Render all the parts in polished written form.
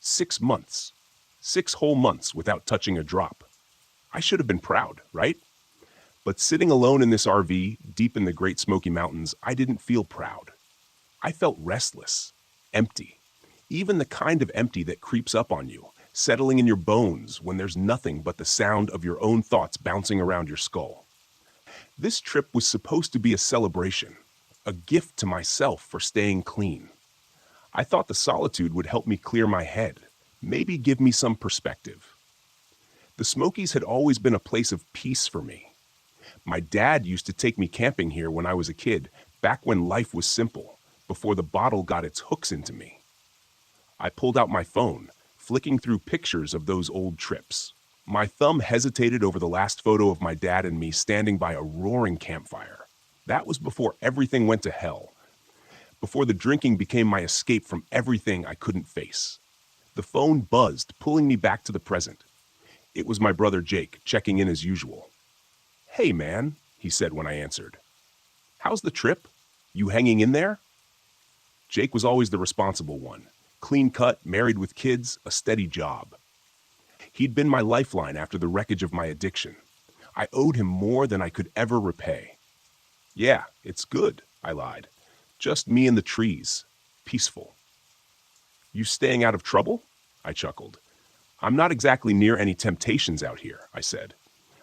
6 months. 6 whole months without touching a drop. I should have been proud, right? But sitting alone in this RV, deep in the Great Smoky Mountains, I didn't feel proud. I felt restless, empty. Even the kind of empty that creeps up on you, settling in your bones when there's nothing but the sound of your own thoughts bouncing around your skull. This trip was supposed to be a celebration, a gift to myself for staying clean. I thought the solitude would help me clear my head, maybe give me some perspective. The Smokies had always been a place of peace for me. My dad used to take me camping here when I was a kid, back when life was simple, before the bottle got its hooks into me. I pulled out my phone, flicking through pictures of those old trips. My thumb hesitated over the last photo of my dad and me standing by a roaring campfire. That was before everything went to hell, before the drinking became my escape from everything I couldn't face. The phone buzzed, pulling me back to the present. It was my brother Jake, checking in as usual. "Hey, man," he said when I answered. "How's the trip? You hanging in there?" Jake was always the responsible one. Clean-cut, married with kids, a steady job. He'd been my lifeline after the wreckage of my addiction. I owed him more than I could ever repay. "Yeah, it's good," I lied. "Just me and the trees. Peaceful." "You staying out of trouble?" I chuckled. "I'm not exactly near any temptations out here," I said.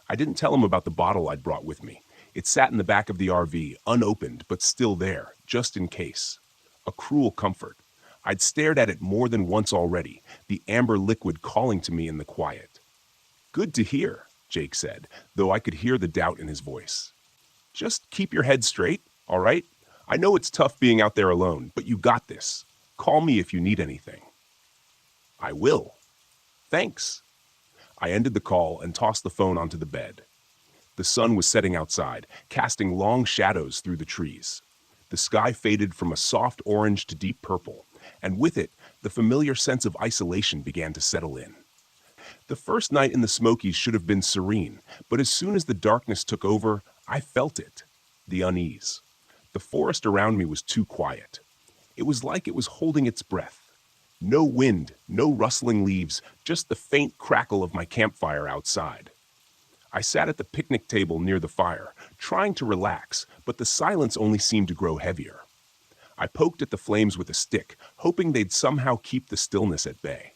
I didn't tell him about the bottle I'd brought with me. It sat in the back of the RV, unopened, but still there, just in case. A cruel comfort. I'd stared at it more than once already, the amber liquid calling to me in the quiet. "Good to hear," Jake said, though I could hear the doubt in his voice. "Just keep your head straight, all right? I know it's tough being out there alone, but you got this. Call me if you need anything." "I will. Thanks." I ended the call and tossed the phone onto the bed. The sun was setting outside, casting long shadows through the trees. The sky faded from a soft orange to deep purple, and with it, the familiar sense of isolation began to settle in. The first night in the Smokies should have been serene, but as soon as the darkness took over, I felt it, the unease. The forest around me was too quiet. It was like it was holding its breath. No wind, no rustling leaves, just the faint crackle of my campfire outside. I sat at the picnic table near the fire, trying to relax, but the silence only seemed to grow heavier. I poked at the flames with a stick, hoping they'd somehow keep the stillness at bay.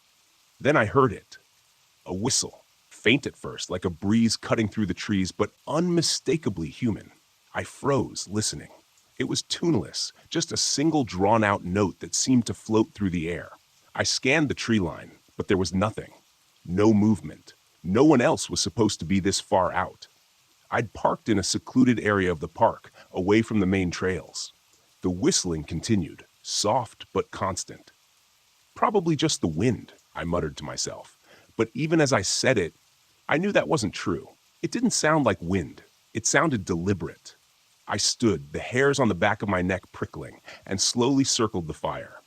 Then I heard it. A whistle, faint at first, like a breeze cutting through the trees, but unmistakably human. I froze, listening. It was tuneless, just a single drawn-out note that seemed to float through the air. I scanned the tree line, but there was nothing. No movement. No one else was supposed to be this far out. I'd parked in a secluded area of the park, away from the main trails. The whistling continued, soft but constant. "Probably just the wind," I muttered to myself. But even as I said it, I knew that wasn't true. It didn't sound like wind. It sounded deliberate. I stood, the hairs on the back of my neck prickling, and slowly circled the fire.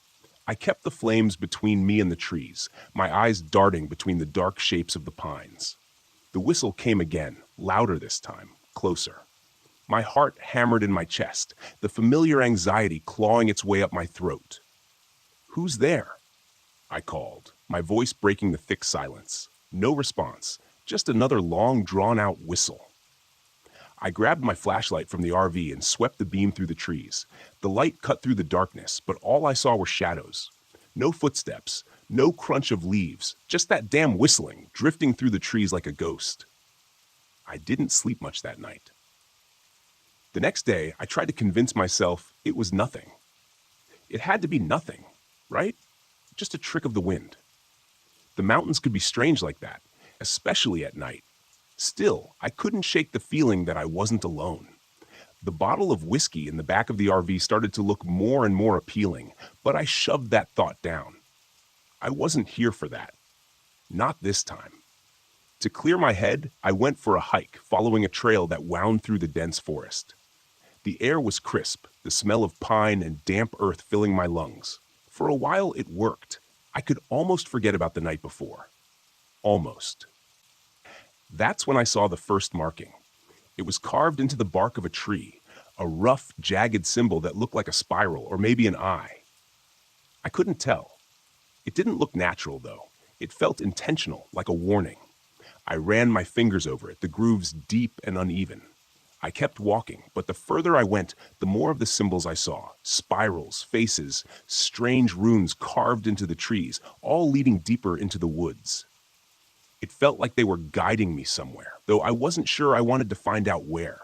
I kept the flames between me and the trees, my eyes darting between the dark shapes of the pines. The whistle came again, louder this time, closer. My heart hammered in my chest, the familiar anxiety clawing its way up my throat. "Who's there?" I called, my voice breaking the thick silence. No response, just another long, drawn-out whistle. I grabbed my flashlight from the RV and swept the beam through the trees. The light cut through the darkness, but all I saw were shadows. No footsteps, no crunch of leaves, just that damn whistling, drifting through the trees like a ghost. I didn't sleep much that night. The next day, I tried to convince myself it was nothing. It had to be nothing, right? Just a trick of the wind. The mountains could be strange like that, especially at night. Still, I couldn't shake the feeling that I wasn't alone. The bottle of whiskey in the back of the RV started to look more and more appealing, but I shoved that thought down. I wasn't here for that. Not this time. To clear my head, I went for a hike, following a trail that wound through the dense forest. The air was crisp, the smell of pine and damp earth filling my lungs. For a while, it worked. I could almost forget about the night before. Almost. That's when I saw the first marking. It was carved into the bark of a tree, a rough, jagged symbol that looked like a spiral or maybe an eye. I couldn't tell. It didn't look natural, though. It felt intentional, like a warning. I ran my fingers over it, the grooves deep and uneven. I kept walking, but the further I went, the more of the symbols I saw. Spirals, faces, strange runes carved into the trees, all leading deeper into the woods. It felt like they were guiding me somewhere, though I wasn't sure I wanted to find out where.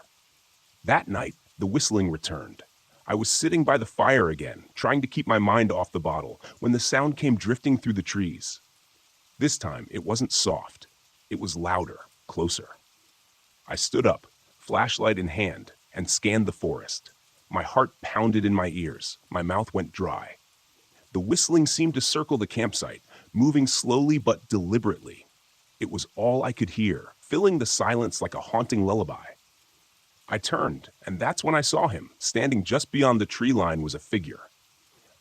That night, the whistling returned. I was sitting by the fire again, trying to keep my mind off the bottle, when the sound came drifting through the trees. This time, it wasn't soft. It was louder, closer. I stood up, flashlight in hand, and scanned the forest. My heart pounded in my ears. My mouth went dry. The whistling seemed to circle the campsite, moving slowly but deliberately. It was all I could hear, filling the silence like a haunting lullaby. I turned, and that's when I saw him. Standing just beyond the tree line was a figure.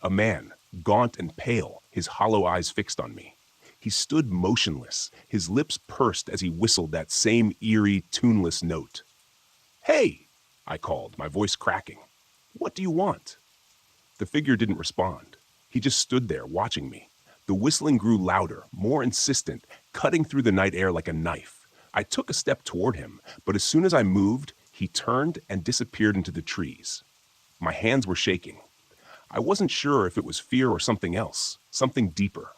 A man, gaunt and pale, his hollow eyes fixed on me. He stood motionless, his lips pursed as he whistled that same eerie, tuneless note. "Hey!" I called, my voice cracking. "What do you want?" The figure didn't respond. He just stood there, watching me. The whistling grew louder, more insistent, cutting through the night air like a knife. I took a step toward him, but as soon as I moved, he turned and disappeared into the trees. My hands were shaking. I wasn't sure if it was fear or something else, something deeper.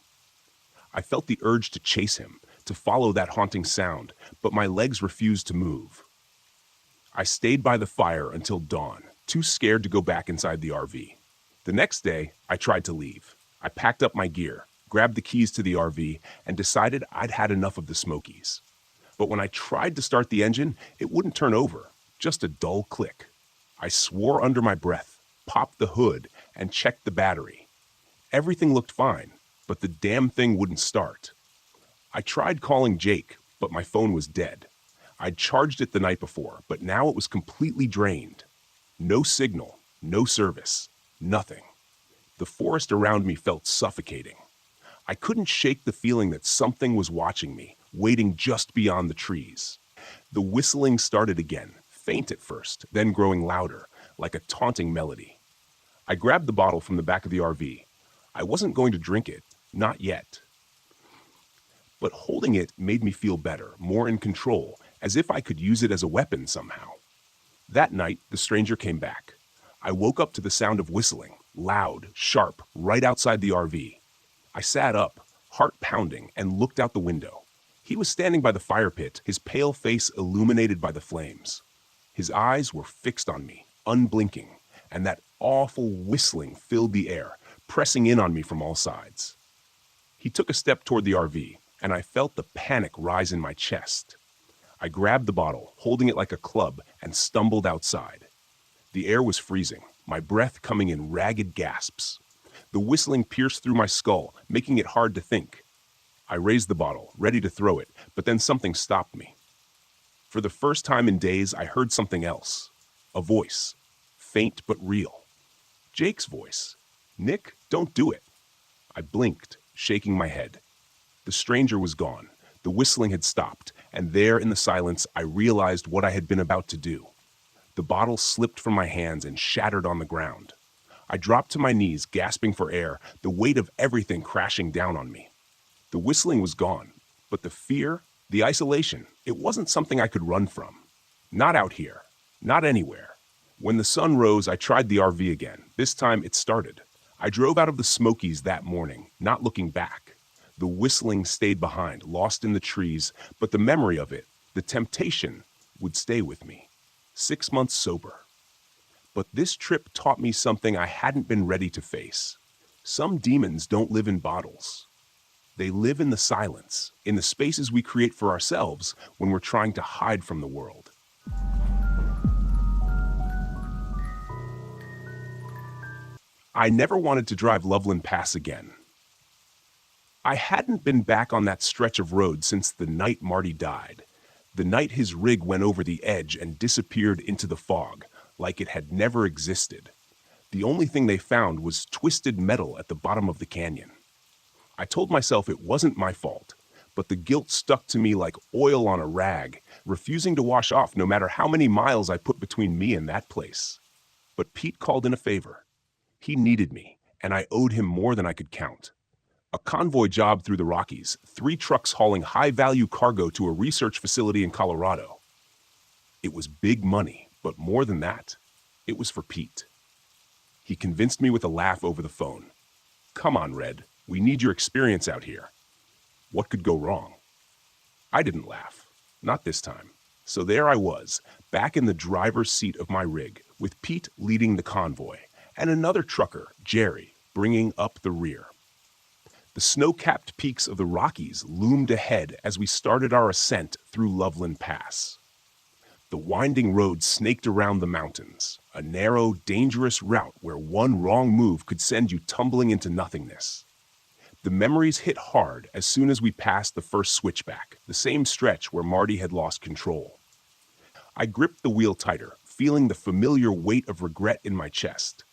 I felt the urge to chase him, to follow that haunting sound, but my legs refused to move. I stayed by the fire until dawn, too scared to go back inside the RV. The next day, I tried to leave. I packed up my gear, grabbed the keys to the RV, and decided I'd had enough of the Smokies. But when I tried to start the engine, it wouldn't turn over, just a dull click. I swore under my breath, popped the hood, and checked the battery. Everything looked fine, but the damn thing wouldn't start. I tried calling Jake, but my phone was dead. I'd charged it the night before, but now it was completely drained. No signal, no service, nothing. The forest around me felt suffocating. I couldn't shake the feeling that something was watching me, waiting just beyond the trees. The whistling started again, faint at first, then growing louder, like a taunting melody. I grabbed the bottle from the back of the RV. I wasn't going to drink it, not yet. But holding it made me feel better, more in control, as if I could use it as a weapon somehow. That night, the stranger came back. I woke up to the sound of whistling, loud, sharp, right outside the RV. I sat up, heart pounding, and looked out the window. He was standing by the fire pit, his pale face illuminated by the flames. His eyes were fixed on me, unblinking, and that awful whistling filled the air, pressing in on me from all sides. He took a step toward the RV, and I felt the panic rise in my chest. I grabbed the bottle, holding it like a club, and stumbled outside. The air was freezing, my breath coming in ragged gasps. The whistling pierced through my skull, making it hard to think. I raised the bottle, ready to throw it, but then something stopped me. For the first time in days, I heard something else. A voice, faint but real. Jake's voice. "Nick, don't do it." I blinked, shaking my head. The stranger was gone. The whistling had stopped, and there in the silence, I realized what I had been about to do. The bottle slipped from my hands and shattered on the ground. I dropped to my knees, gasping for air, the weight of everything crashing down on me. The whistling was gone, but the fear, the isolation, it wasn't something I could run from. Not out here, not anywhere. When the sun rose, I tried the RV again. This time it started. I drove out of the Smokies that morning, not looking back. The whistling stayed behind, lost in the trees, but the memory of it, the temptation, would stay with me. 6 months sober. But this trip taught me something I hadn't been ready to face. Some demons don't live in bottles. They live in the silence, in the spaces we create for ourselves when we're trying to hide from the world. I never wanted to drive Loveland Pass again. I hadn't been back on that stretch of road since the night Marty died, the night his rig went over the edge and disappeared into the fog, like it had never existed. The only thing they found was twisted metal at the bottom of the canyon. I told myself it wasn't my fault, but the guilt stuck to me like oil on a rag, refusing to wash off no matter how many miles I put between me and that place. But Pete called in a favor. He needed me, and I owed him more than I could count. A convoy job through the Rockies, 3 trucks hauling high-value cargo to a research facility in Colorado. It was big money, but more than that, it was for Pete. He convinced me with a laugh over the phone. "Come on, Red, we need your experience out here." What could go wrong? I didn't laugh. Not this time. So there I was, back in the driver's seat of my rig, with Pete leading the convoy, and another trucker, Jerry, bringing up the rear. The snow-capped peaks of the Rockies loomed ahead as we started our ascent through Loveland Pass. The winding road snaked around the mountains, a narrow, dangerous route where one wrong move could send you tumbling into nothingness. The memories hit hard as soon as we passed the first switchback, the same stretch where Marty had lost control. I gripped the wheel tighter, feeling the familiar weight of regret in my chest.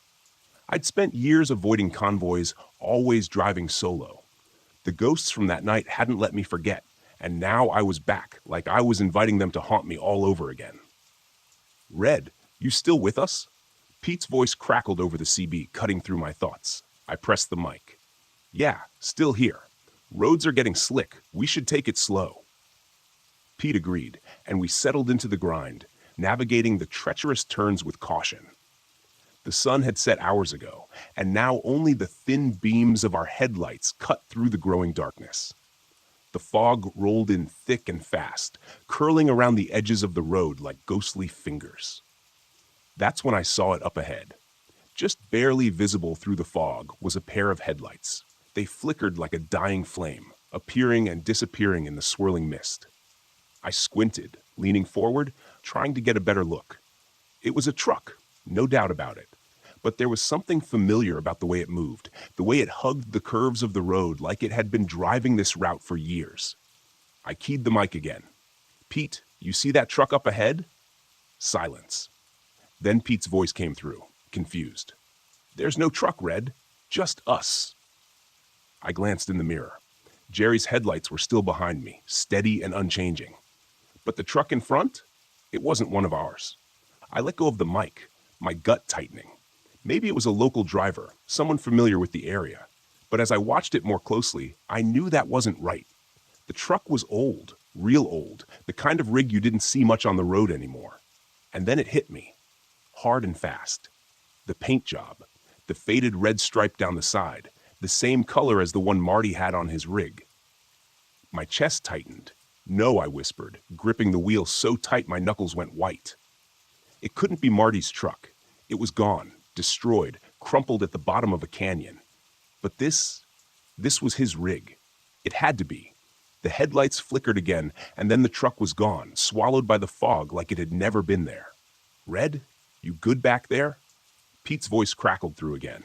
I'd spent years avoiding convoys, always driving solo. The ghosts from that night hadn't let me forget, and now I was back, like I was inviting them to haunt me all over again. "Red, you still with us?" Pete's voice crackled over the CB, cutting through my thoughts. I pressed the mic. "Yeah, still here. Roads are getting slick. We should take it slow." Pete agreed, and we settled into the grind, navigating the treacherous turns with caution. The sun had set hours ago, and now only the thin beams of our headlights cut through the growing darkness. The fog rolled in thick and fast, curling around the edges of the road like ghostly fingers. That's when I saw it up ahead. Just barely visible through the fog was a pair of headlights. They flickered like a dying flame, appearing and disappearing in the swirling mist. I squinted, leaning forward, trying to get a better look. It was a truck, no doubt about it. But there was something familiar about the way it moved, the way it hugged the curves of the road like it had been driving this route for years. I keyed the mic again. "Pete, you see that truck up ahead?" Silence. Then Pete's voice came through, confused. "There's no truck, Red. Just us." I glanced in the mirror. Jerry's headlights were still behind me, steady and unchanging. But the truck in front? It wasn't one of ours. I let go of the mic, my gut tightening. Maybe it was a local driver, someone familiar with the area. But as I watched it more closely, I knew that wasn't right. The truck was old, real old, the kind of rig you didn't see much on the road anymore. And then it hit me, hard and fast. The paint job, the faded red stripe down the side, the same color as the one Marty had on his rig. My chest tightened. "No," I whispered, gripping the wheel so tight my knuckles went white. It couldn't be Marty's truck. It was gone, destroyed, crumpled at the bottom of a canyon. But this was his rig. It had to be. The headlights flickered again, and then the truck was gone, swallowed by the fog like it had never been there. "Red, you good back there?" Pete's voice crackled through again.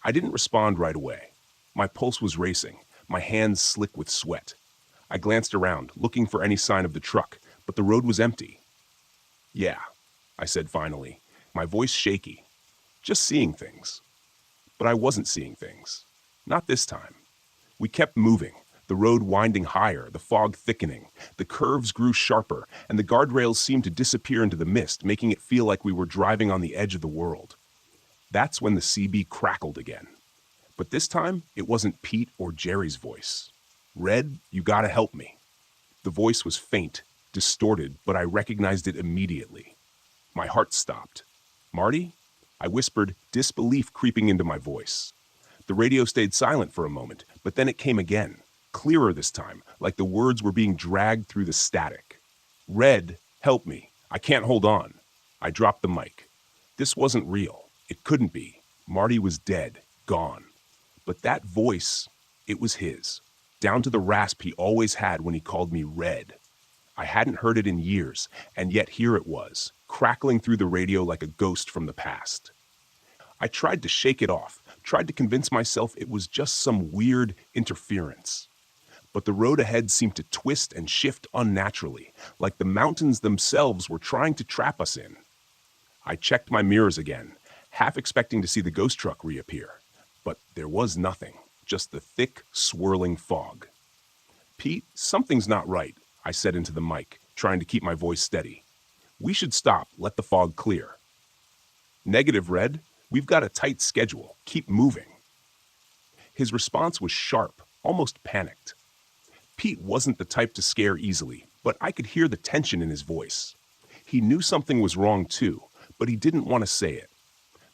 I didn't respond right away. My pulse was racing, my hands slick with sweat. I glanced around, looking for any sign of the truck, but the road was empty. "Yeah," I said finally, my voice shaky. "Just seeing things." But I wasn't seeing things. Not this time. We kept moving, the road winding higher, the fog thickening. The curves grew sharper, and the guardrails seemed to disappear into the mist, making it feel like we were driving on the edge of the world. That's when the CB crackled again. But this time, it wasn't Pete or Jerry's voice. "Red, you gotta help me." The voice was faint, distorted, but I recognized it immediately. My heart stopped. "Marty?" I whispered, disbelief creeping into my voice. The radio stayed silent for a moment, but then it came again, clearer this time, like the words were being dragged through the static. "Red, help me. I can't hold on." I dropped the mic. This wasn't real. It couldn't be. Marty was dead, gone. But that voice, it was his, down to the rasp he always had when he called me Red. I hadn't heard it in years, and yet here it was, crackling through the radio like a ghost from the past. I tried to shake it off, tried to convince myself it was just some weird interference. But the road ahead seemed to twist and shift unnaturally, like the mountains themselves were trying to trap us in. I checked my mirrors again, half expecting to see the ghost truck reappear. But there was nothing, just the thick, swirling fog. "Pete, something's not right," I said into the mic, trying to keep my voice steady. "We should stop, let the fog clear." "Negative, Red. We've got a tight schedule. Keep moving." His response was sharp, almost panicked. Pete wasn't the type to scare easily, but I could hear the tension in his voice. He knew something was wrong too, but he didn't want to say it.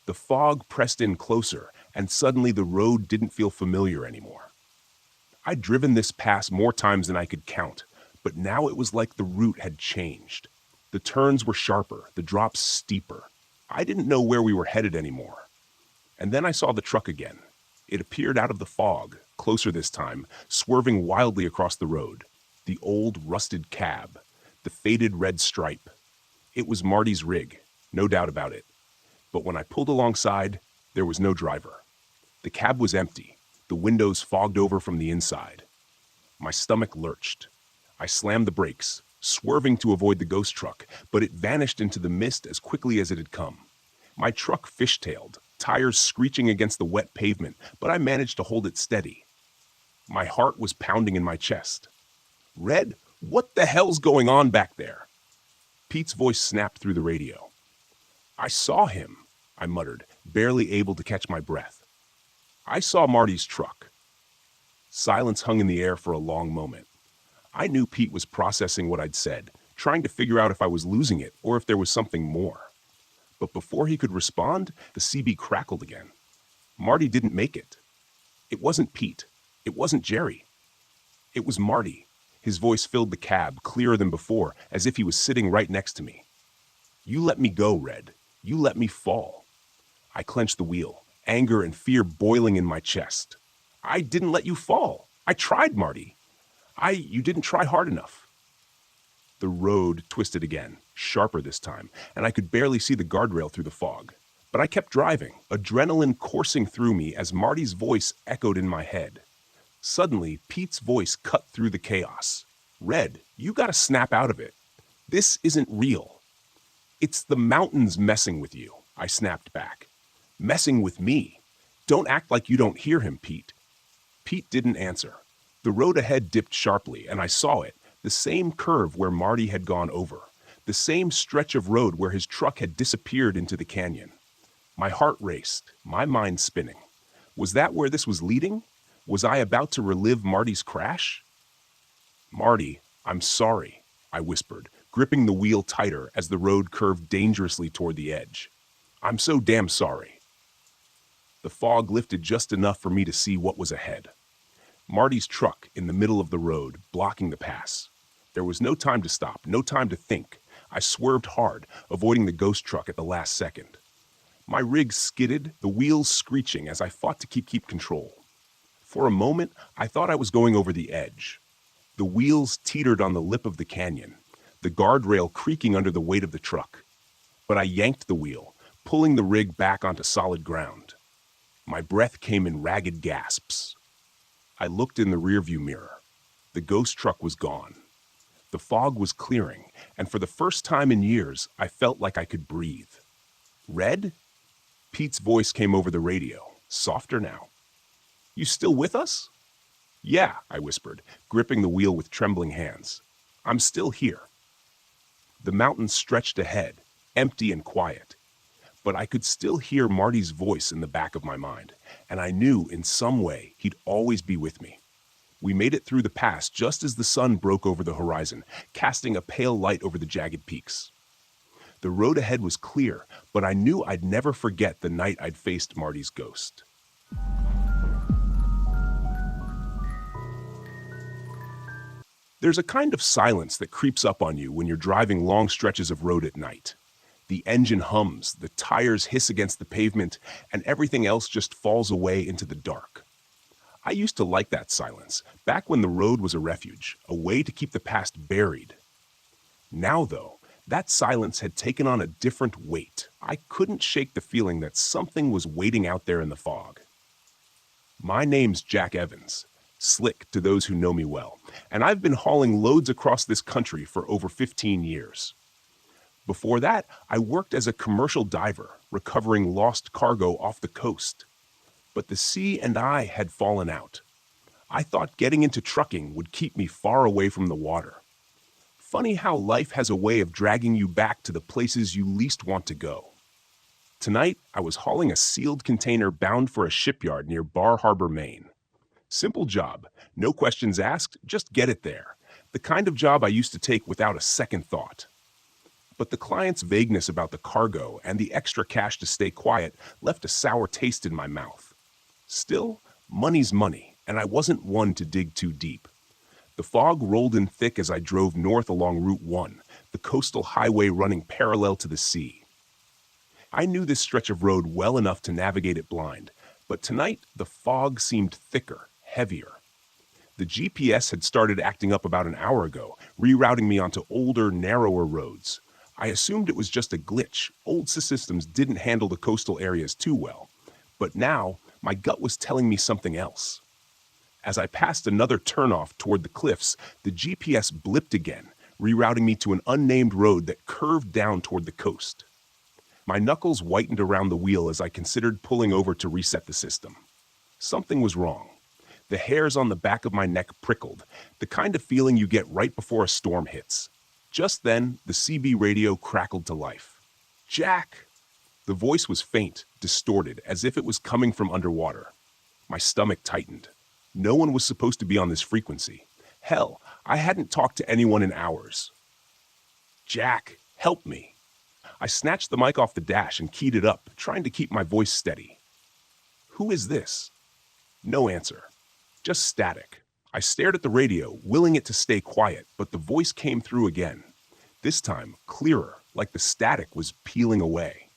The fog pressed in closer, and suddenly the road didn't feel familiar anymore. I'd driven this pass more times than I could count, but now it was like the route had changed. The turns were sharper, the drops steeper. I didn't know where we were headed anymore. And then I saw the truck again. It appeared out of the fog, closer this time, swerving wildly across the road. The old, rusted cab, the faded red stripe. It was Marty's rig, no doubt about it. But when I pulled alongside, there was no driver. The cab was empty, the windows fogged over from the inside. My stomach lurched. I slammed the brakes, swerving to avoid the ghost truck, but it vanished into the mist as quickly as it had come. My truck fishtailed, tires screeching against the wet pavement, but I managed to hold it steady. My heart was pounding in my chest. "Red, what the hell's going on back there?" Pete's voice snapped through the radio. "I saw him," I muttered, barely able to catch my breath. "I saw Marty's truck." Silence hung in the air for a long moment. I knew Pete was processing what I'd said, trying to figure out if I was losing it or if there was something more. But before he could respond, the CB crackled again. Marty didn't make it. It wasn't Pete. It wasn't Jerry. It was Marty. His voice filled the cab, clearer than before, as if he was sitting right next to me. "You let me go, Red. You let me fall." I clenched the wheel, anger and fear boiling in my chest. "I didn't let you fall. I tried, Marty. You didn't try hard enough." The road twisted again, sharper this time, and I could barely see the guardrail through the fog. But I kept driving, adrenaline coursing through me as Marty's voice echoed in my head. Suddenly, Pete's voice cut through the chaos. "Red, you gotta snap out of it. This isn't real." "It's the mountains messing with you," I snapped back. "Messing with me. Don't act like you don't hear him, Pete." Pete didn't answer. The road ahead dipped sharply, and I saw it, the same curve where Marty had gone over, the same stretch of road where his truck had disappeared into the canyon. My heart raced, my mind spinning. Was that where this was leading? Was I about to relive Marty's crash? "Marty, I'm sorry," I whispered, gripping the wheel tighter as the road curved dangerously toward the edge. "I'm so damn sorry." The fog lifted just enough for me to see what was ahead. Marty's truck in the middle of the road, blocking the pass. There was no time to stop, no time to think. I swerved hard, avoiding the ghost truck at the last second. My rig skidded, the wheels screeching as I fought to keep control. For a moment, I thought I was going over the edge. The wheels teetered on the lip of the canyon, the guardrail creaking under the weight of the truck. But I yanked the wheel, pulling the rig back onto solid ground. My breath came in ragged gasps. I looked in the rearview mirror. The ghost truck was gone. The fog was clearing, and for the first time in years, I felt like I could breathe. "Red?" Pete's voice came over the radio, softer now. "You still with us?" "Yeah," I whispered, gripping the wheel with trembling hands. "I'm still here." The mountains stretched ahead, empty and quiet. But I could still hear Marty's voice in the back of my mind, and I knew in some way he'd always be with me. We made it through the pass just as the sun broke over the horizon, casting a pale light over the jagged peaks. The road ahead was clear, but I knew I'd never forget the night I'd faced Marty's ghost. There's a kind of silence that creeps up on you when you're driving long stretches of road at night. The engine hums, the tires hiss against the pavement, and everything else just falls away into the dark. I used to like that silence, back when the road was a refuge, a way to keep the past buried. Now, though, that silence had taken on a different weight. I couldn't shake the feeling that something was waiting out there in the fog. My name's Jack Evans, Slick to those who know me well, and I've been hauling loads across this country for over 15 years. Before that, I worked as a commercial diver, recovering lost cargo off the coast. But the sea and I had fallen out. I thought getting into trucking would keep me far away from the water. Funny how life has a way of dragging you back to the places you least want to go. Tonight, I was hauling a sealed container bound for a shipyard near Bar Harbor, Maine. Simple job. No questions asked, just get it there. The kind of job I used to take without a second thought. But the client's vagueness about the cargo and the extra cash to stay quiet left a sour taste in my mouth. Still, money's money, and I wasn't one to dig too deep. The fog rolled in thick as I drove north along Route 1, the coastal highway running parallel to the sea. I knew this stretch of road well enough to navigate it blind, but tonight the fog seemed thicker, heavier. The GPS had started acting up about an hour ago, rerouting me onto older, narrower roads. I assumed it was just a glitch. Old systems didn't handle the coastal areas too well. But now, my gut was telling me something else. As I passed another turnoff toward the cliffs, the GPS blipped again, rerouting me to an unnamed road that curved down toward the coast. My knuckles whitened around the wheel as I considered pulling over to reset the system. Something was wrong. The hairs on the back of my neck prickled, the kind of feeling you get right before a storm hits. Just then, the CB radio crackled to life. "Jack!" The voice was faint, distorted, as if it was coming from underwater. My stomach tightened. No one was supposed to be on this frequency. Hell, I hadn't talked to anyone in hours. "Jack, help me." I snatched the mic off the dash and keyed it up, trying to keep my voice steady. "Who is this?" No answer. Just static. I stared at the radio, willing it to stay quiet, but the voice came through again. This time, clearer, like the static was peeling away.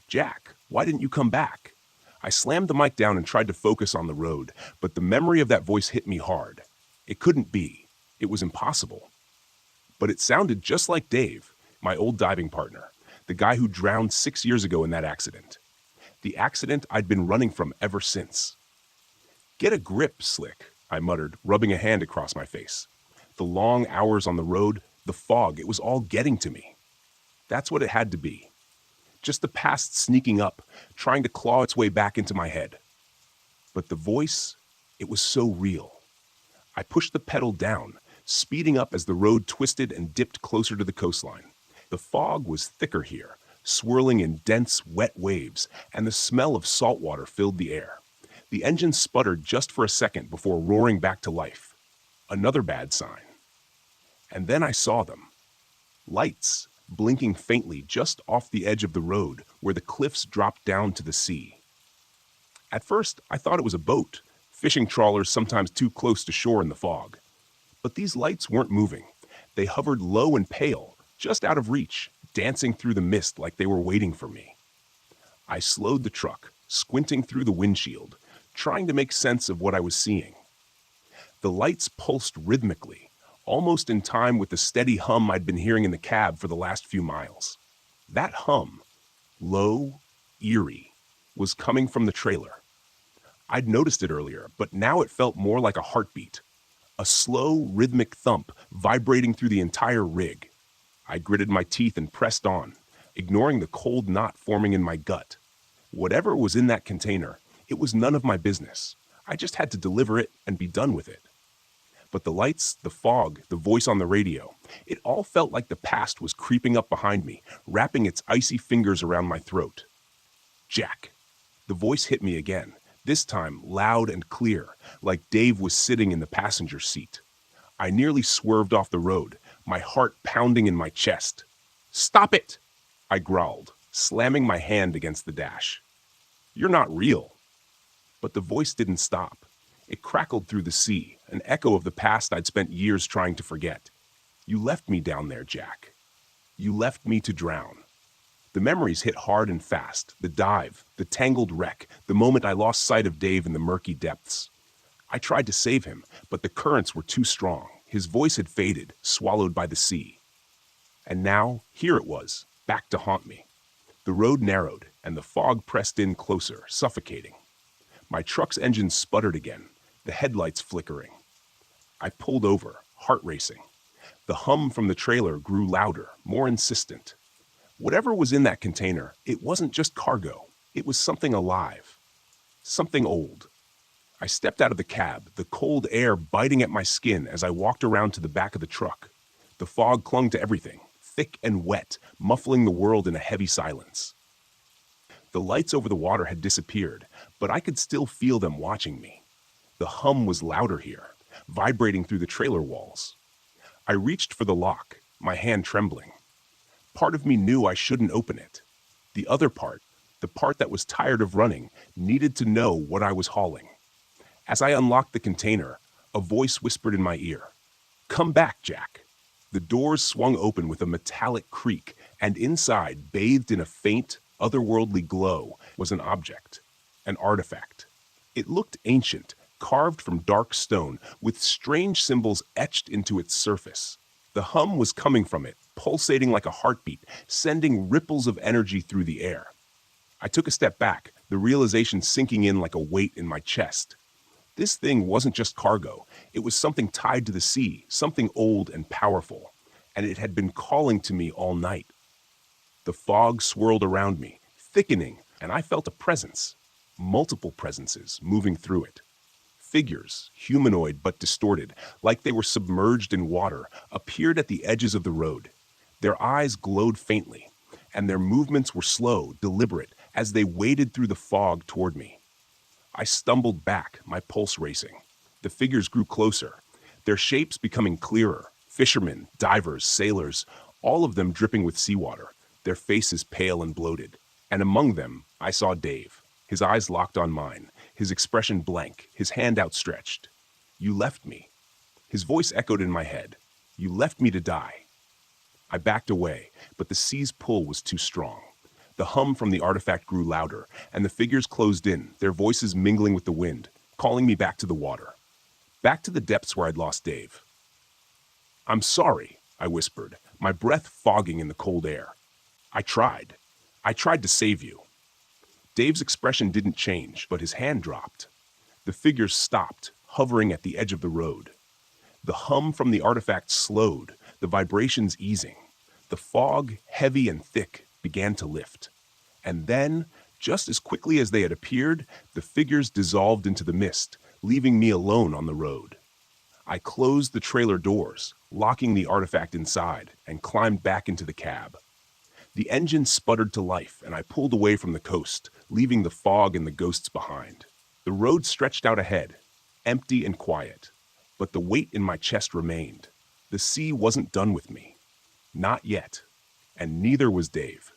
"Jack, why didn't you come back?" I slammed the mic down and tried to focus on the road, but the memory of that voice hit me hard. It couldn't be. It was impossible. But it sounded just like Dave, my old diving partner, the guy who drowned 6 years ago in that accident. The accident I'd been running from ever since. "Get a grip, Slick," I muttered, rubbing a hand across my face. The long hours on the road, the fog, it was all getting to me. That's what it had to be. Just the past sneaking up, trying to claw its way back into my head. But the voice, it was so real. I pushed the pedal down, speeding up as the road twisted and dipped closer to the coastline. The fog was thicker here, swirling in dense, wet waves, and the smell of salt water filled the air. The engine sputtered just for a second before roaring back to life. Another bad sign. And then I saw them. Lights, blinking faintly just off the edge of the road where the cliffs dropped down to the sea. At first, I thought it was a boat, fishing trawlers sometimes too close to shore in the fog. But these lights weren't moving. They hovered low and pale, just out of reach, dancing through the mist like they were waiting for me. I slowed the truck, squinting through the windshield, trying to make sense of what I was seeing. The lights pulsed rhythmically, almost in time with the steady hum I'd been hearing in the cab for the last few miles. That hum, low, eerie, was coming from the trailer. I'd noticed it earlier, but now it felt more like a heartbeat. A slow, rhythmic thump vibrating through the entire rig. I gritted my teeth and pressed on, ignoring the cold knot forming in my gut. Whatever was in that container, it was none of my business. I just had to deliver it and be done with it. But the lights, the fog, the voice on the radio, it all felt like the past was creeping up behind me, wrapping its icy fingers around my throat. "Jack." The voice hit me again, this time loud and clear, like Dave was sitting in the passenger seat. I nearly swerved off the road, my heart pounding in my chest. "Stop it!" I growled, slamming my hand against the dash. "You're not real." But the voice didn't stop. It crackled through the sea, an echo of the past I'd spent years trying to forget. "You left me down there, Jack. You left me to drown." The memories hit hard and fast, the dive, the tangled wreck, the moment I lost sight of Dave in the murky depths. I tried to save him, but the currents were too strong. His voice had faded, swallowed by the sea. And now, here it was, back to haunt me. The road narrowed, and the fog pressed in closer, suffocating. My truck's engine sputtered again, the headlights flickering. I pulled over, heart racing. The hum from the trailer grew louder, more insistent. Whatever was in that container, it wasn't just cargo. It was something alive. Something old. I stepped out of the cab, the cold air biting at my skin as I walked around to the back of the truck. The fog clung to everything, thick and wet, muffling the world in a heavy silence. The lights over the water had disappeared, but I could still feel them watching me. The hum was louder here, vibrating through the trailer walls. I reached for the lock, my hand trembling. Part of me knew I shouldn't open it. The other part, the part that was tired of running, needed to know what I was hauling. As I unlocked the container, a voice whispered in my ear, "Come back, Jack." The doors swung open with a metallic creak, and inside, bathed in a faint, otherworldly glow, was an object, an artifact. It looked ancient, carved from dark stone, with strange symbols etched into its surface. The hum was coming from it, pulsating like a heartbeat, sending ripples of energy through the air. I took a step back, the realization sinking in like a weight in my chest. This thing wasn't just cargo. It was something tied to the sea, something old and powerful, and it had been calling to me all night. The fog swirled around me, thickening, and I felt a presence, multiple presences moving through it. Figures, humanoid but distorted, like they were submerged in water, appeared at the edges of the road. Their eyes glowed faintly, and their movements were slow, deliberate, as they waded through the fog toward me. I stumbled back, my pulse racing. The figures grew closer, their shapes becoming clearer. Fishermen, divers, sailors, all of them dripping with seawater, their faces pale and bloated. And among them, I saw Dave, his eyes locked on mine, his expression blank, his hand outstretched. "You left me." His voice echoed in my head. "You left me to die." I backed away, but the sea's pull was too strong. The hum from the artifact grew louder, and the figures closed in, their voices mingling with the wind, calling me back to the water. Back to the depths where I'd lost Dave. "I'm sorry," I whispered, my breath fogging in the cold air. I tried to save you." Dave's expression didn't change, but his hand dropped. The figures stopped, hovering at the edge of the road. The hum from the artifact slowed, the vibrations easing. The fog, heavy and thick, began to lift. And then, just as quickly as they had appeared, the figures dissolved into the mist, leaving me alone on the road. I closed the trailer doors, locking the artifact inside, and climbed back into the cab. The engine sputtered to life, and I pulled away from the coast, leaving the fog and the ghosts behind. The road stretched out ahead, empty and quiet, but the weight in my chest remained. The sea wasn't done with me. Not yet. And neither was Dave.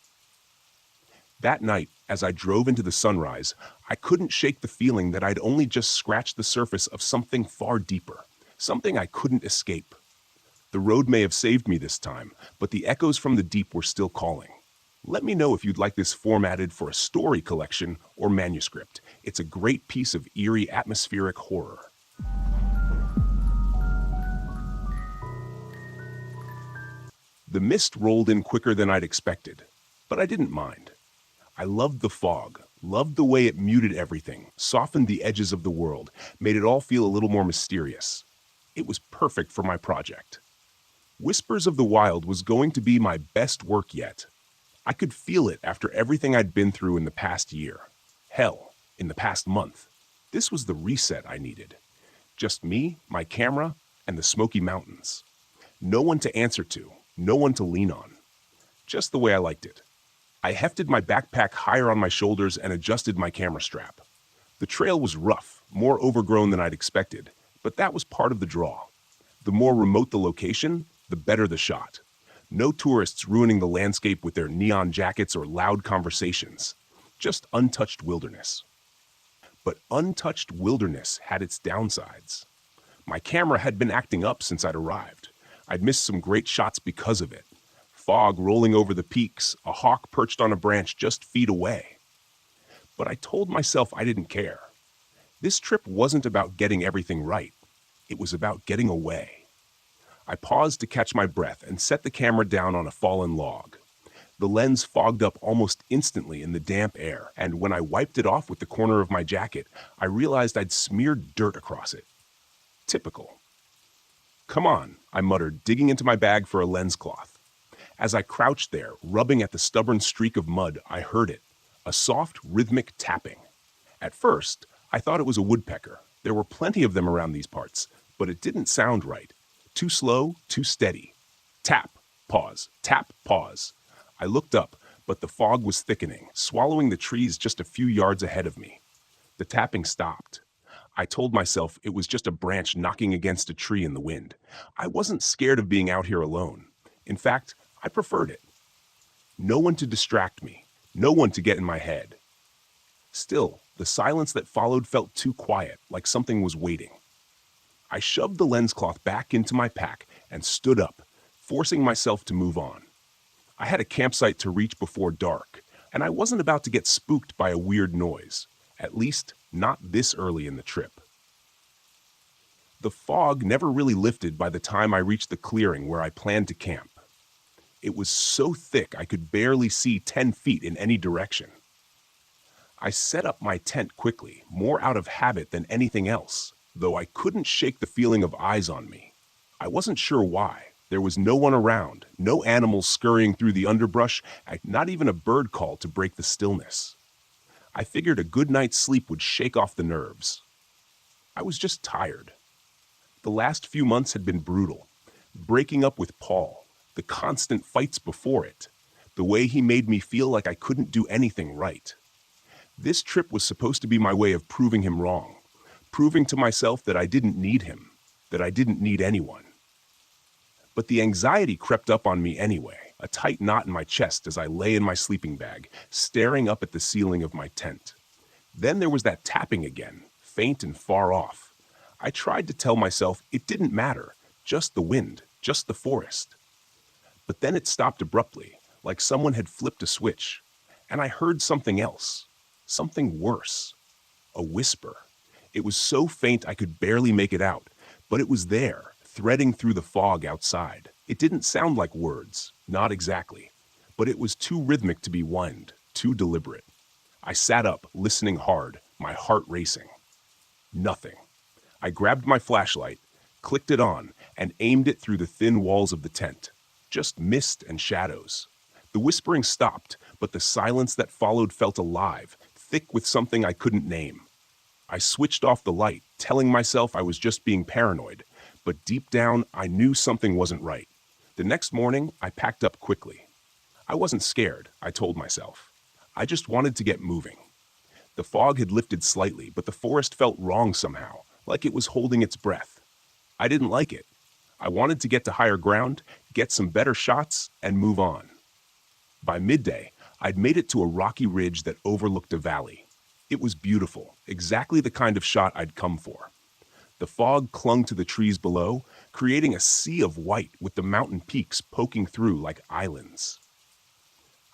That night, as I drove into the sunrise, I couldn't shake the feeling that I'd only just scratched the surface of something far deeper, something I couldn't escape. The road may have saved me this time, but the echoes from the deep were still calling. Let me know if you'd like this formatted for a story collection or manuscript. It's a great piece of eerie atmospheric horror. The mist rolled in quicker than I'd expected, but I didn't mind. I loved the fog, loved the way it muted everything, softened the edges of the world, made it all feel a little more mysterious. It was perfect for my project. Whispers of the Wild was going to be my best work yet. I could feel it after everything I'd been through in the past year. Hell, in the past month. This was the reset I needed. Just me, my camera, and the Smoky Mountains. No one to answer to, no one to lean on. Just the way I liked it. I hefted my backpack higher on my shoulders and adjusted my camera strap. The trail was rough, more overgrown than I'd expected, but that was part of the draw. The more remote the location, the better the shot. No tourists ruining the landscape with their neon jackets or loud conversations. Just untouched wilderness. But untouched wilderness had its downsides. My camera had been acting up since I'd arrived. I'd missed some great shots because of it. Fog rolling over the peaks, a hawk perched on a branch just feet away. But I told myself I didn't care. This trip wasn't about getting everything right. It was about getting away. I paused to catch my breath and set the camera down on a fallen log. The lens fogged up almost instantly in the damp air, and when I wiped it off with the corner of my jacket, I realized I'd smeared dirt across it. Typical. "Come on," I muttered, digging into my bag for a lens cloth. As I crouched there, rubbing at the stubborn streak of mud, I heard it, a soft, rhythmic tapping. At first, I thought it was a woodpecker. There were plenty of them around these parts, but it didn't sound right. Too slow, too steady. Tap, pause, tap, pause. I looked up, but the fog was thickening, swallowing the trees just a few yards ahead of me. The tapping stopped. I told myself it was just a branch knocking against a tree in the wind. I wasn't scared of being out here alone. In fact, I preferred it. No one to distract me, no one to get in my head. Still, the silence that followed felt too quiet, like something was waiting. I shoved the lens cloth back into my pack and stood up, forcing myself to move on. I had a campsite to reach before dark, and I wasn't about to get spooked by a weird noise, at least not this early in the trip. The fog never really lifted by the time I reached the clearing where I planned to camp. It was so thick I could barely see 10 feet in any direction. I set up my tent quickly, more out of habit than anything else, though I couldn't shake the feeling of eyes on me. I wasn't sure why. There was no one around, no animals scurrying through the underbrush, not even a bird call to break the stillness. I figured a good night's sleep would shake off the nerves. I was just tired. The last few months had been brutal. Breaking up with Paul, the constant fights before it, the way he made me feel like I couldn't do anything right. This trip was supposed to be my way of proving him wrong, proving to myself that I didn't need him, that I didn't need anyone. But the anxiety crept up on me anyway, a tight knot in my chest as I lay in my sleeping bag, staring up at the ceiling of my tent. Then there was that tapping again, faint and far off. I tried to tell myself it didn't matter, just the wind, just the forest. But then it stopped abruptly, like someone had flipped a switch, and I heard something else, something worse, a whisper. It was so faint I could barely make it out, but it was there, threading through the fog outside. It didn't sound like words, not exactly, but it was too rhythmic to be whined, too deliberate. I sat up, listening hard, my heart racing. Nothing. I grabbed my flashlight, clicked it on, and aimed it through the thin walls of the tent. Just mist and shadows. The whispering stopped, but the silence that followed felt alive, thick with something I couldn't name. I switched off the light, telling myself I was just being paranoid, but deep down, I knew something wasn't right. The next morning, I packed up quickly. I wasn't scared, I told myself. I just wanted to get moving. The fog had lifted slightly, but the forest felt wrong somehow, like it was holding its breath. I didn't like it. I wanted to get to higher ground, get some better shots, and move on. By midday, I'd made it to a rocky ridge that overlooked a valley. It was beautiful, exactly the kind of shot I'd come for. The fog clung to the trees below, creating a sea of white with the mountain peaks poking through like islands.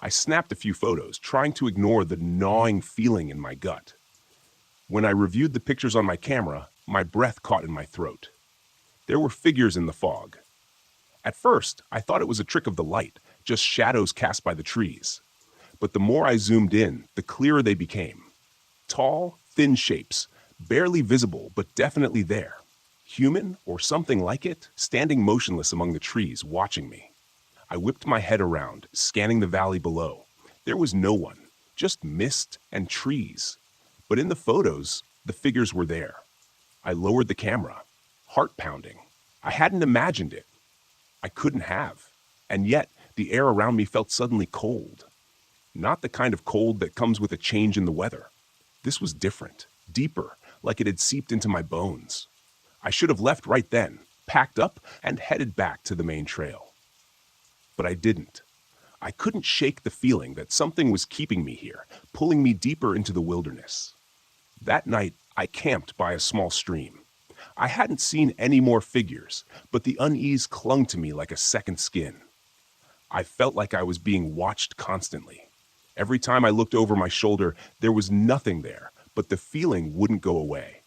I snapped a few photos, trying to ignore the gnawing feeling in my gut. When I reviewed the pictures on my camera, my breath caught in my throat. There were figures in the fog. At first, I thought it was a trick of the light, just shadows cast by the trees. But the more I zoomed in, the clearer they became. Tall, thin shapes, barely visible but definitely there. Human, or something like it, standing motionless among the trees, watching me. I whipped my head around, scanning the valley below. There was no one, just mist and trees. But in the photos, the figures were there. I lowered the camera, heart pounding. I hadn't imagined it. I couldn't have. And yet, the air around me felt suddenly cold. Not the kind of cold that comes with a change in the weather. This was different, deeper, like it had seeped into my bones. I should have left right then, packed up, and headed back to the main trail. But I didn't. I couldn't shake the feeling that something was keeping me here, pulling me deeper into the wilderness. That night, I camped by a small stream. I hadn't seen any more figures, but the unease clung to me like a second skin. I felt like I was being watched constantly. Every time I looked over my shoulder, there was nothing there, but the feeling wouldn't go away.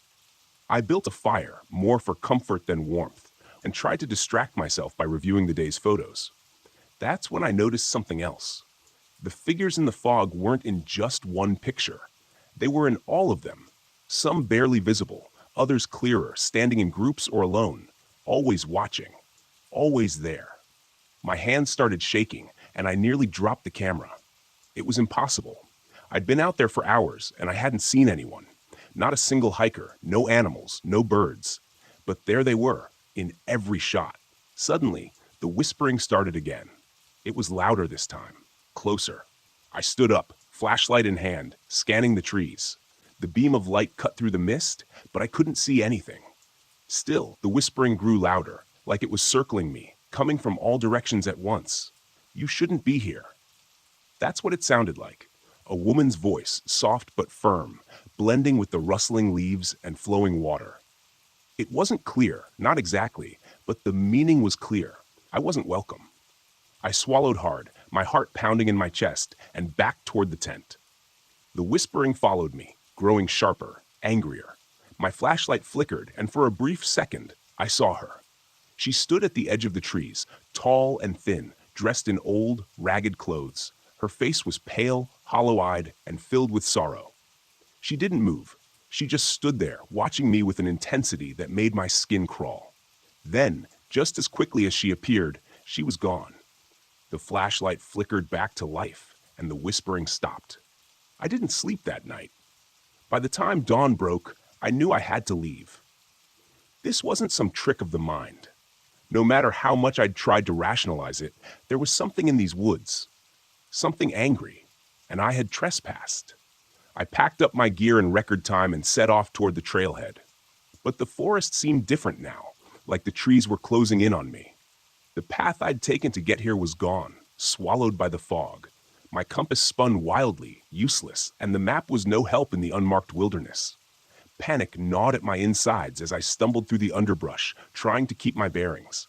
I built a fire, more for comfort than warmth, and tried to distract myself by reviewing the day's photos. That's when I noticed something else. The figures in the fog weren't in just one picture. They were in all of them, some barely visible, others clearer, standing in groups or alone, always watching, always there. My hands started shaking, and I nearly dropped the camera. It was impossible. I'd been out there for hours, and I hadn't seen anyone. Not a single hiker, no animals, no birds. But there they were, in every shot. Suddenly, the whispering started again. It was louder this time, closer. I stood up, flashlight in hand, scanning the trees. The beam of light cut through the mist, but I couldn't see anything. Still, the whispering grew louder, like it was circling me, coming from all directions at once. "You shouldn't be here." That's what it sounded like. A woman's voice, soft but firm, blending with the rustling leaves and flowing water. It wasn't clear, not exactly, but the meaning was clear. I wasn't welcome. I swallowed hard, my heart pounding in my chest, and backed toward the tent. The whispering followed me, growing sharper, angrier. My flashlight flickered, and for a brief second, I saw her. She stood at the edge of the trees, tall and thin, dressed in old, ragged clothes. Her face was pale, hollow-eyed, and filled with sorrow. She didn't move. She just stood there, watching me with an intensity that made my skin crawl. Then, just as quickly as she appeared, she was gone. The flashlight flickered back to life, and the whispering stopped. I didn't sleep that night. By the time dawn broke, I knew I had to leave. This wasn't some trick of the mind. No matter how much I'd tried to rationalize it, there was something in these woods. Something angry, and I had trespassed. I packed up my gear in record time and set off toward the trailhead. But the forest seemed different now, like the trees were closing in on me. The path I'd taken to get here was gone, swallowed by the fog. My compass spun wildly, useless, and the map was no help in the unmarked wilderness. Panic gnawed at my insides as I stumbled through the underbrush, trying to keep my bearings.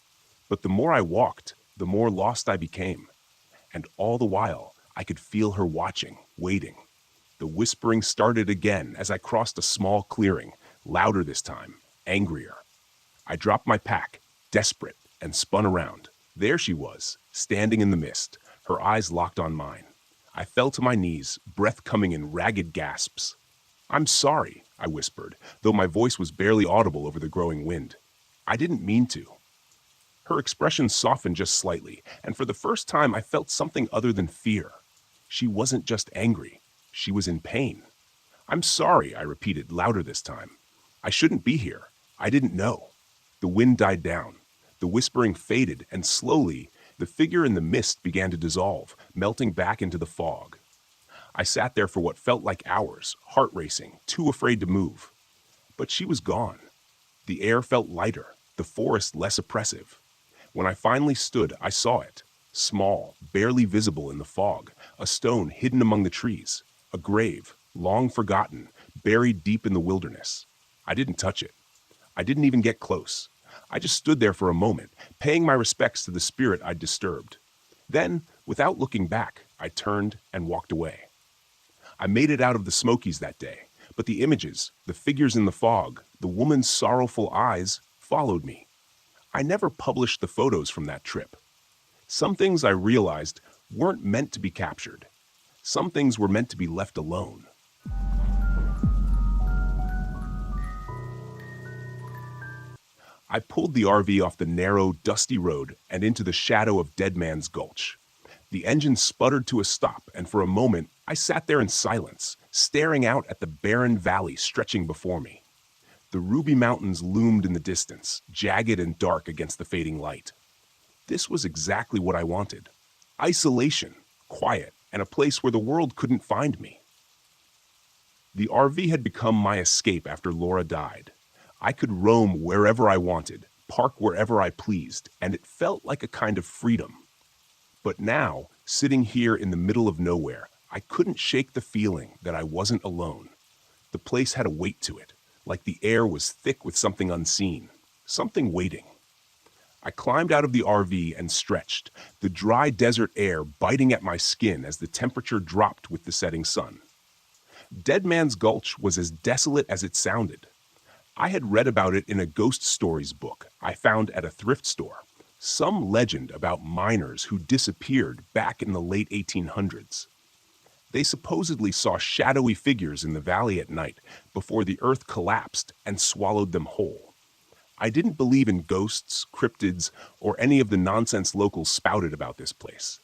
But the more I walked, the more lost I became. And all the while, I could feel her watching, waiting. The whispering started again as I crossed a small clearing, louder this time, angrier. I dropped my pack, desperate, and spun around. There she was, standing in the mist, her eyes locked on mine. I fell to my knees, breath coming in ragged gasps. "I'm sorry," I whispered, though my voice was barely audible over the growing wind. "I didn't mean to." Her expression softened just slightly, and for the first time I felt something other than fear. She wasn't just angry. She was in pain. "I'm sorry," I repeated, louder this time. "I shouldn't be here. I didn't know." The wind died down. The whispering faded, and slowly, the figure in the mist began to dissolve, melting back into the fog. I sat there for what felt like hours, heart racing, too afraid to move. But she was gone. The air felt lighter, the forest less oppressive. When I finally stood, I saw it. Small, barely visible in the fog, a stone hidden among the trees, a grave, long forgotten, buried deep in the wilderness. I didn't touch it. I didn't even get close. I just stood there for a moment, paying my respects to the spirit I'd disturbed. Then, without looking back, I turned and walked away. I made it out of the Smokies that day, but the images, the figures in the fog, the woman's sorrowful eyes, followed me. I never published the photos from that trip. Some things I realized weren't meant to be captured. Some things were meant to be left alone. I pulled the RV off the narrow, dusty road and into the shadow of Dead Man's Gulch. The engine sputtered to a stop, and for a moment, I sat there in silence, staring out at the barren valley stretching before me. The Ruby Mountains loomed in the distance, jagged and dark against the fading light. This was exactly what I wanted. Isolation, quiet, and a place where the world couldn't find me. The RV had become my escape after Laura died. I could roam wherever I wanted, park wherever I pleased, and it felt like a kind of freedom. But now, sitting here in the middle of nowhere, I couldn't shake the feeling that I wasn't alone. The place had a weight to it, like the air was thick with something unseen, something waiting. I climbed out of the RV and stretched, the dry desert air biting at my skin as the temperature dropped with the setting sun. Dead Man's Gulch was as desolate as it sounded. I had read about it in a ghost stories book I found at a thrift store, some legend about miners who disappeared back in the late 1800s. They supposedly saw shadowy figures in the valley at night before the earth collapsed and swallowed them whole. I didn't believe in ghosts, cryptids, or any of the nonsense locals spouted about this place.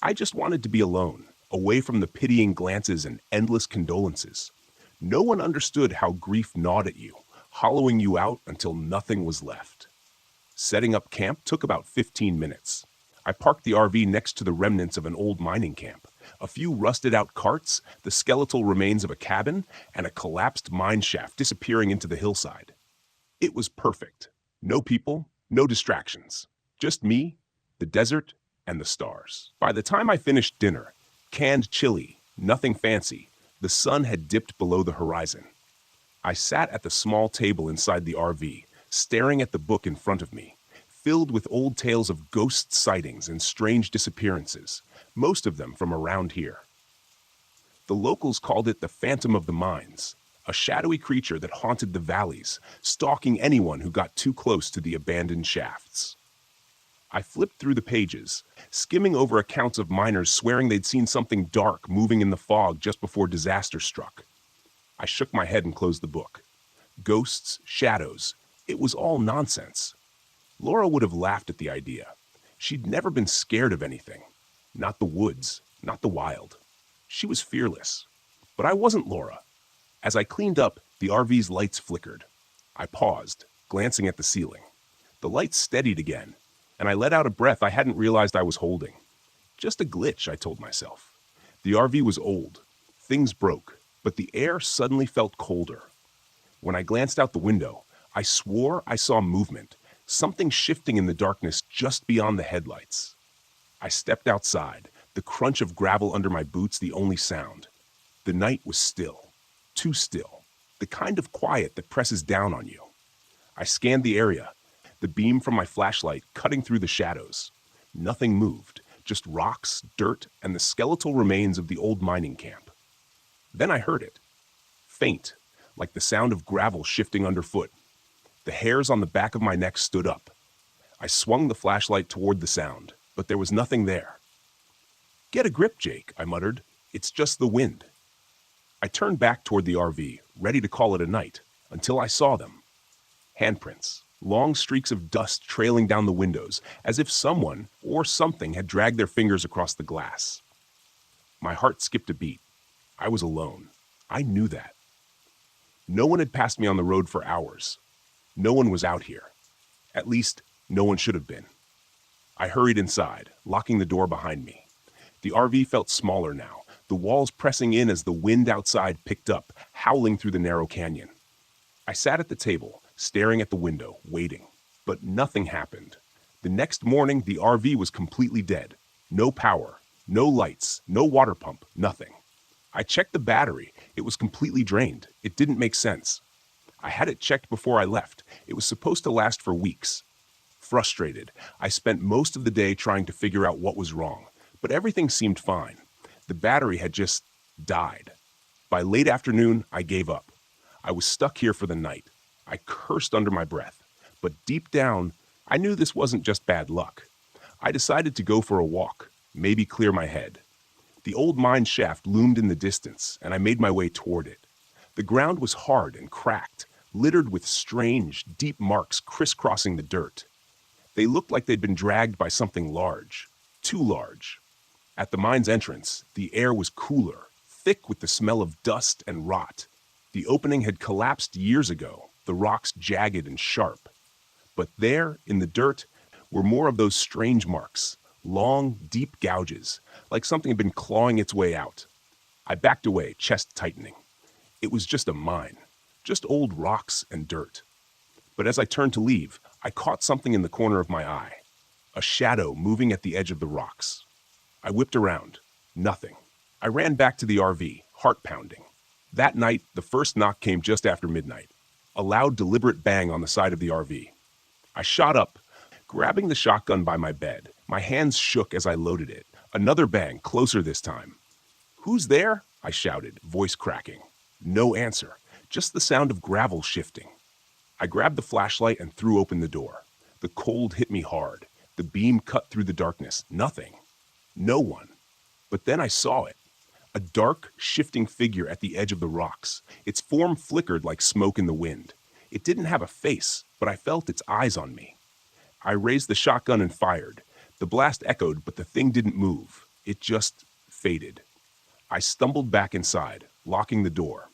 I just wanted to be alone, away from the pitying glances and endless condolences. No one understood how grief gnawed at you, hollowing you out until nothing was left. Setting up camp took about 15 minutes. I parked the RV next to the remnants of an old mining camp. A few rusted-out carts, the skeletal remains of a cabin, and a collapsed mine shaft disappearing into the hillside. It was perfect. No people, no distractions. Just me, the desert, and the stars. By the time I finished dinner, canned chili, nothing fancy, the sun had dipped below the horizon. I sat at the small table inside the RV, staring at the book in front of me, filled with old tales of ghost sightings and strange disappearances, most of them from around here. The locals called it the Phantom of the Mines, a shadowy creature that haunted the valleys, stalking anyone who got too close to the abandoned shafts. I flipped through the pages, skimming over accounts of miners swearing they'd seen something dark moving in the fog just before disaster struck. I shook my head and closed the book. Ghosts, shadows, it was all nonsense. Laura would have laughed at the idea. She'd never been scared of anything. Not the woods, not the wild. She was fearless. But I wasn't Laura. As I cleaned up, the RV's lights flickered. I paused, glancing at the ceiling. The lights steadied again, and I let out a breath I hadn't realized I was holding. Just a glitch, I told myself. The RV was old. Things broke, but the air suddenly felt colder. When I glanced out the window, I swore I saw movement, something shifting in the darkness just beyond the headlights. I stepped outside, the crunch of gravel under my boots the only sound. The night was still, too still, the kind of quiet that presses down on you. I scanned the area, the beam from my flashlight cutting through the shadows. Nothing moved, just rocks, dirt, and the skeletal remains of the old mining camp. Then I heard it. Faint, like the sound of gravel shifting underfoot. The hairs on the back of my neck stood up. I swung the flashlight toward the sound, but there was nothing there. "Get a grip, Jake," I muttered. "It's just the wind." I turned back toward the RV, ready to call it a night, until I saw them. Handprints, long streaks of dust trailing down the windows, as if someone or something had dragged their fingers across the glass. My heart skipped a beat. I was alone. I knew that. No one had passed me on the road for hours. No one was out here. At least, no one should have been. I hurried inside, locking the door behind me. The RV felt smaller now, the walls pressing in as the wind outside picked up, howling through the narrow canyon. I sat at the table, staring at the window, waiting. But nothing happened. The next morning, the RV was completely dead. No power, no lights, no water pump, nothing. I checked the battery. It was completely drained. It didn't make sense. I had it checked before I left. It was supposed to last for weeks. Frustrated, I spent most of the day trying to figure out what was wrong, but everything seemed fine. The battery had just died. By late afternoon, I gave up. I was stuck here for the night. I cursed under my breath, but deep down, I knew this wasn't just bad luck. I decided to go for a walk, maybe clear my head. The old mine shaft loomed in the distance, and I made my way toward it. The ground was hard and cracked, littered with strange, deep marks crisscrossing the dirt. They looked like they'd been dragged by something large, too large. At the mine's entrance, the air was cooler, thick with the smell of dust and rot. The opening had collapsed years ago, the rocks jagged and sharp. But there, in the dirt, were more of those strange marks, long, deep gouges, like something had been clawing its way out. I backed away, chest tightening. It was just a mine, just old rocks and dirt. But as I turned to leave, I caught something in the corner of my eye, a shadow moving at the edge of the rocks. I whipped around. Nothing. I ran back to the RV, heart pounding. That night, the first knock came just after midnight, a loud, deliberate bang on the side of the RV. I shot up, grabbing the shotgun by my bed. My hands shook as I loaded it. Another bang, closer this time. "Who's there?" I shouted, voice cracking. No answer, just the sound of gravel shifting. I grabbed the flashlight and threw open the door. The cold hit me hard. The beam cut through the darkness. Nothing. No one. But then I saw it. A dark, shifting figure at the edge of the rocks. Its form flickered like smoke in the wind. It didn't have a face, but I felt its eyes on me. I raised the shotgun and fired. The blast echoed, but the thing didn't move. It just faded. I stumbled back inside, locking the door.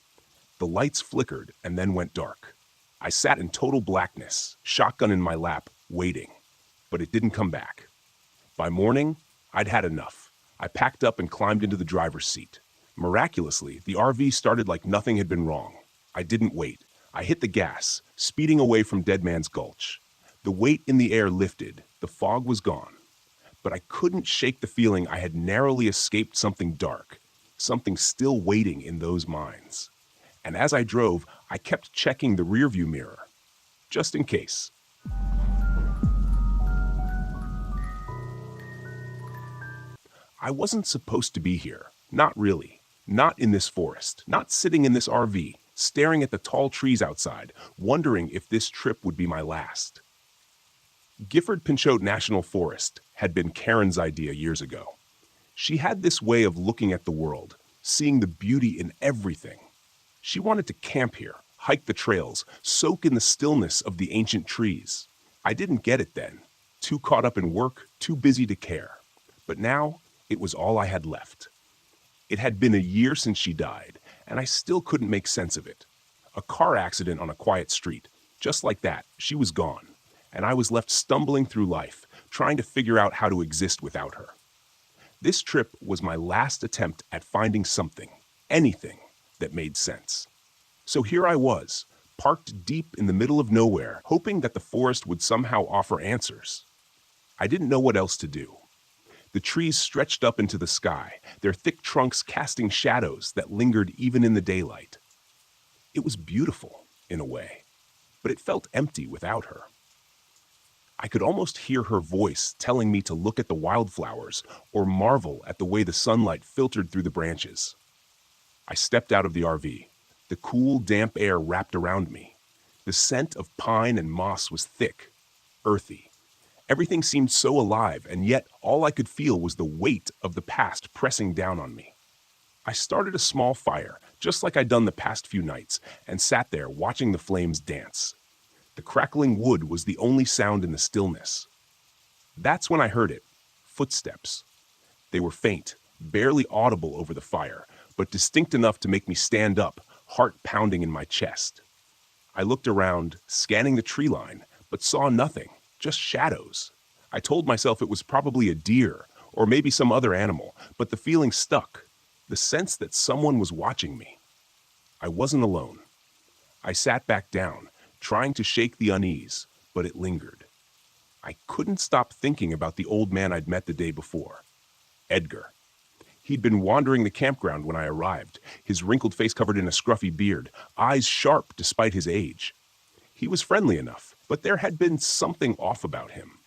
The lights flickered and then went dark. I sat in total blackness, shotgun in my lap, waiting. But it didn't come back. By morning, I'd had enough. I packed up and climbed into the driver's seat. Miraculously, the RV started like nothing had been wrong. I didn't wait. I hit the gas, speeding away from Dead Man's Gulch. The weight in the air lifted, the fog was gone. But I couldn't shake the feeling I had narrowly escaped something dark, something still waiting in those mines. And as I drove, I kept checking the rearview mirror, just in case. I wasn't supposed to be here. Not really. Not in this forest. Not sitting in this RV, staring at the tall trees outside, wondering if this trip would be my last. Gifford Pinchot National Forest had been Karen's idea years ago. She had this way of looking at the world, seeing the beauty in everything. She wanted to camp here, hike the trails, soak in the stillness of the ancient trees. I didn't get it then. Too caught up in work, too busy to care. But now, it was all I had left. It had been a year since she died, and I still couldn't make sense of it. A car accident on a quiet street. Just like that, she was gone. And I was left stumbling through life, trying to figure out how to exist without her. This trip was my last attempt at finding something, anything, that made sense. So here I was, parked deep in the middle of nowhere, hoping that the forest would somehow offer answers. I didn't know what else to do. The trees stretched up into the sky, their thick trunks casting shadows that lingered even in the daylight. It was beautiful, in a way, but it felt empty without her. I could almost hear her voice telling me to look at the wildflowers or marvel at the way the sunlight filtered through the branches. I stepped out of the RV. The cool, damp air wrapped around me. The scent of pine and moss was thick, earthy. Everything seemed so alive, and yet all I could feel was the weight of the past pressing down on me. I started a small fire, just like I'd done the past few nights, and sat there watching the flames dance. The crackling wood was the only sound in the stillness. That's when I heard it. Footsteps. They were faint, barely audible over the fire, but distinct enough to make me stand up, heart pounding in my chest. I looked around, scanning the tree line, but saw nothing, just shadows. I told myself it was probably a deer, or maybe some other animal, but the feeling stuck, the sense that someone was watching me. I wasn't alone. I sat back down, trying to shake the unease, but it lingered. I couldn't stop thinking about the old man I'd met the day before, Edgar. He'd been wandering the campground when I arrived, his wrinkled face covered in a scruffy beard, eyes sharp despite his age. He was friendly enough, but there had been something off about him.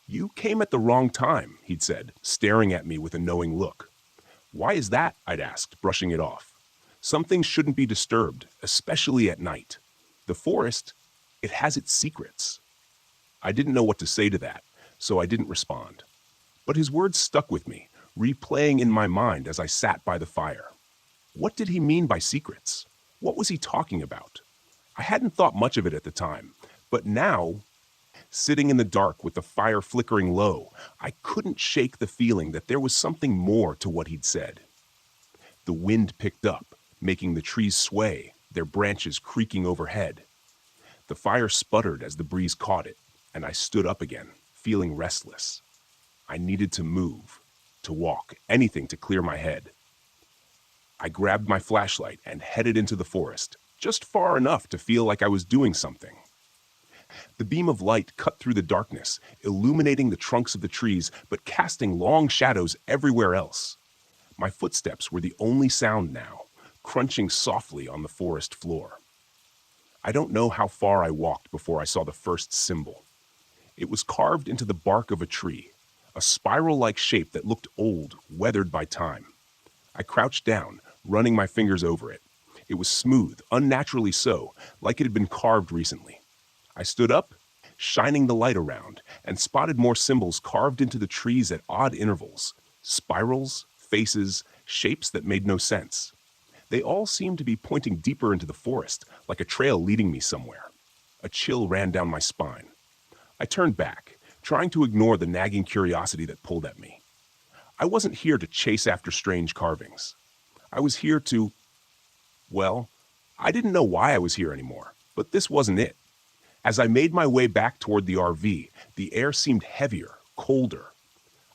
"You came at the wrong time," he'd said, staring at me with a knowing look. "Why is that?" I'd asked, brushing it off. "Some things shouldn't be disturbed, especially at night. The forest, it has its secrets." I didn't know what to say to that, so I didn't respond. But his words stuck with me, replaying in my mind as I sat by the fire. What did he mean by secrets? What was he talking about? I hadn't thought much of it at the time, but now, sitting in the dark with the fire flickering low, I couldn't shake the feeling that there was something more to what he'd said. The wind picked up, making the trees sway, their branches creaking overhead. The fire sputtered as the breeze caught it, and I stood up again, feeling restless. I needed to move, to walk, anything to clear my head. I grabbed my flashlight and headed into the forest, just far enough to feel like I was doing something. The beam of light cut through the darkness, illuminating the trunks of the trees, but casting long shadows everywhere else. My footsteps were the only sound now, crunching softly on the forest floor. I don't know how far I walked before I saw the first symbol. It was carved into the bark of a tree, a spiral-like shape that looked old, weathered by time. I crouched down, running my fingers over it. It was smooth, unnaturally so, like it had been carved recently. I stood up, shining the light around, and spotted more symbols carved into the trees at odd intervals. Spirals, faces, shapes that made no sense. They all seemed to be pointing deeper into the forest, like a trail leading me somewhere. A chill ran down my spine. I turned back, trying to ignore the nagging curiosity that pulled at me. I wasn't here to chase after strange carvings. I was here to... Well, I didn't know why I was here anymore, but this wasn't it. As I made my way back toward the RV, the air seemed heavier, colder.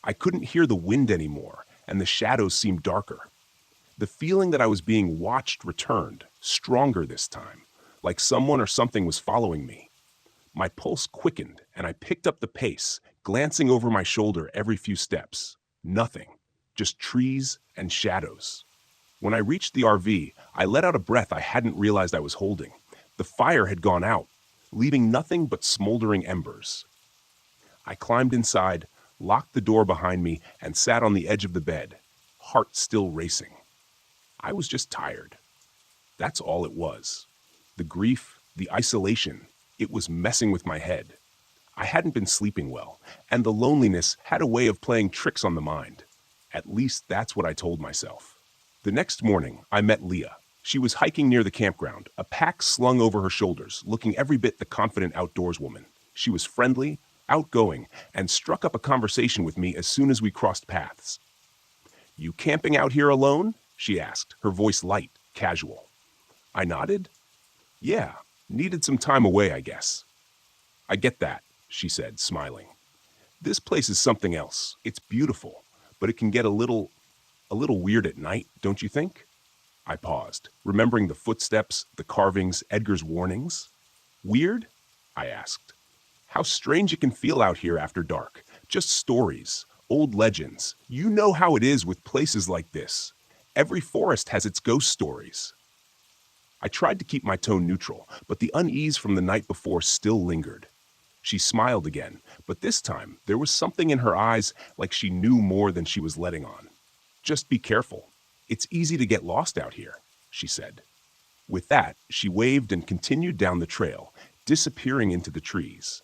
I couldn't hear the wind anymore, and the shadows seemed darker. The feeling that I was being watched returned, stronger this time, like someone or something was following me. My pulse quickened, and I picked up the pace, glancing over my shoulder every few steps. Nothing, just trees and shadows. When I reached the RV, I let out a breath I hadn't realized I was holding. The fire had gone out, leaving nothing but smoldering embers. I climbed inside, locked the door behind me, and sat on the edge of the bed, heart still racing. I was just tired. That's all it was. The grief, the isolation, it was messing with my head. I hadn't been sleeping well, and the loneliness had a way of playing tricks on the mind. At least that's what I told myself. The next morning, I met Leah. She was hiking near the campground, a pack slung over her shoulders, looking every bit the confident outdoorswoman. She was friendly, outgoing, and struck up a conversation with me as soon as we crossed paths. "You camping out here alone?" she asked, her voice light, casual. I nodded. "Yeah, needed some time away, I guess." "I get that," she said, smiling. "This place is something else. It's beautiful, but it can get a little weird at night, don't you think?" I paused, remembering the footsteps, the carvings, Edgar's warnings. "Weird?" I asked. "How strange it can feel out here after dark. Just stories, old legends. You know how it is with places like this. Every forest has its ghost stories." I tried to keep my tone neutral, but the unease from the night before still lingered. She smiled again, but this time there was something in her eyes like she knew more than she was letting on. "Just be careful. It's easy to get lost out here," she said. With that, she waved and continued down the trail, disappearing into the trees.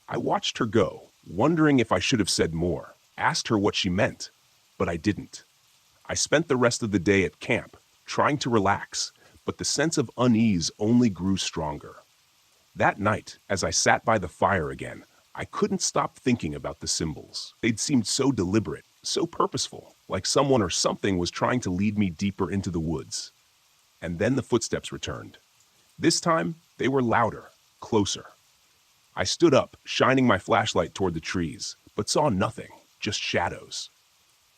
I watched her go, wondering if I should have said more, asked her what she meant, but I didn't. I spent the rest of the day at camp, trying to relax, but the sense of unease only grew stronger. That night, as I sat by the fire again, I couldn't stop thinking about the symbols. They'd seemed so deliberate, so purposeful, like someone or something was trying to lead me deeper into the woods. And then the footsteps returned. This time, they were louder, closer. I stood up, shining my flashlight toward the trees, but saw nothing, just shadows.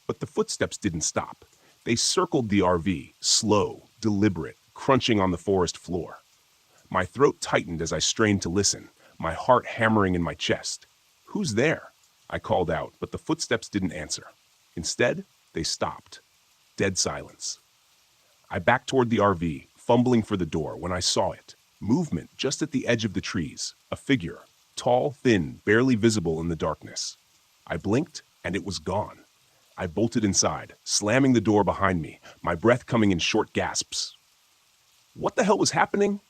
But the footsteps didn't stop. They circled the RV, slow, deliberate, crunching on the forest floor. My throat tightened as I strained to listen, my heart hammering in my chest. "Who's there?" I called out, but the footsteps didn't answer. Instead, they stopped. Dead silence. I backed toward the RV, fumbling for the door, when I saw it. Movement just at the edge of the trees. A figure, tall, thin, barely visible in the darkness. I blinked, and it was gone. I bolted inside, slamming the door behind me, my breath coming in short gasps. What the hell was happening?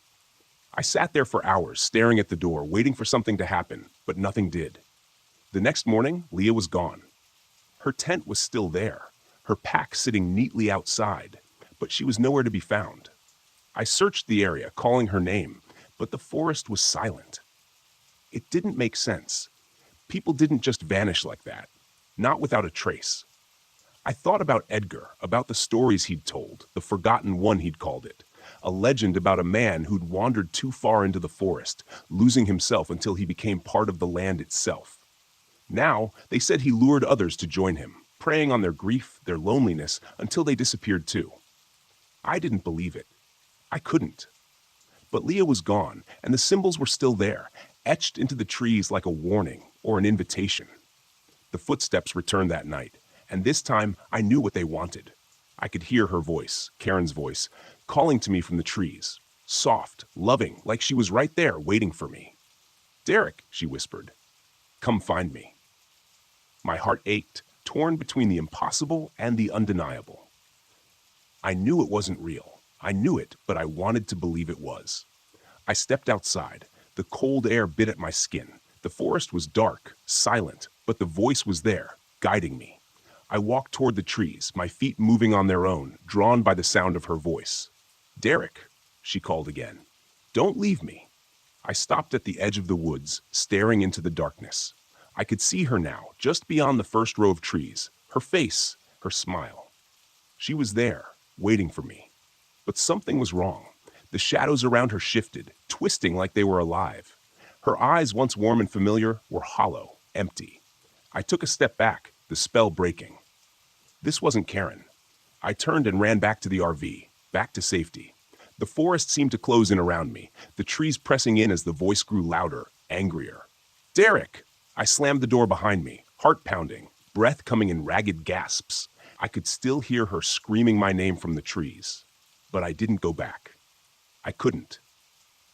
I sat there for hours, staring at the door, waiting for something to happen, but nothing did. The next morning, Leah was gone. Her tent was still there, her pack sitting neatly outside, but she was nowhere to be found. I searched the area, calling her name, but the forest was silent. It didn't make sense. People didn't just vanish like that, not without a trace. I thought about Edgar, about the stories he'd told, the forgotten one he'd called it, a legend about a man who'd wandered too far into the forest, losing himself until he became part of the land itself. Now, they said he lured others to join him, preying on their grief, their loneliness, until they disappeared too. I didn't believe it. I couldn't. But Leah was gone, and the symbols were still there, etched into the trees like a warning or an invitation. The footsteps returned that night, and this time I knew what they wanted. I could hear her voice, Karen's voice, calling to me from the trees, soft, loving, like she was right there waiting for me. "Derek," she whispered, "come find me." My heart ached, torn between the impossible and the undeniable. I knew it wasn't real. I knew it, but I wanted to believe it was. I stepped outside. The cold air bit at my skin. The forest was dark, silent, but the voice was there, guiding me. I walked toward the trees, my feet moving on their own, drawn by the sound of her voice. "Derek," she called again, "don't leave me." I stopped at the edge of the woods, staring into the darkness. I could see her now, just beyond the first row of trees, her face, her smile. She was there, waiting for me. But something was wrong. The shadows around her shifted, twisting like they were alive. Her eyes, once warm and familiar, were hollow, empty. I took a step back, the spell breaking. This wasn't Karen. I turned and ran back to the RV, back to safety. The forest seemed to close in around me, the trees pressing in as the voice grew louder, angrier. Derek! I slammed the door behind me, heart pounding, breath coming in ragged gasps. I could still hear her screaming my name from the trees. But I didn't go back. I couldn't.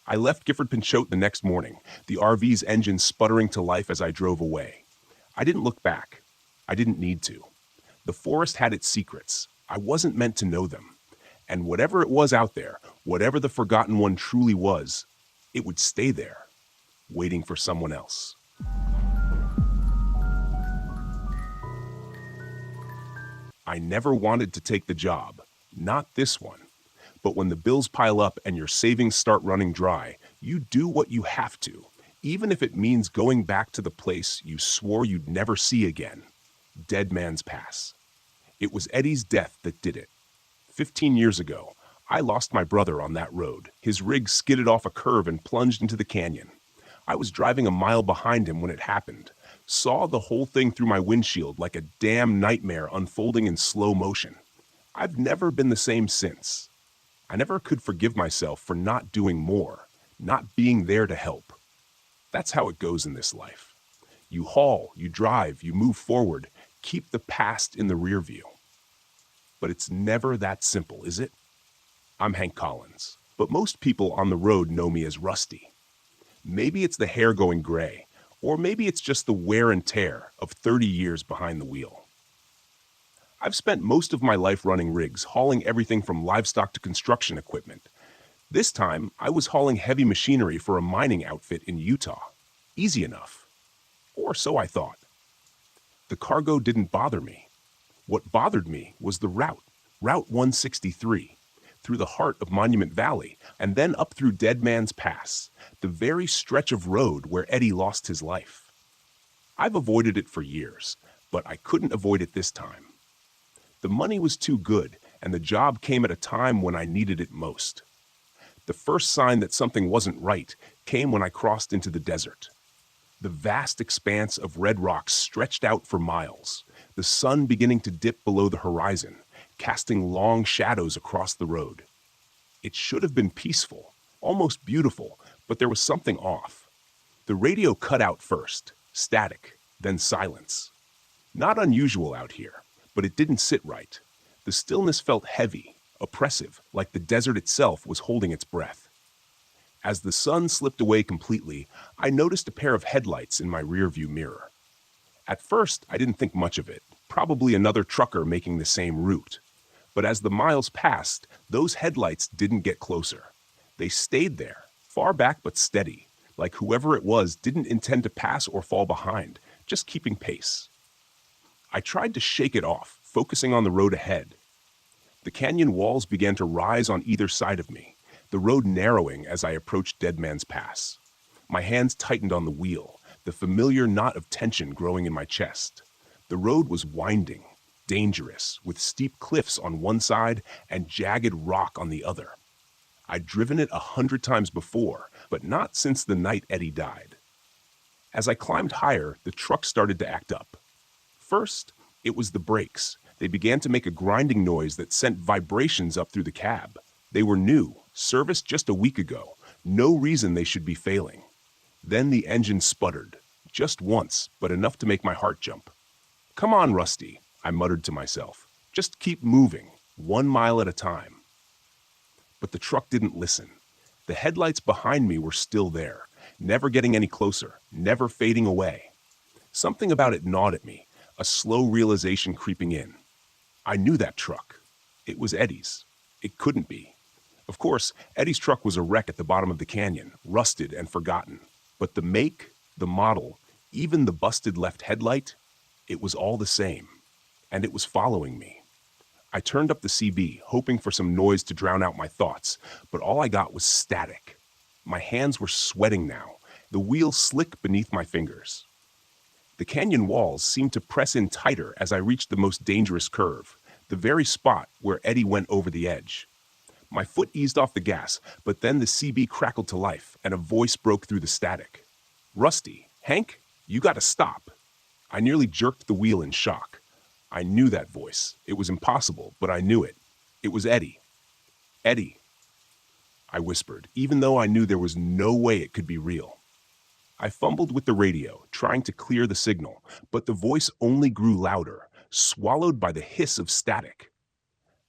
I left Gifford Pinchot the next morning, the RV's engine sputtering to life as I drove away. I didn't look back. I didn't need to. The forest had its secrets. I wasn't meant to know them. And whatever it was out there, whatever the forgotten one truly was, it would stay there, waiting for someone else. I never wanted to take the job, not this one. But when the bills pile up and your savings start running dry, you do what you have to, even if it means going back to the place you swore you'd never see again. Dead Man's Pass. It was Eddie's death that did it. 15 years ago, I lost my brother on that road. His rig skidded off a curve and plunged into the canyon. I was driving a mile behind him when it happened, saw the whole thing through my windshield like a damn nightmare unfolding in slow motion. I've never been the same since. I never could forgive myself for not doing more, not being there to help. That's how it goes in this life. You haul, you drive, you move forward, keep the past in the rear view. But it's never that simple, is it? I'm Hank Collins, but most people on the road know me as Rusty. Maybe it's the hair going gray, or maybe it's just the wear and tear of 30 years behind the wheel. I've spent most of my life running rigs, hauling everything from livestock to construction equipment. This time, I was hauling heavy machinery for a mining outfit in Utah. Easy enough. Or so I thought. The cargo didn't bother me. What bothered me was the route, Route 163, through the heart of Monument Valley, and then up through Dead Man's Pass, the very stretch of road where Eddie lost his life. I've avoided it for years, but I couldn't avoid it this time. The money was too good, and the job came at a time when I needed it most. The first sign that something wasn't right came when I crossed into the desert. The vast expanse of red rocks stretched out for miles, the sun beginning to dip below the horizon, casting long shadows across the road. It should have been peaceful, almost beautiful, but there was something off. The radio cut out first, static, then silence. Not unusual out here, but it didn't sit right. The stillness felt heavy, oppressive, like the desert itself was holding its breath. As the sun slipped away completely, I noticed a pair of headlights in my rearview mirror. At first, I didn't think much of it, probably another trucker making the same route. But as the miles passed, those headlights didn't get closer. They stayed there, far back but steady, like whoever it was didn't intend to pass or fall behind, just keeping pace. I tried to shake it off, focusing on the road ahead. The canyon walls began to rise on either side of me, the road narrowing as I approached Dead Man's Pass. My hands tightened on the wheel, the familiar knot of tension growing in my chest. The road was winding, dangerous, with steep cliffs on one side and jagged rock on the other. I'd driven it 100 times before, but not since the night Eddie died. As I climbed higher, the truck started to act up. First, it was the brakes. They began to make a grinding noise that sent vibrations up through the cab. They were new, serviced just a week ago. No reason they should be failing. Then the engine sputtered. Just once, but enough to make my heart jump. "Come on, Rusty," I muttered to myself. "Just keep moving, 1 mile at a time." But the truck didn't listen. The headlights behind me were still there, never getting any closer, never fading away. Something about it gnawed at me, a slow realization creeping in. I knew that truck. It was Eddie's. It couldn't be. Of course, Eddie's truck was a wreck at the bottom of the canyon, rusted and forgotten. But the make, the model, even the busted left headlight, it was all the same. And it was following me. I turned up the CB, hoping for some noise to drown out my thoughts, but all I got was static. My hands were sweating now, the wheel slick beneath my fingers. The canyon walls seemed to press in tighter as I reached the most dangerous curve, the very spot where Eddie went over the edge. My foot eased off the gas, but then the CB crackled to life, and a voice broke through the static. "Rusty, Hank, you gotta stop." I nearly jerked the wheel in shock. I knew that voice. It was impossible, but I knew it. It was Eddie. Eddie, I whispered, even though I knew there was no way it could be real. I fumbled with the radio, trying to clear the signal, but the voice only grew louder, swallowed by the hiss of static.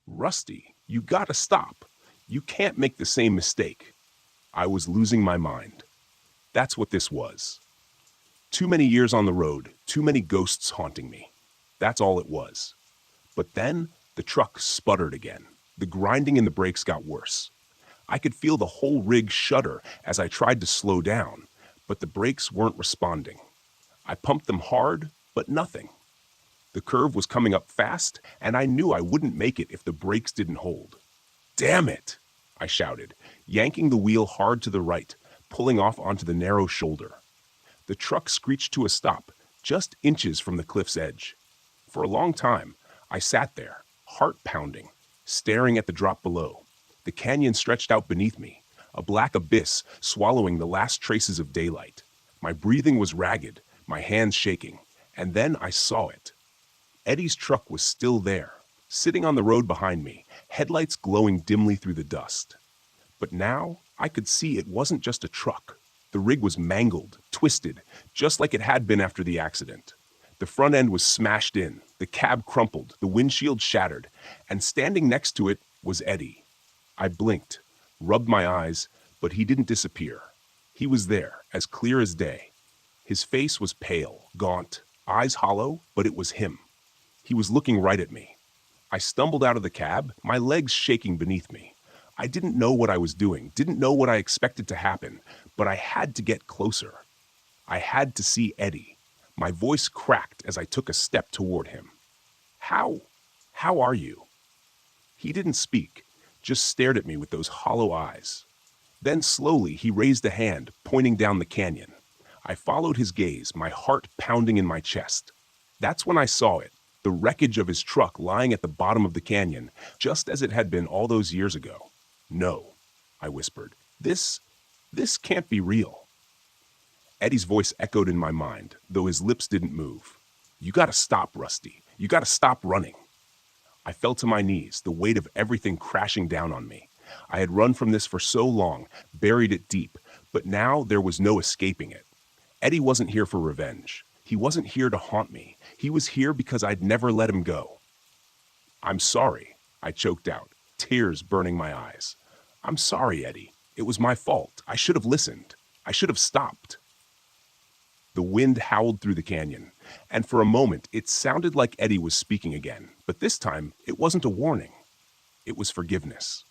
Rusty, you gotta stop. You can't make the same mistake. I was losing my mind. That's what this was. Too many years on the road, too many ghosts haunting me. That's all it was. But then the truck sputtered again. The grinding in the brakes got worse. I could feel the whole rig shudder as I tried to slow down, but the brakes weren't responding. I pumped them hard, but nothing. The curve was coming up fast, and I knew I wouldn't make it if the brakes didn't hold. Damn it, I shouted, yanking the wheel hard to the right, pulling off onto the narrow shoulder. The truck screeched to a stop, just inches from the cliff's edge. For a long time, I sat there, heart pounding, staring at the drop below. The canyon stretched out beneath me, a black abyss swallowing the last traces of daylight. My breathing was ragged, my hands shaking, and then I saw it. Eddie's truck was still there, sitting on the road behind me, headlights glowing dimly through the dust. But now I could see it wasn't just a truck. The rig was mangled, twisted, just like it had been after the accident. The front end was smashed in, the cab crumpled, the windshield shattered, and standing next to it was Eddie. I blinked, rubbed my eyes, but he didn't disappear. He was there, as clear as day. His face was pale, gaunt, eyes hollow, but it was him. He was looking right at me. I stumbled out of the cab, my legs shaking beneath me. I didn't know what I was doing, didn't know what I expected to happen, but I had to get closer. I had to see Eddie. My voice cracked as I took a step toward him. How are you? He didn't speak, just stared at me with those hollow eyes. Then slowly he raised a hand, pointing down the canyon. I followed his gaze, my heart pounding in my chest. That's when I saw it, the wreckage of his truck lying at the bottom of the canyon, just as it had been all those years ago. No, I whispered. This can't be real. Eddie's voice echoed in my mind, though his lips didn't move. You gotta stop, Rusty. You gotta stop running. I fell to my knees, the weight of everything crashing down on me. I had run from this for so long, buried it deep, but now there was no escaping it. Eddie wasn't here for revenge. He wasn't here to haunt me. He was here because I'd never let him go. I'm sorry, I choked out, tears burning my eyes. I'm sorry, Eddie. It was my fault. I should have listened. I should have stopped. The wind howled through the canyon, and for a moment it sounded like Eddie was speaking again, but this time it wasn't a warning. It was forgiveness.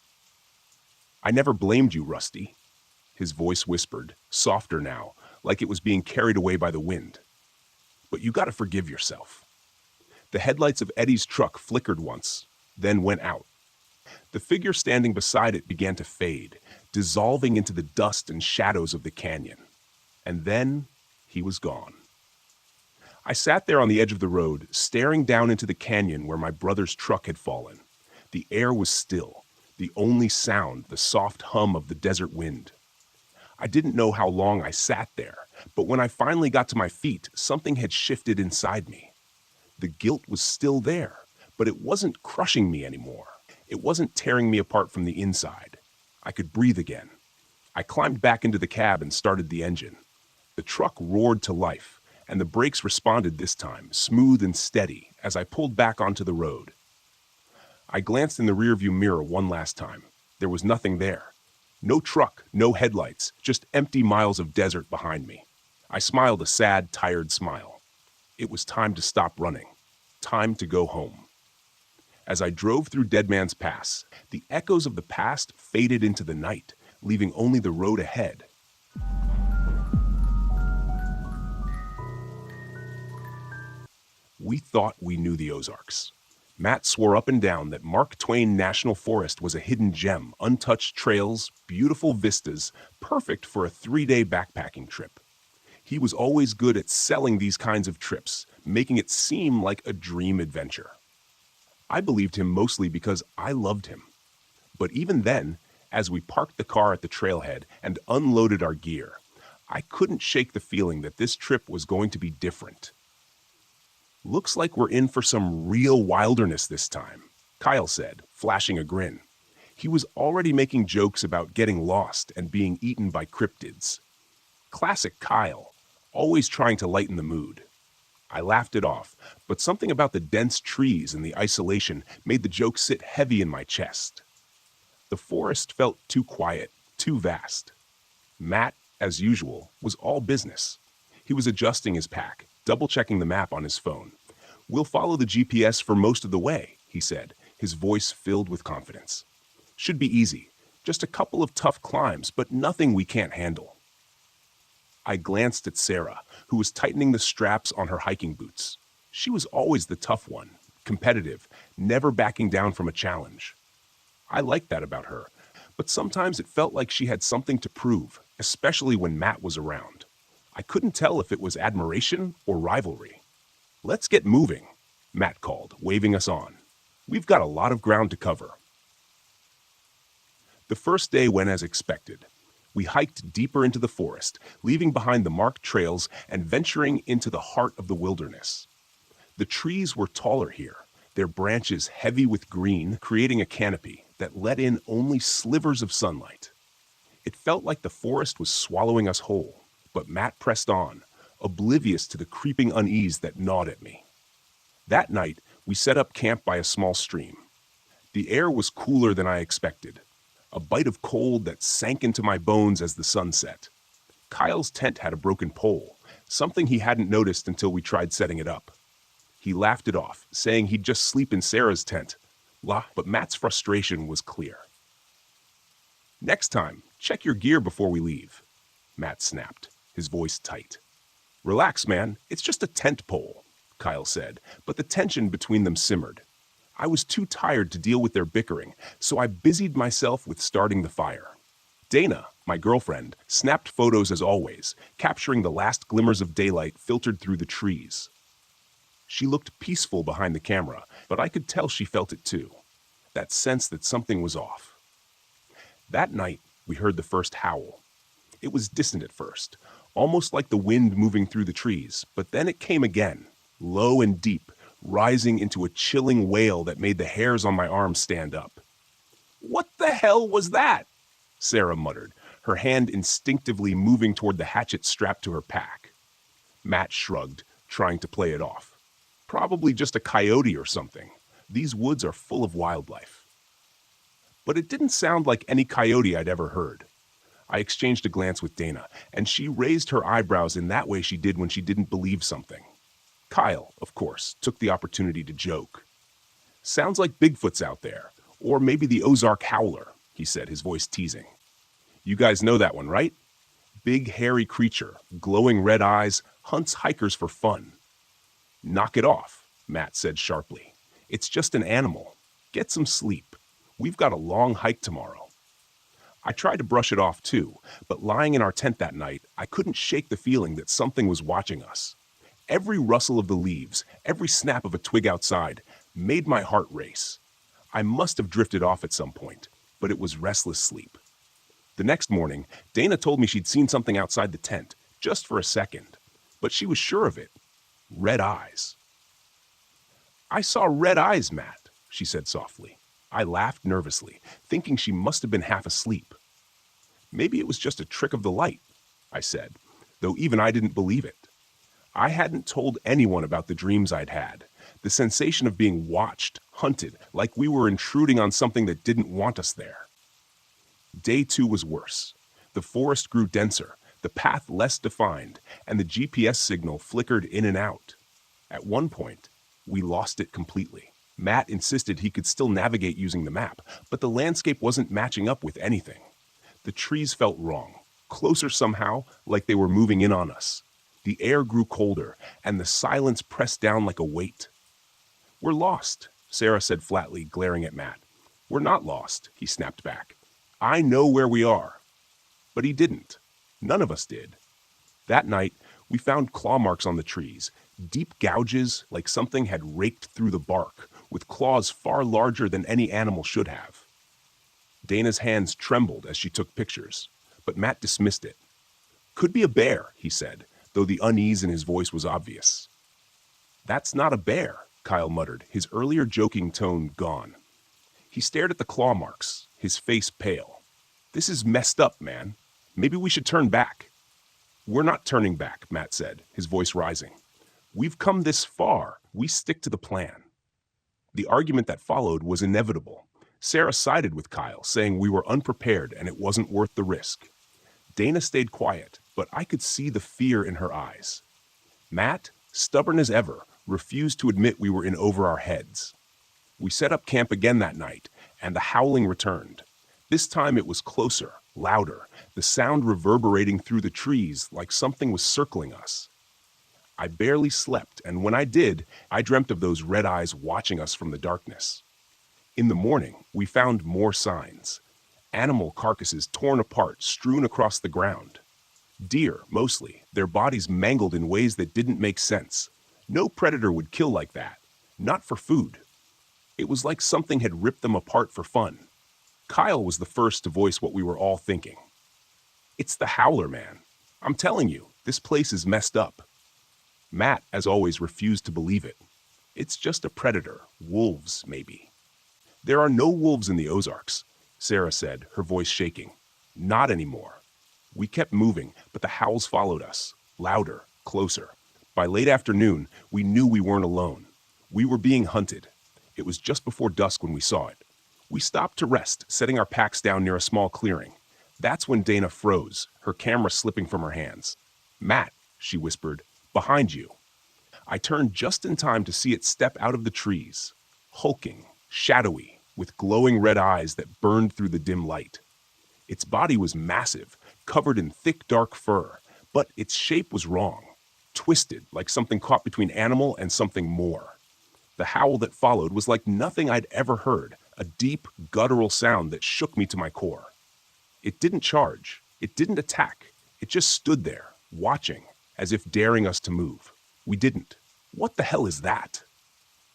I never blamed you, Rusty, his voice whispered, softer now, like it was being carried away by the wind. But you gotta forgive yourself. The headlights of Eddie's truck flickered once, then went out. The figure standing beside it began to fade, dissolving into the dust and shadows of the canyon. And then he was gone. I sat there on the edge of the road, staring down into the canyon where my brother's truck had fallen. The air was still, the only sound, the soft hum of the desert wind. I didn't know how long I sat there, but when I finally got to my feet, something had shifted inside me. The guilt was still there, but it wasn't crushing me anymore. It wasn't tearing me apart from the inside. I could breathe again. I climbed back into the cab and started the engine. The truck roared to life, and the brakes responded this time, smooth and steady, as I pulled back onto the road. I glanced in the rearview mirror one last time. There was nothing there. No truck, no headlights, just empty miles of desert behind me. I smiled a sad, tired smile. It was time to stop running. Time to go home. As I drove through Dead Man's Pass, the echoes of the past faded into the night, leaving only the road ahead. We thought we knew the Ozarks. Matt swore up and down that Mark Twain National Forest was a hidden gem, untouched trails, beautiful vistas, perfect for a 3-day backpacking trip. He was always good at selling these kinds of trips, making it seem like a dream adventure. I believed him mostly because I loved him. But even then, as we parked the car at the trailhead and unloaded our gear, I couldn't shake the feeling that this trip was going to be different. Looks like we're in for some real wilderness this time, Kyle said, flashing a grin. He was already making jokes about getting lost and being eaten by cryptids. Classic Kyle, always trying to lighten the mood. I laughed it off, but something about the dense trees and the isolation made the joke sit heavy in my chest. The forest felt too quiet, too vast. Matt, as usual, was all business. He was adjusting his pack, double-checking the map on his phone. "We'll follow the GPS for most of the way," he said, his voice filled with confidence. "Should be easy. Just a couple of tough climbs, but nothing we can't handle." I glanced at Sarah, who was tightening the straps on her hiking boots. She was always the tough one, competitive, never backing down from a challenge. I liked that about her, but sometimes it felt like she had something to prove, especially when Matt was around. I couldn't tell if it was admiration or rivalry. "Let's get moving," Matt called, waving us on. "We've got a lot of ground to cover." The first day went as expected. We hiked deeper into the forest, leaving behind the marked trails and venturing into the heart of the wilderness. The trees were taller here, their branches heavy with green, creating a canopy that let in only slivers of sunlight. It felt like the forest was swallowing us whole, but Matt pressed on, oblivious to the creeping unease that gnawed at me. That night, we set up camp by a small stream. The air was cooler than I expected, a bite of cold that sank into my bones as the sun set. Kyle's tent had a broken pole, something he hadn't noticed until we tried setting it up. He laughed it off, saying he'd just sleep in Sarah's tent. But Matt's frustration was clear. "Next time, check your gear before we leave," Matt snapped, his voice tight. "Relax, man, it's just a tent pole," Kyle said, but the tension between them simmered. I was too tired to deal with their bickering, so I busied myself with starting the fire. Dana, my girlfriend, snapped photos as always, capturing the last glimmers of daylight filtered through the trees. She looked peaceful behind the camera, but I could tell she felt it too, that sense that something was off. That night, we heard the first howl. It was distant at first, almost like the wind moving through the trees, but then it came again, low and deep, rising into a chilling wail that made the hairs on my arms stand up. "What the hell was that?" Sarah muttered, her hand instinctively moving toward the hatchet strapped to her pack. Matt shrugged, trying to play it off. "Probably just a coyote or something. These woods are full of wildlife." But it didn't sound like any coyote I'd ever heard. I exchanged a glance with Dana, and she raised her eyebrows in that way she did when she didn't believe something. Kyle, of course, took the opportunity to joke. "Sounds like Bigfoot's out there, or maybe the Ozark Howler," he said, his voice teasing. "You guys know that one, right? Big, hairy creature, glowing red eyes, hunts hikers for fun." "Knock it off," Matt said sharply. "It's just an animal. Get some sleep. We've got a long hike tomorrow." I tried to brush it off too, but lying in our tent that night, I couldn't shake the feeling that something was watching us. Every rustle of the leaves, every snap of a twig outside, made my heart race. I must have drifted off at some point, but it was restless sleep. The next morning, Dana told me she'd seen something outside the tent, just for a second, but she was sure of it. Red eyes. "I saw red eyes, Matt," she said softly. I laughed nervously, thinking she must have been half asleep. "Maybe it was just a trick of the light," I said, though even I didn't believe it. I hadn't told anyone about the dreams I'd had, the sensation of being watched, hunted, like we were intruding on something that didn't want us there. Day 2 was worse. The forest grew denser, the path less defined, and the GPS signal flickered in and out. At one point, we lost it completely. Matt insisted he could still navigate using the map, but the landscape wasn't matching up with anything. The trees felt wrong, closer somehow, like they were moving in on us. The air grew colder, and the silence pressed down like a weight. "We're lost," Sarah said flatly, glaring at Matt. "We're not lost," he snapped back. "I know where we are." But he didn't. None of us did. That night, we found claw marks on the trees, deep gouges like something had raked through the bark, with claws far larger than any animal should have. Dana's hands trembled as she took pictures, but Matt dismissed it. "Could be a bear," he said, though the unease in his voice was obvious. "That's not a bear," Kyle muttered, his earlier joking tone gone. He stared at the claw marks, his face pale. "This is messed up, man. Maybe we should turn back." "We're not turning back," Matt said, his voice rising. "We've come this far. We stick to the plan." The argument that followed was inevitable. Sarah sided with Kyle, saying we were unprepared and it wasn't worth the risk. Dana stayed quiet, but I could see the fear in her eyes. Matt, stubborn as ever, refused to admit we were in over our heads. We set up camp again that night, and the howling returned. This time it was closer, louder, the sound reverberating through the trees like something was circling us. I barely slept, and when I did, I dreamt of those red eyes watching us from the darkness. In the morning, we found more signs. Animal carcasses torn apart, strewn across the ground. Deer, mostly, their bodies mangled in ways that didn't make sense. No predator would kill like that. Not for food. It was like something had ripped them apart for fun. Kyle was the first to voice what we were all thinking. "It's the howler, man. I'm telling you, this place is messed up." Matt, as always, refused to believe it. "It's just a predator. Wolves, maybe." "There are no wolves in the Ozarks," Sarah said, her voice shaking. "Not anymore." We kept moving, but the howls followed us, louder, closer. By late afternoon, we knew we weren't alone. We were being hunted. It was just before dusk when we saw it. We stopped to rest, setting our packs down near a small clearing. That's when Dana froze, her camera slipping from her hands. "Matt," she whispered, "behind you." I turned just in time to see it step out of the trees, hulking, shadowy, with glowing red eyes that burned through the dim light. Its body was massive, covered in thick dark fur, but its shape was wrong, twisted like something caught between animal and something more. The howl that followed was like nothing I'd ever heard, a deep, guttural sound that shook me to my core. It didn't charge. It didn't attack. It just stood there, watching, as if daring us to move. We didn't. "What the hell is that?"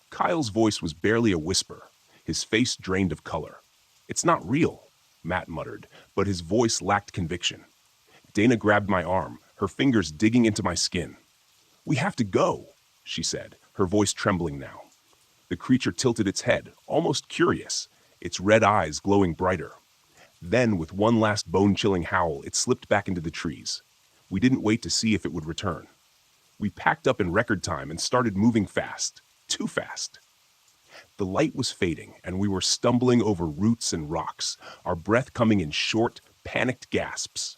Kyle's voice was barely a whisper, his face drained of color. "It's not real," Matt muttered, but his voice lacked conviction. Dana grabbed my arm, her fingers digging into my skin. "We have to go," she said, her voice trembling now. The creature tilted its head, almost curious, its red eyes glowing brighter. Then, with one last bone-chilling howl, it slipped back into the trees. We didn't wait to see if it would return. We packed up in record time and started moving fast, too fast. The light was fading, and we were stumbling over roots and rocks, our breath coming in short, panicked gasps.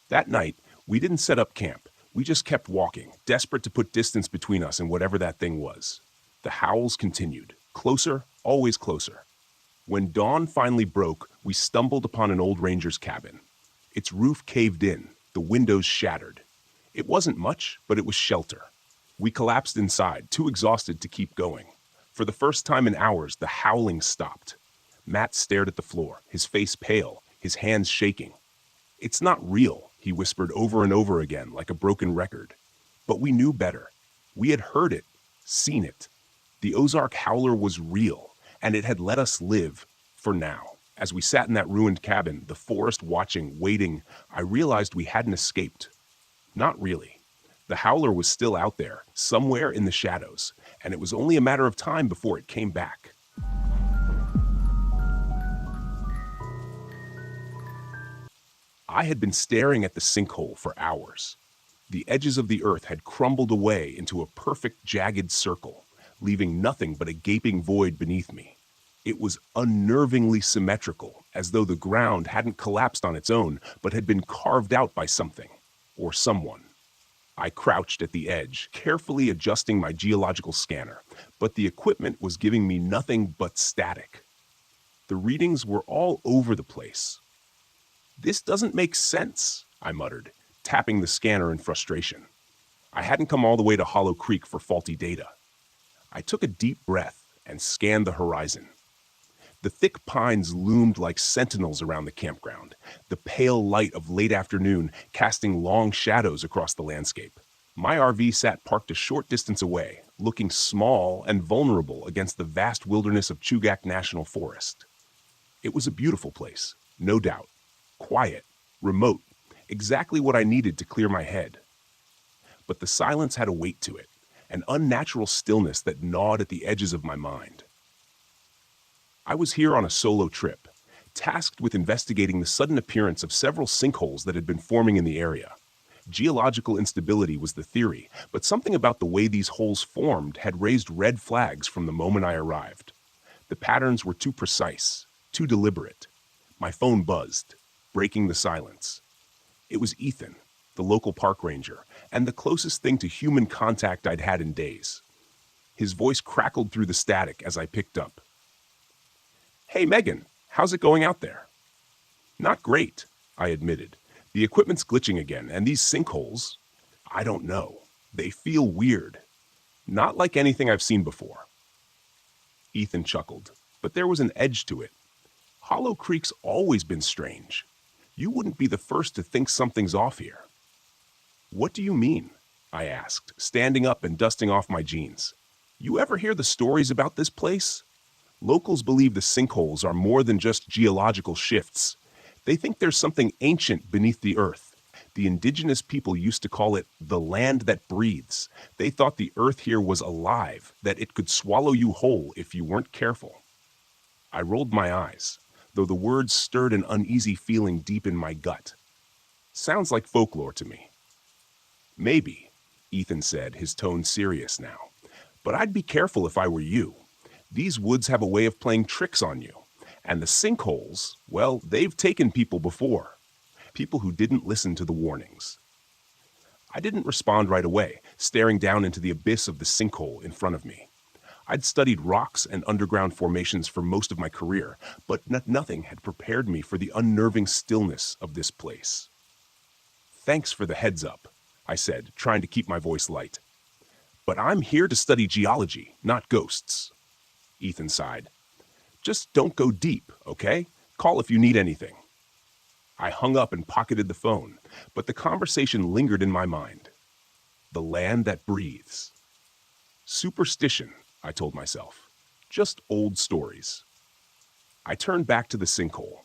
That night, we didn't set up camp. We just kept walking, desperate to put distance between us and whatever that thing was. The howls continued, closer, always closer. When dawn finally broke, we stumbled upon an old ranger's cabin. Its roof caved in, the windows shattered. It wasn't much, but it was shelter. We collapsed inside, too exhausted to keep going. For the first time in hours, the howling stopped. Matt stared at the floor, his face pale, his hands shaking. "It's not real," he whispered over and over again like a broken record. But we knew better. We had heard it, seen it. The Ozark howler was real, and it had let us live, for now. As we sat in that ruined cabin, the forest watching, waiting, I realized we hadn't escaped. Not really. The howler was still out there, somewhere in the shadows, and it was only a matter of time before it came back. I had been staring at the sinkhole for hours. The edges of the earth had crumbled away into a perfect jagged circle, leaving nothing but a gaping void beneath me. It was unnervingly symmetrical, as though the ground hadn't collapsed on its own, but had been carved out by something, or someone. I crouched at the edge, carefully adjusting my geological scanner, but the equipment was giving me nothing but static. The readings were all over the place. "This doesn't make sense," I muttered, tapping the scanner in frustration. I hadn't come all the way to Hollow Creek for faulty data. I took a deep breath and scanned the horizon. The thick pines loomed like sentinels around the campground, the pale light of late afternoon casting long shadows across the landscape. My RV sat parked a short distance away, looking small and vulnerable against the vast wilderness of Chugach National Forest. It was a beautiful place, no doubt. Quiet, remote, exactly what I needed to clear my head. But the silence had a weight to it, an unnatural stillness that gnawed at the edges of my mind. I was here on a solo trip, tasked with investigating the sudden appearance of several sinkholes that had been forming in the area. Geological instability was the theory, but something about the way these holes formed had raised red flags from the moment I arrived. The patterns were too precise, too deliberate. My phone buzzed, breaking the silence. It was Ethan, the local park ranger, and the closest thing to human contact I'd had in days. His voice crackled through the static as I picked up. "Hey, Megan, how's it going out there?" "Not great," I admitted. "The equipment's glitching again, and these sinkholes, I don't know. They feel weird. Not like anything I've seen before." Ethan chuckled, but there was an edge to it. Hollow Creek's always been strange. You wouldn't be the first to think something's off here. "What do you mean?" I asked, standing up and dusting off my jeans. "You ever hear the stories about this place? Locals believe the sinkholes are more than just geological shifts. They think there's something ancient beneath the earth. The indigenous people used to call it the land that breathes. They thought the earth here was alive, that it could swallow you whole if you weren't careful." I rolled my eyes, though the words stirred an uneasy feeling deep in my gut. Sounds like folklore to me. "Maybe," Ethan said, his tone serious now. "But I'd be careful if I were you. These woods have a way of playing tricks on you. And the sinkholes, well, they've taken people before. People who didn't listen to the warnings." I didn't respond right away, staring down into the abyss of the sinkhole in front of me. I'd studied rocks and underground formations for most of my career, but nothing had prepared me for the unnerving stillness of this place. "Thanks for the heads up," I said, trying to keep my voice light. "But I'm here to study geology, not ghosts." Ethan sighed. "Just don't go deep, okay? Call if you need anything." I hung up and pocketed the phone, but the conversation lingered in my mind. The land that breathes. Superstition, I told myself. Just old stories. I turned back to the sinkhole.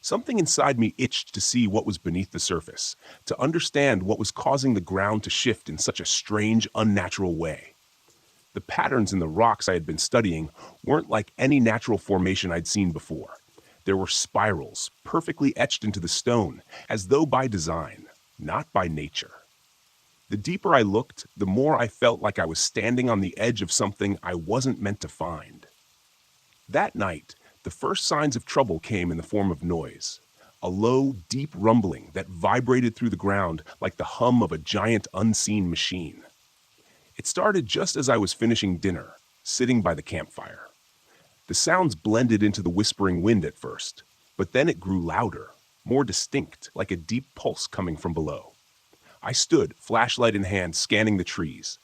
Something inside me itched to see what was beneath the surface, to understand what was causing the ground to shift in such a strange, unnatural way. The patterns in the rocks I had been studying weren't like any natural formation I'd seen before. There were spirals, perfectly etched into the stone, as though by design, not by nature. The deeper I looked, the more I felt like I was standing on the edge of something I wasn't meant to find. That night, the first signs of trouble came in the form of noise. A low, deep rumbling that vibrated through the ground like the hum of a giant unseen machine. It started just as I was finishing dinner, sitting by the campfire. The sounds blended into the whispering wind at first, but then it grew louder, more distinct, like a deep pulse coming from below. I stood, flashlight in hand, scanning the trees.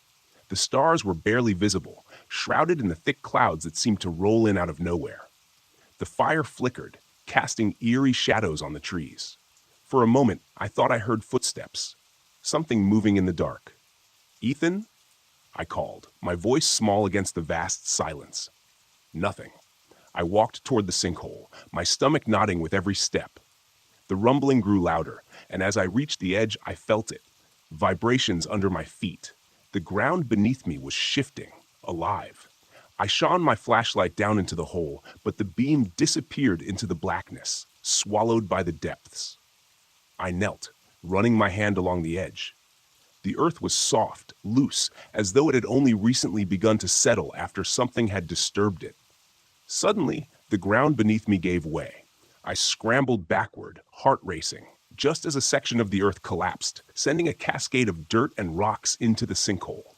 The stars were barely visible, shrouded in the thick clouds that seemed to roll in out of nowhere. The fire flickered, casting eerie shadows on the trees. For a moment, I thought I heard footsteps, something moving in the dark. "Ethan?" I called, my voice small against the vast silence. Nothing. I walked toward the sinkhole, my stomach knotting with every step. The rumbling grew louder, and as I reached the edge, I felt it. Vibrations under my feet. The ground beneath me was shifting, alive. I shone my flashlight down into the hole, but the beam disappeared into the blackness, swallowed by the depths. I knelt, running my hand along the edge. The earth was soft, loose, as though it had only recently begun to settle after something had disturbed it. Suddenly, the ground beneath me gave way. I scrambled backward, heart racing, just as a section of the earth collapsed, sending a cascade of dirt and rocks into the sinkhole.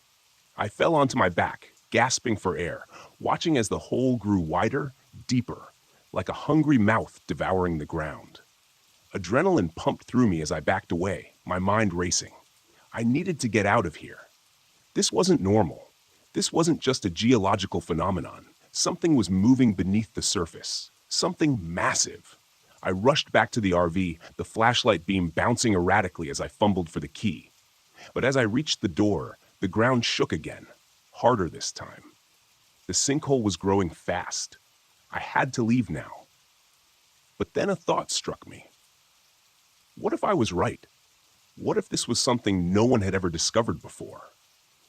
I fell onto my back, gasping for air, watching as the hole grew wider, deeper, like a hungry mouth devouring the ground. Adrenaline pumped through me as I backed away, my mind racing. I needed to get out of here. This wasn't normal. This wasn't just a geological phenomenon. Something was moving beneath the surface. Something massive. I rushed back to the RV, the flashlight beam bouncing erratically as I fumbled for the key. But as I reached the door, the ground shook again, harder this time. The sinkhole was growing fast. I had to leave now. But then a thought struck me. What if I was right? What if this was something no one had ever discovered before?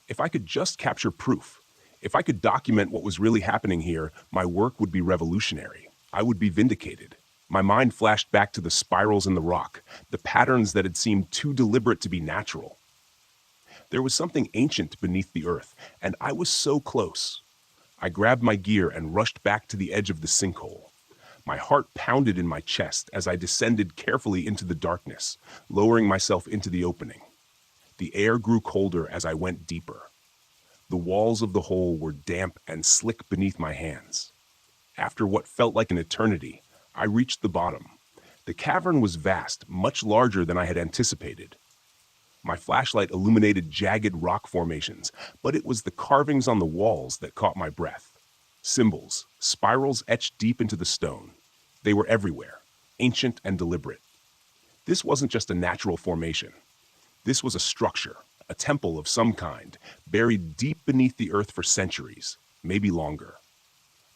If I could just capture proof, if I could document what was really happening here, my work would be revolutionary. I would be vindicated. My mind flashed back to the spirals in the rock, the patterns that had seemed too deliberate to be natural. There was something ancient beneath the earth, and I was so close. I grabbed my gear and rushed back to the edge of the sinkhole. My heart pounded in my chest as I descended carefully into the darkness, lowering myself into the opening. The air grew colder as I went deeper. The walls of the hole were damp and slick beneath my hands. After what felt like an eternity, I reached the bottom. The cavern was vast, much larger than I had anticipated. My flashlight illuminated jagged rock formations, but it was the carvings on the walls that caught my breath. Symbols, spirals etched deep into the stone. They were everywhere, ancient and deliberate. This wasn't just a natural formation. This was a structure, a temple of some kind, buried deep beneath the earth for centuries, maybe longer.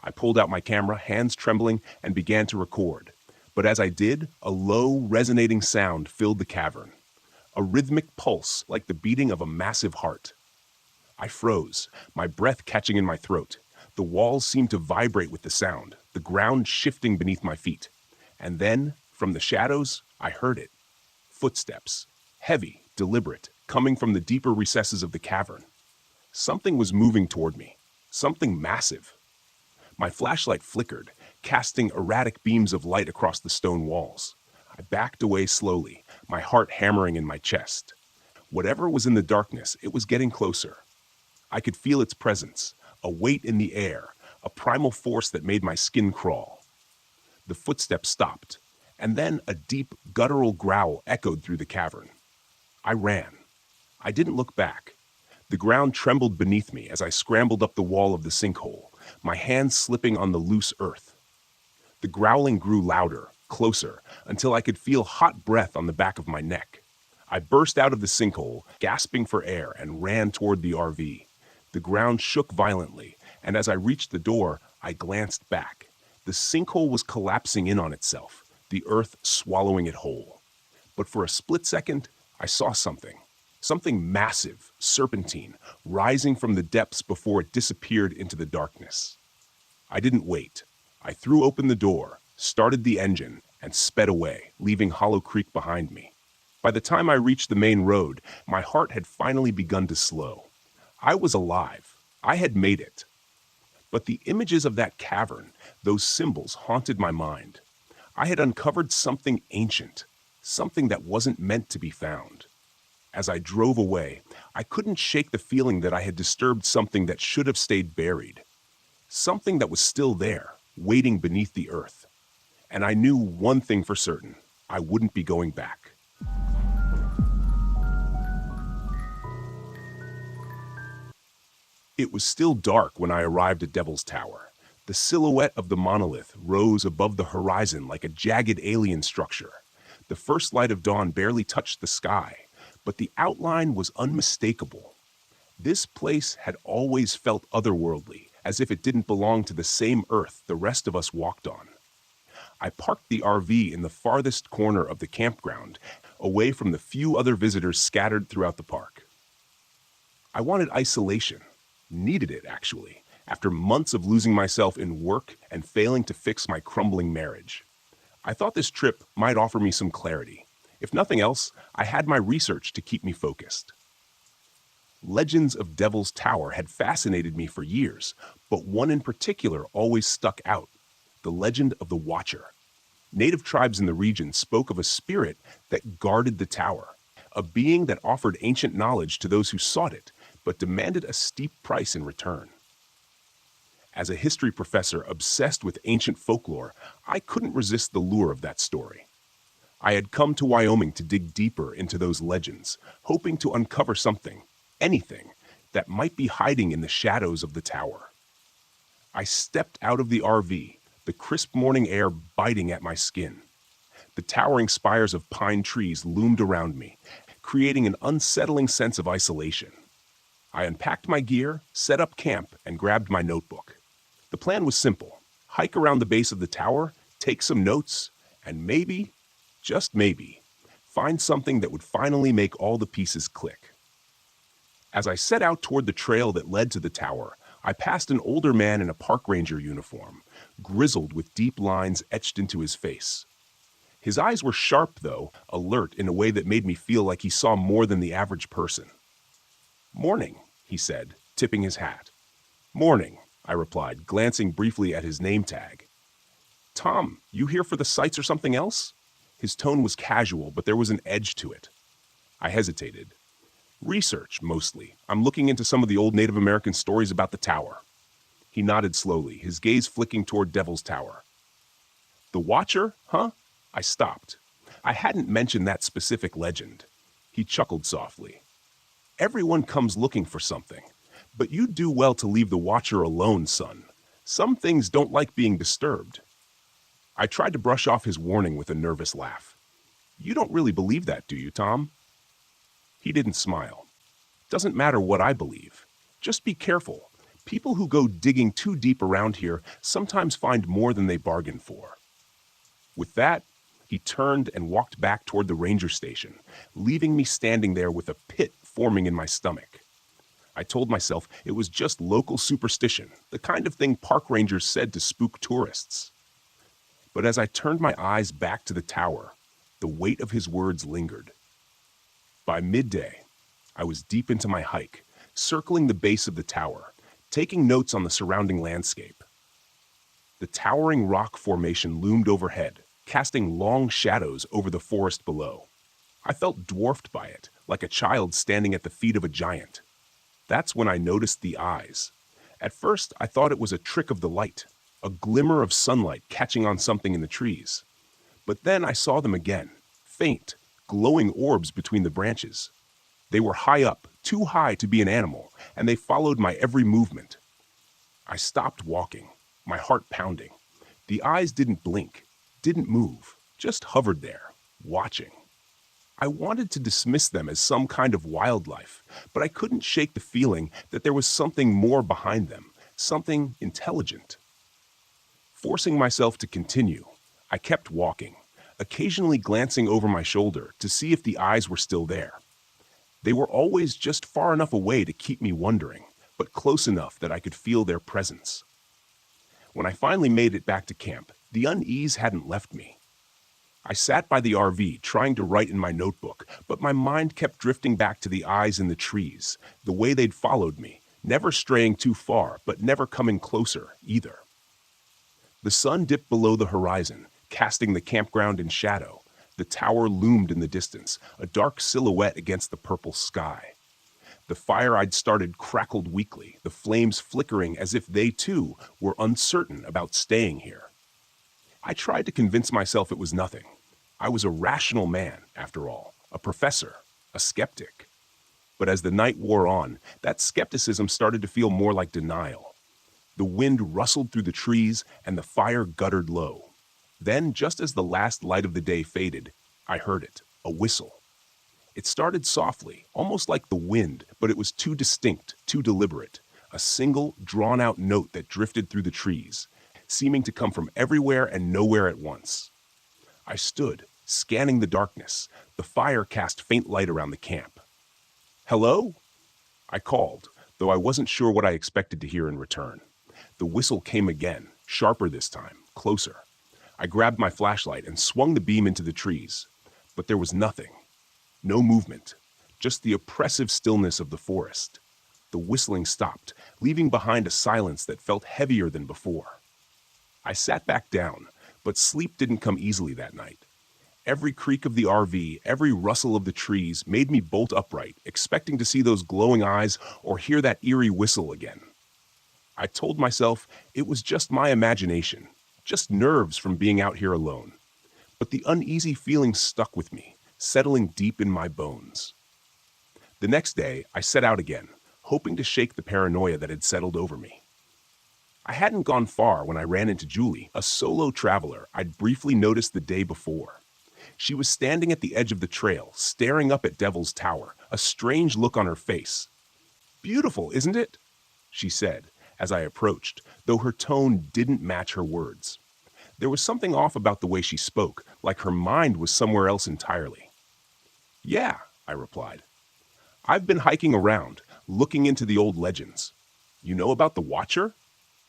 I pulled out my camera, hands trembling, and began to record. But as I did, a low, resonating sound filled the cavern. A rhythmic pulse like the beating of a massive heart. I froze, my breath catching in my throat. The walls seemed to vibrate with the sound, the ground shifting beneath my feet. And then, from the shadows, I heard it. Footsteps, heavy, deliberate, coming from the deeper recesses of the cavern. Something was moving toward me, something massive. My flashlight flickered, casting erratic beams of light across the stone walls. I backed away slowly, my heart hammering in my chest. Whatever was in the darkness, it was getting closer. I could feel its presence, a weight in the air, a primal force that made my skin crawl. The footsteps stopped, and then a deep, guttural growl echoed through the cavern. I ran. I didn't look back. The ground trembled beneath me as I scrambled up the wall of the sinkhole, my hands slipping on the loose earth. The growling grew louder, closer, until I could feel hot breath on the back of my neck. I burst out of the sinkhole, gasping for air, and ran toward the RV. The ground shook violently, and as I reached the door, I glanced back. The sinkhole was collapsing in on itself, the earth swallowing it whole. But for a split second, I saw something. Something massive, serpentine, rising from the depths before it disappeared into the darkness. I didn't wait. I threw open the door, started the engine, and sped away, leaving Hollow Creek behind me. By the time I reached the main road, my heart had finally begun to slow. I was alive. I had made it. But the images of that cavern, those symbols, haunted my mind. I had uncovered something ancient, something that wasn't meant to be found. As I drove away, I couldn't shake the feeling that I had disturbed something that should have stayed buried. Something that was still there, waiting beneath the earth. And I knew one thing for certain. I wouldn't be going back. It was still dark when I arrived at Devil's Tower. The silhouette of the monolith rose above the horizon like a jagged alien structure. The first light of dawn barely touched the sky, but the outline was unmistakable. This place had always felt otherworldly, as if it didn't belong to the same earth the rest of us walked on. I parked the RV in the farthest corner of the campground, away from the few other visitors scattered throughout the park. I wanted isolation. Needed it, actually, after months of losing myself in work and failing to fix my crumbling marriage. I thought this trip might offer me some clarity. If nothing else, I had my research to keep me focused. Legends of Devil's Tower had fascinated me for years, but one in particular always stuck out: the legend of the Watcher. Native tribes in the region spoke of a spirit that guarded the tower, a being that offered ancient knowledge to those who sought it, but demanded a steep price in return. As a history professor obsessed with ancient folklore, I couldn't resist the lure of that story. I had come to Wyoming to dig deeper into those legends, hoping to uncover something, anything, that might be hiding in the shadows of the tower. I stepped out of the RV, the crisp morning air biting at my skin. The towering spires of pine trees loomed around me, creating an unsettling sense of isolation. I unpacked my gear, set up camp, and grabbed my notebook. The plan was simple: hike around the base of the tower, take some notes, and maybe, just maybe, find something that would finally make all the pieces click. As I set out toward the trail that led to the tower, I passed an older man in a park ranger uniform, grizzled with deep lines etched into his face. His eyes were sharp, though, alert in a way that made me feel like he saw more than the average person. "Morning," he said, tipping his hat. "Morning," I replied, glancing briefly at his name tag. "Tom, you here for the sights or something else?" His tone was casual, but there was an edge to it. I hesitated. "Research, mostly. I'm looking into some of the old Native American stories about the tower." He nodded slowly, his gaze flicking toward Devil's Tower. "The Watcher, huh?" I stopped. I hadn't mentioned that specific legend. He chuckled softly. "Everyone comes looking for something, but you do well to leave the Watcher alone, son. Some things don't like being disturbed." I tried to brush off his warning with a nervous laugh. "You don't really believe that, do you, Tom?" He didn't smile. "Doesn't matter what I believe. Just be careful. People who go digging too deep around here sometimes find more than they bargain for." With that, he turned and walked back toward the ranger station, leaving me standing there with a pit forming in my stomach. I told myself it was just local superstition, the kind of thing park rangers said to spook tourists. But as I turned my eyes back to the tower, the weight of his words lingered. By midday, I was deep into my hike, circling the base of the tower, taking notes on the surrounding landscape. The towering rock formation loomed overhead, casting long shadows over the forest below. I felt dwarfed by it, like a child standing at the feet of a giant. That's when I noticed the eyes. At first, I thought it was a trick of the light, a glimmer of sunlight catching on something in the trees. But then I saw them again, faint, glowing orbs between the branches. They were high up, too high to be an animal, and they followed my every movement. I stopped walking, my heart pounding. The eyes didn't blink, didn't move, just hovered there, watching. I wanted to dismiss them as some kind of wildlife, but I couldn't shake the feeling that there was something more behind them, something intelligent. Forcing myself to continue, I kept walking, occasionally glancing over my shoulder to see if the eyes were still there. They were always just far enough away to keep me wondering, but close enough that I could feel their presence. When I finally made it back to camp, the unease hadn't left me. I sat by the RV trying to write in my notebook, but my mind kept drifting back to the eyes in the trees, the way they'd followed me, never straying too far, but never coming closer either. The sun dipped below the horizon, casting the campground in shadow. The tower loomed in the distance, a dark silhouette against the purple sky. The fire I'd started crackled weakly, the flames flickering as if they too were uncertain about staying here. I tried to convince myself it was nothing. I was a rational man, after all, a professor, a skeptic. But as the night wore on, that skepticism started to feel more like denial. The wind rustled through the trees and the fire guttered low. Then, just as the last light of the day faded, I heard it, a whistle. It started softly, almost like the wind, but it was too distinct, too deliberate, a single, drawn-out note that drifted through the trees, seeming to come from everywhere and nowhere at once. I stood, scanning the darkness. The fire cast faint light around the camp. "Hello?" I called, though I wasn't sure what I expected to hear in return. The whistle came again, sharper this time, closer. I grabbed my flashlight and swung the beam into the trees. But there was nothing. No movement, just the oppressive stillness of the forest. The whistling stopped, leaving behind a silence that felt heavier than before. I sat back down, but sleep didn't come easily that night. Every creak of the RV, every rustle of the trees made me bolt upright, expecting to see those glowing eyes or hear that eerie whistle again. I told myself it was just my imagination, just nerves from being out here alone. But the uneasy feeling stuck with me, settling deep in my bones. The next day, I set out again, hoping to shake the paranoia that had settled over me. I hadn't gone far when I ran into Julie, a solo traveler I'd briefly noticed the day before. She was standing at the edge of the trail, staring up at Devil's Tower, a strange look on her face. "Beautiful, isn't it?" she said, as I approached, though her tone didn't match her words. There was something off about the way she spoke, like her mind was somewhere else entirely. "Yeah," I replied. "I've been hiking around, looking into the old legends. You know about the Watcher?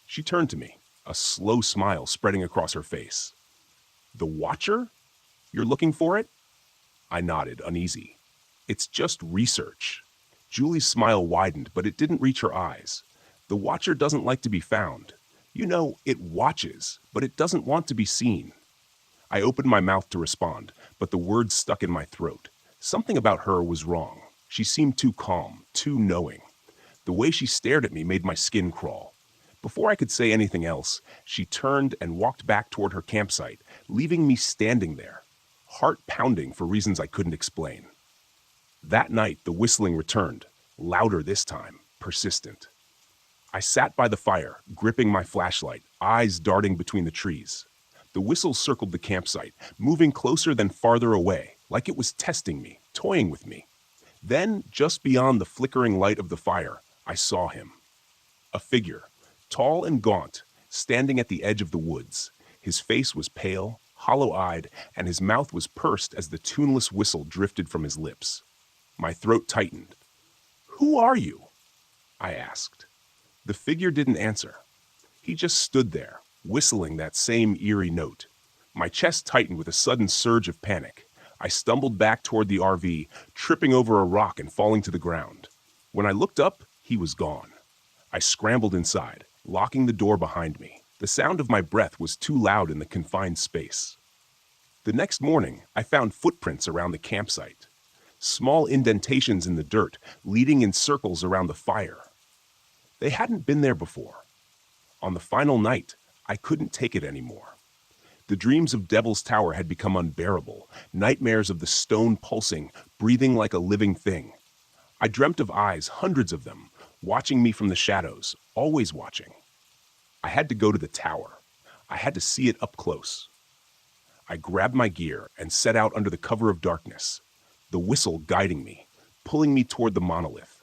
She turned to me, a slow smile spreading across her face. The Watcher? You're looking for it? I nodded, uneasy. It's just research. Julie's smile widened, but it didn't reach her eyes. The Watcher doesn't like to be found. You know, it watches, but it doesn't want to be seen. I opened my mouth to respond, but the words stuck in my throat. Something about her was wrong. She seemed too calm, too knowing. The way she stared at me made my skin crawl. Before I could say anything else, she turned and walked back toward her campsite, leaving me standing there, heart pounding for reasons I couldn't explain. That night, the whistling returned, louder this time, persistent. I sat by the fire, gripping my flashlight, eyes darting between the trees. The whistle circled the campsite, moving closer then farther away, like it was testing me, toying with me. Then, just beyond the flickering light of the fire, I saw him. A figure, tall and gaunt, standing at the edge of the woods. His face was pale, hollow-eyed, and his mouth was pursed as the tuneless whistle drifted from his lips. My throat tightened. "Who are you?" I asked. The figure didn't answer. He just stood there, whistling that same eerie note. My chest tightened with a sudden surge of panic. I stumbled back toward the RV, tripping over a rock and falling to the ground. When I looked up, he was gone. I scrambled inside, locking the door behind me. The sound of my breath was too loud in the confined space. The next morning, I found footprints around the campsite. Small indentations in the dirt, leading in circles around the fire. They hadn't been there before. On the final night, I couldn't take it anymore. The dreams of Devil's Tower had become unbearable, nightmares of the stone pulsing, breathing like a living thing. I dreamt of eyes, hundreds of them, watching me from the shadows, always watching. I had to go to the tower. I had to see it up close. I grabbed my gear and set out under the cover of darkness, the whistle guiding me, pulling me toward the monolith.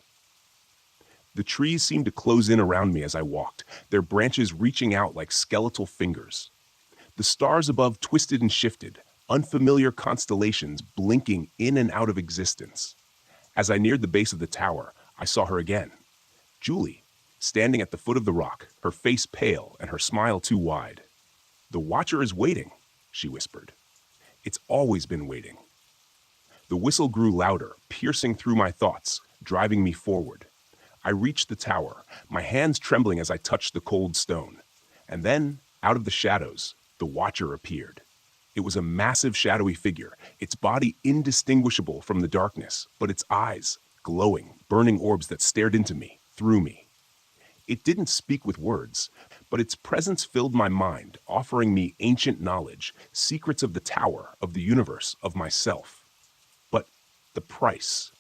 The trees seemed to close in around me as I walked, their branches reaching out like skeletal fingers. The stars above twisted and shifted, unfamiliar constellations blinking in and out of existence. As I neared the base of the tower, I saw her again. Julie, standing at the foot of the rock, her face pale and her smile too wide. "The Watcher is waiting," she whispered. "It's always been waiting." The whistle grew louder, piercing through my thoughts, driving me forward. I reached the tower, my hands trembling as I touched the cold stone. And then, out of the shadows, the Watcher appeared. It was a massive shadowy figure, its body indistinguishable from the darkness, but its eyes, glowing, burning orbs that stared into me, through me. It didn't speak with words, but its presence filled my mind, offering me ancient knowledge, secrets of the tower, of the universe, of myself. But the price.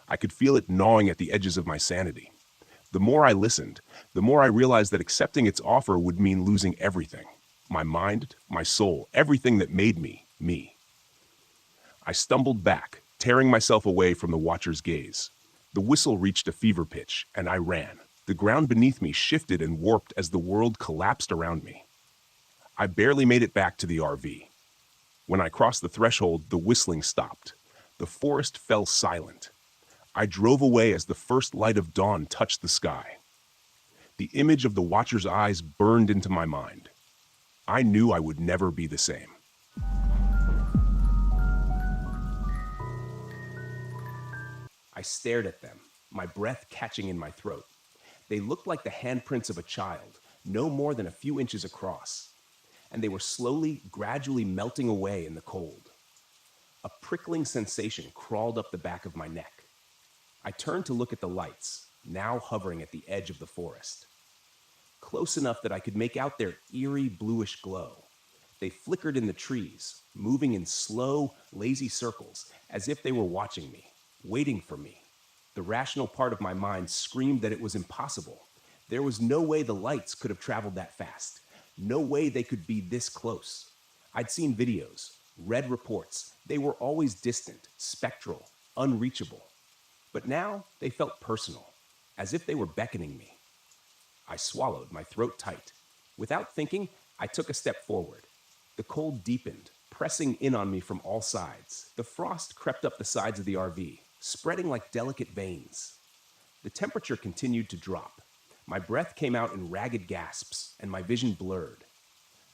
I could feel it gnawing at the edges of my sanity. The more I listened, the more I realized that accepting its offer would mean losing everything. My mind, my soul, everything that made me, me. I stumbled back, tearing myself away from the Watcher's gaze. The whistle reached a fever pitch, and I ran. The ground beneath me shifted and warped as the world collapsed around me. I barely made it back to the RV. When I crossed the threshold, the whistling stopped. The forest fell silent. I drove away as the first light of dawn touched the sky. The image of the Watcher's eyes burned into my mind. I knew I would never be the same. I stared at them, my breath catching in my throat. They looked like the handprints of a child, no more than a few inches across, and they were slowly, gradually melting away in the cold. A prickling sensation crawled up the back of my neck. I turned to look at the lights, now hovering at the edge of the forest. Close enough that I could make out their eerie bluish glow. They flickered in the trees, moving in slow, lazy circles, as if they were watching me, waiting for me. The rational part of my mind screamed that it was impossible. There was no way the lights could have traveled that fast. No way they could be this close. I'd seen videos, read reports. They were always distant, spectral, unreachable. But now they felt personal, as if they were beckoning me. I swallowed, my throat tight. Without thinking, I took a step forward. The cold deepened, pressing in on me from all sides. The frost crept up the sides of the RV, spreading like delicate veins. The temperature continued to drop. My breath came out in ragged gasps, and my vision blurred.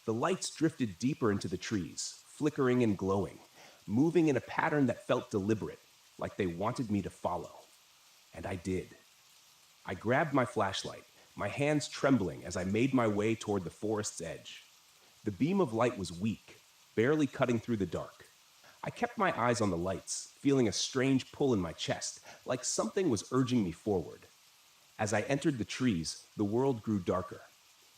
The lights drifted deeper into the trees, flickering and glowing, moving in a pattern that felt deliberate, like they wanted me to follow. And I did. I grabbed my flashlight, my hands trembling as I made my way toward the forest's edge. The beam of light was weak, barely cutting through the dark. I kept my eyes on the lights, feeling a strange pull in my chest, like something was urging me forward. As I entered the trees, the world grew darker.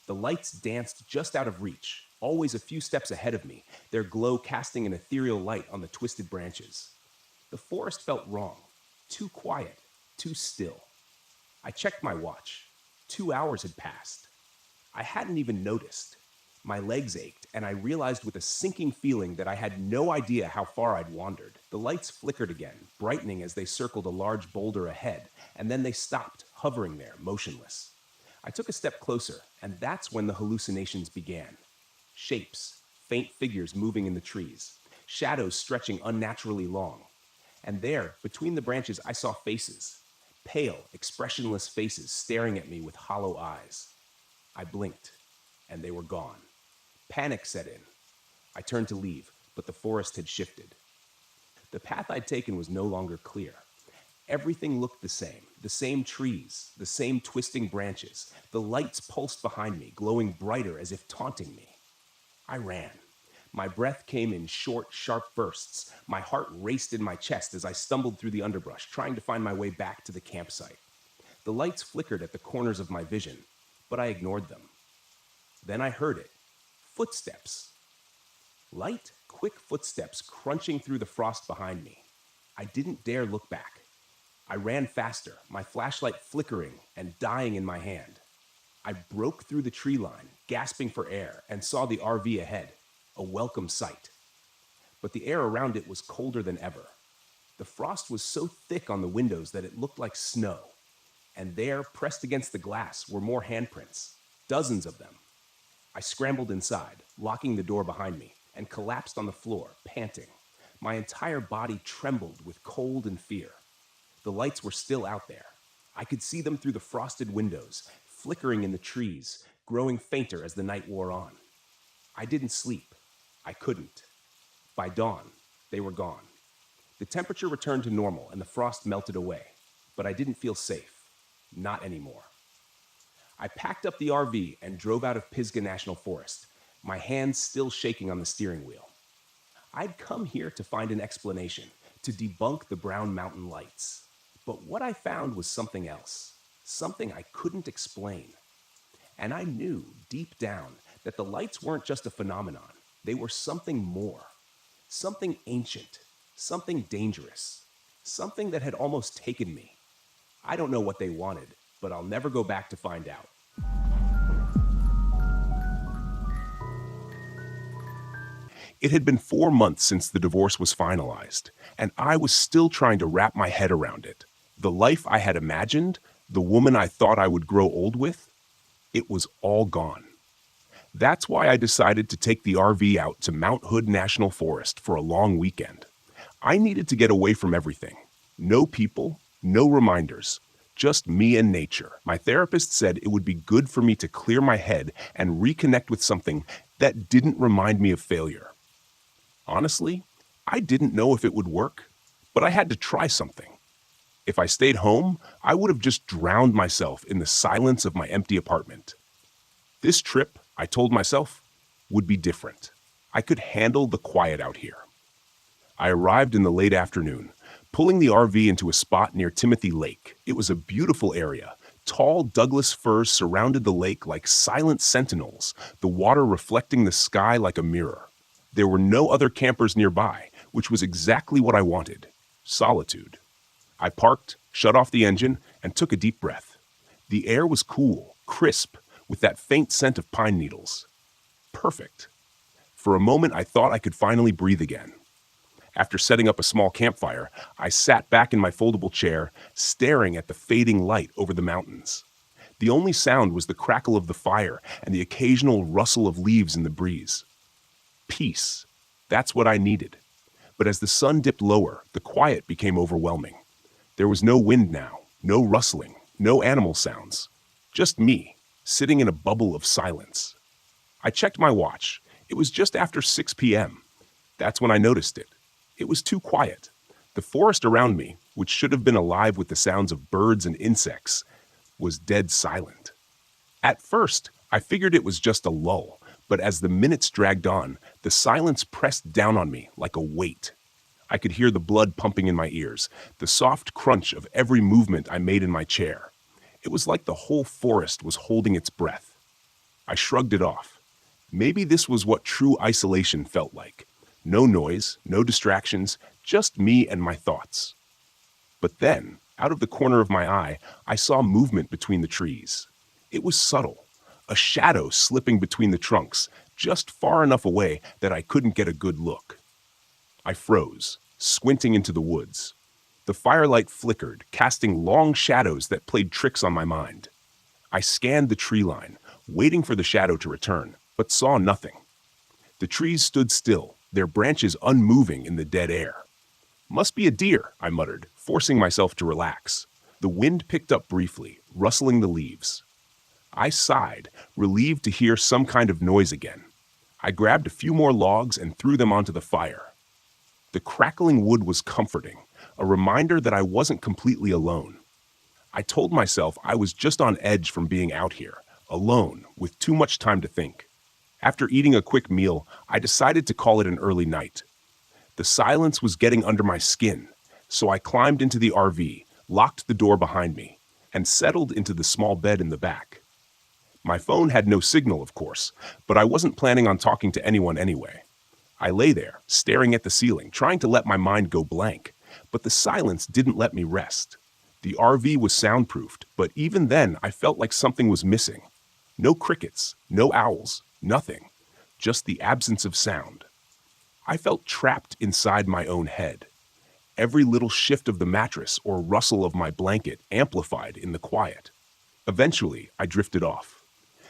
The lights danced just out of reach, always a few steps ahead of me, their glow casting an ethereal light on the twisted branches. The forest felt wrong, too quiet, too still. I checked my watch. 2 hours had passed. I hadn't even noticed. My legs ached, and I realized with a sinking feeling that I had no idea how far I'd wandered. The lights flickered again, brightening as they circled a large boulder ahead, and then they stopped, hovering there, motionless. I took a step closer, and that's when the hallucinations began. Shapes, faint figures moving in the trees, shadows stretching unnaturally long. And there, between the branches, I saw faces. Pale, expressionless faces staring at me with hollow eyes. I blinked, and they were gone. Panic set in. I turned to leave, but the forest had shifted. The path I'd taken was no longer clear. Everything looked the same trees, the same twisting branches. The lights pulsed behind me, glowing brighter as if taunting me. I ran. My breath came in short, sharp bursts. My heart raced in my chest as I stumbled through the underbrush, trying to find my way back to the campsite. The lights flickered at the corners of my vision, but I ignored them. Then I heard it. Footsteps. Light, quick footsteps crunching through the frost behind me. I didn't dare look back. I ran faster, my flashlight flickering and dying in my hand. I broke through the tree line, gasping for air, and saw the RV ahead, a welcome sight. But the air around it was colder than ever. The frost was so thick on the windows that it looked like snow. And there, pressed against the glass, were more handprints, dozens of them. I scrambled inside, locking the door behind me, and collapsed on the floor, panting. My entire body trembled with cold and fear. The lights were still out there. I could see them through the frosted windows, flickering in the trees, growing fainter as the night wore on. I didn't sleep. I couldn't. By dawn, they were gone. The temperature returned to normal and the frost melted away, but I didn't feel safe. Not anymore. I packed up the RV and drove out of Pisgah National Forest, my hands still shaking on the steering wheel. I'd come here to find an explanation, to debunk the Brown Mountain lights. But what I found was something else, something I couldn't explain. And I knew, deep down, that the lights weren't just a phenomenon. They were something more. Something ancient, something dangerous, something that had almost taken me. I don't know what they wanted, but I'll never go back to find out. It had been 4 months since the divorce was finalized, and I was still trying to wrap my head around it. The life I had imagined, the woman I thought I would grow old with, it was all gone. That's why I decided to take the RV out to Mount Hood National Forest for a long weekend. I needed to get away from everything. No people, no reminders, just me and nature. My therapist said it would be good for me to clear my head and reconnect with something that didn't remind me of failure. Honestly, I didn't know if it would work, but I had to try something. If I stayed home, I would have just drowned myself in the silence of my empty apartment. This trip, I told myself, would be different. I could handle the quiet out here. I arrived in the late afternoon, pulling the RV into a spot near Timothy Lake. It was a beautiful area. Tall Douglas firs surrounded the lake like silent sentinels, the water reflecting the sky like a mirror. There were no other campers nearby, which was exactly what I wanted. Solitude. I parked, shut off the engine, and took a deep breath. The air was cool, crisp, with that faint scent of pine needles. Perfect. For a moment, I thought I could finally breathe again. After setting up a small campfire, I sat back in my foldable chair, staring at the fading light over the mountains. The only sound was the crackle of the fire and the occasional rustle of leaves in the breeze. Peace. That's what I needed. But as the sun dipped lower, the quiet became overwhelming. There was no wind now, no rustling, No animal sounds. Just me, sitting in a bubble of silence. I checked my watch. It was just after 6 p.m. That's when I noticed it. It was too quiet. The forest around me, which should have been alive with the sounds of birds and insects, was dead silent. At first, I figured it was just a lull, but as the minutes dragged on, the silence pressed down on me like a weight. I could hear the blood pumping in my ears, the soft crunch of every movement I made in my chair. It was like the whole forest was holding its breath. I shrugged it off. Maybe this was what true isolation felt like. No noise, no distractions, just me and my thoughts. But then, out of the corner of my eye, I saw movement between the trees. It was subtle, a shadow slipping between the trunks, just far enough away that I couldn't get a good look. I froze, squinting into the woods. The firelight flickered, casting long shadows that played tricks on my mind. I scanned the tree line, waiting for the shadow to return, but saw nothing. The trees stood still, their branches unmoving in the dead air. Must be a deer, I muttered, forcing myself to relax. The wind picked up briefly, rustling the leaves. I sighed, relieved to hear some kind of noise again. I grabbed a few more logs and threw them onto the fire. The crackling wood was comforting, a reminder that I wasn't completely alone. I told myself I was just on edge from being out here, alone, with too much time to think. After eating a quick meal, I decided to call it an early night. The silence was getting under my skin, so I climbed into the RV, locked the door behind me, and settled into the small bed in the back. My phone had no signal, of course, but I wasn't planning on talking to anyone anyway. I lay there, staring at the ceiling, trying to let my mind go blank, but the silence didn't let me rest. The RV was soundproofed, but even then I felt like something was missing. No crickets, no owls, nothing, just the absence of sound. I felt trapped inside my own head. Every little shift of the mattress or rustle of my blanket amplified in the quiet. Eventually, I drifted off.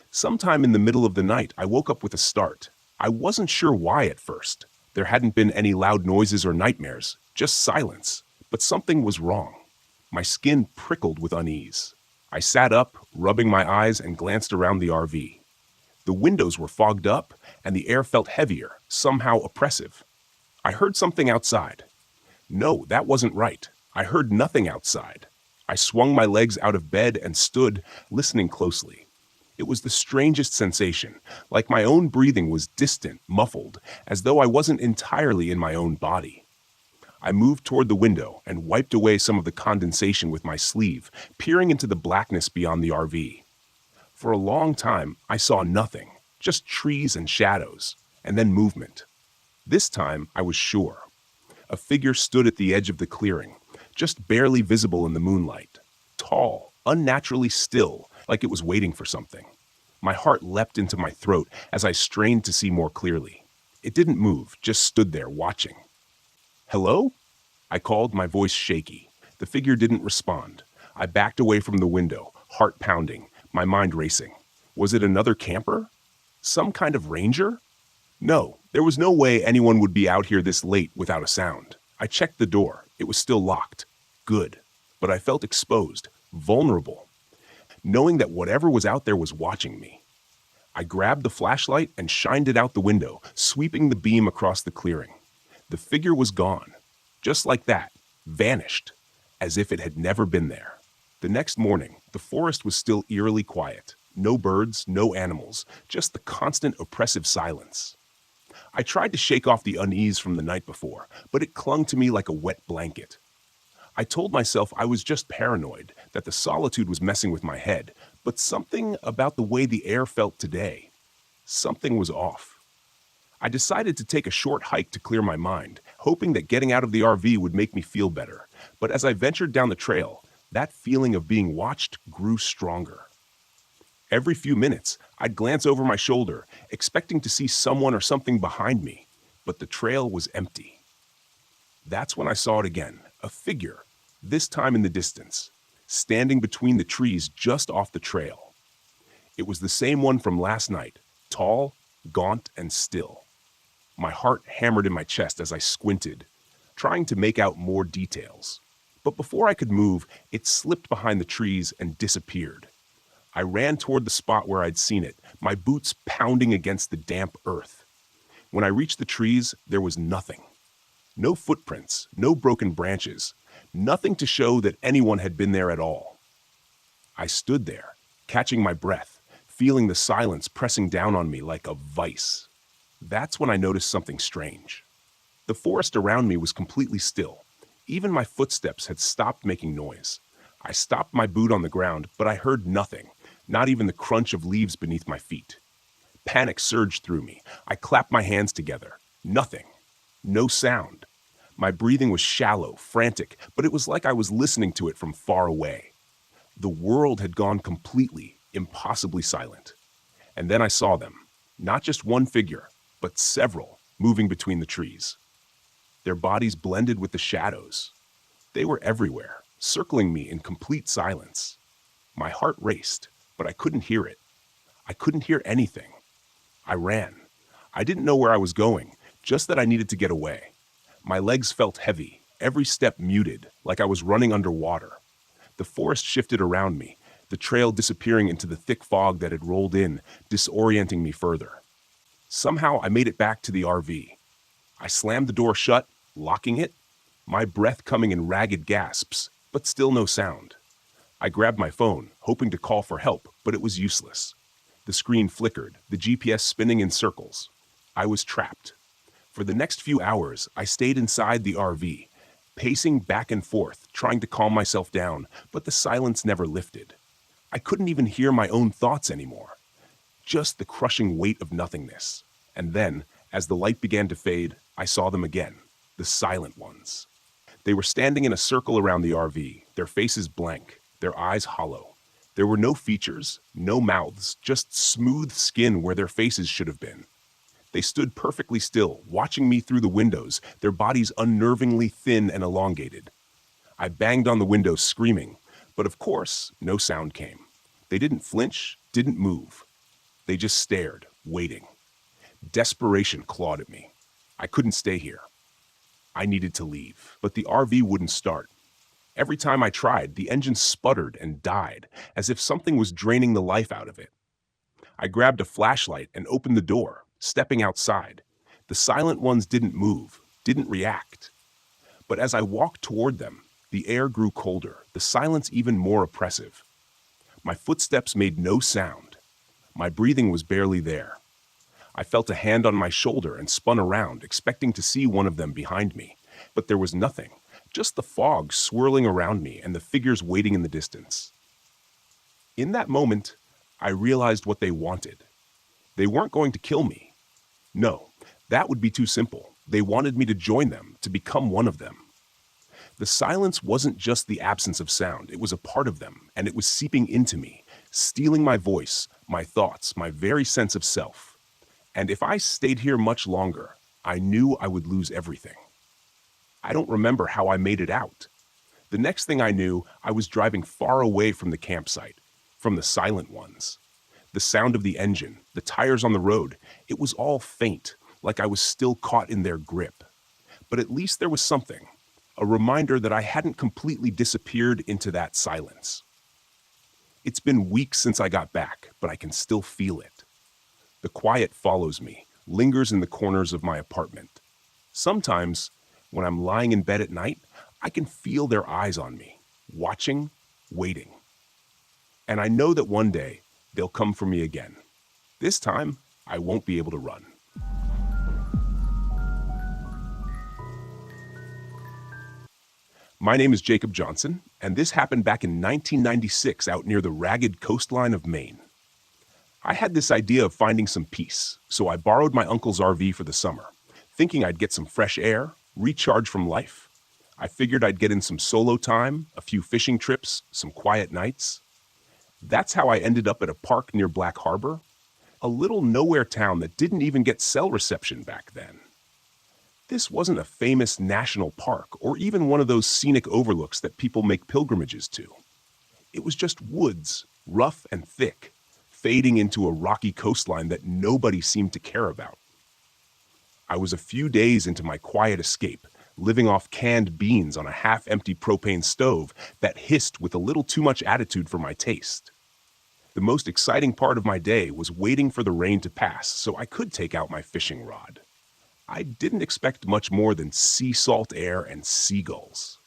Sometime in the middle of the night, I woke up with a start. I wasn't sure why at first. There hadn't been any loud noises or nightmares, just silence. But something was wrong. My skin prickled with unease. I sat up, rubbing my eyes, and glanced around the RV. The windows were fogged up, and the air felt heavier, somehow oppressive. I heard something outside. No, that wasn't right. I heard nothing outside. I swung my legs out of bed and stood, listening closely. It was the strangest sensation, like my own breathing was distant, muffled, as though I wasn't entirely in my own body. I moved toward the window and wiped away some of the condensation with my sleeve, peering into the blackness beyond the RV. For a long time, I saw nothing, just trees and shadows, and then movement. This time, I was sure. A figure stood at the edge of the clearing, just barely visible in the moonlight. Tall, unnaturally still, like it was waiting for something. My heart leapt into my throat as I strained to see more clearly. It didn't move, just stood there watching. "Hello?" I called, my voice shaky. The figure didn't respond. I backed away from the window, heart pounding, my mind racing. Was it another camper? Some kind of ranger? No, there was no way anyone would be out here this late without a sound. I checked the door. It was still locked. Good. But I felt exposed, vulnerable, knowing that whatever was out there was watching me. I grabbed the flashlight and shined it out the window, sweeping the beam across the clearing. The figure was gone. Just like that. Vanished. As if it had never been there. The next morning, the forest was still eerily quiet. No birds, no animals, just the constant oppressive silence. I tried to shake off the unease from the night before, but it clung to me like a wet blanket. I told myself I was just paranoid, that the solitude was messing with my head, but something about the way the air felt today. Something was off. I decided to take a short hike to clear my mind, hoping that getting out of the RV would make me feel better. But as I ventured down the trail, that feeling of being watched grew stronger. Every few minutes, I'd glance over my shoulder, expecting to see someone or something behind me, but the trail was empty. That's when I saw it again, a figure, this time in the distance, standing between the trees just off the trail. It was the same one from last night, tall, gaunt, and still. My heart hammered in my chest as I squinted, trying to make out more details. But before I could move, it slipped behind the trees and disappeared. I ran toward the spot where I'd seen it, my boots pounding against the damp earth. When I reached the trees, there was nothing. No footprints, no broken branches, nothing to show that anyone had been there at all. I stood there, catching my breath, feeling the silence pressing down on me like a vice. That's when I noticed something strange. The forest around me was completely still. Even my footsteps had stopped making noise. I stopped my boot on the ground, but I heard nothing, not even the crunch of leaves beneath my feet. Panic surged through me. I clapped my hands together. Nothing. No sound. My breathing was shallow, frantic, but it was like I was listening to it from far away. The world had gone completely, impossibly silent. And then I saw them. Not just one figure, but several, moving between the trees. Their bodies blended with the shadows. They were everywhere, circling me in complete silence. My heart raced, but I couldn't hear it. I couldn't hear anything. I ran. I didn't know where I was going, just that I needed to get away. My legs felt heavy, every step muted, like I was running underwater. The forest shifted around me, the trail disappearing into the thick fog that had rolled in, disorienting me further. Somehow I made it back to the RV. I slammed the door shut, locking it, my breath coming in ragged gasps, but still no sound. I grabbed my phone, hoping to call for help, but it was useless. The screen flickered, the GPS spinning in circles. I was trapped. For the next few hours, I stayed inside the RV, pacing back and forth, trying to calm myself down, but the silence never lifted. I couldn't even hear my own thoughts anymore. Just the crushing weight of nothingness. And then, as the light began to fade, I saw them again, the silent ones. They were standing in a circle around the RV, their faces blank, their eyes hollow. There were no features, no mouths, just smooth skin where their faces should have been. They stood perfectly still, watching me through the windows, their bodies unnervingly thin and elongated. I banged on the window, screaming, but of course, no sound came. They didn't flinch, didn't move. They just stared, waiting. Desperation clawed at me. I couldn't stay here. I needed to leave, but the RV wouldn't start. Every time I tried, the engine sputtered and died, as if something was draining the life out of it. I grabbed a flashlight and opened the door, stepping outside. The silent ones didn't move, didn't react. But as I walked toward them, the air grew colder, the silence even more oppressive. My footsteps made no sound. My breathing was barely there. I felt a hand on my shoulder and spun around, expecting to see one of them behind me. But there was nothing, just the fog swirling around me and the figures waiting in the distance. In that moment, I realized what they wanted. They weren't going to kill me. No, that would be too simple. They wanted me to join them, to become one of them. The silence wasn't just the absence of sound, it was a part of them, and it was seeping into me, stealing my voice, my thoughts, my very sense of self. And if I stayed here much longer, I knew I would lose everything. I don't remember how I made it out. The next thing I knew, I was driving far away from the campsite, from the silent ones. The sound of the engine, the tires on the road, it was all faint, like I was still caught in their grip. But at least there was something, a reminder that I hadn't completely disappeared into that silence. It's been weeks since I got back, but I can still feel it. The quiet follows me, lingers in the corners of my apartment. Sometimes, when I'm lying in bed at night, I can feel their eyes on me, watching, waiting. And I know that one day, they'll come for me again. This time, I won't be able to run. My name is Jacob Johnson, and this happened back in 1996 out near the ragged coastline of Maine. I had this idea of finding some peace, so I borrowed my uncle's RV for the summer, thinking I'd get some fresh air, recharge from life. I figured I'd get in some solo time, a few fishing trips, some quiet nights. That's how I ended up at a park near Black Harbor, a little nowhere town that didn't even get cell reception back then. This wasn't a famous national park or even one of those scenic overlooks that people make pilgrimages to. It was just woods, rough and thick, fading into a rocky coastline that nobody seemed to care about. I was a few days into my quiet escape, living off canned beans on a half-empty propane stove that hissed with a little too much attitude for my taste. The most exciting part of my day was waiting for the rain to pass so I could take out my fishing rod. I didn't expect much more than sea salt air and seagulls.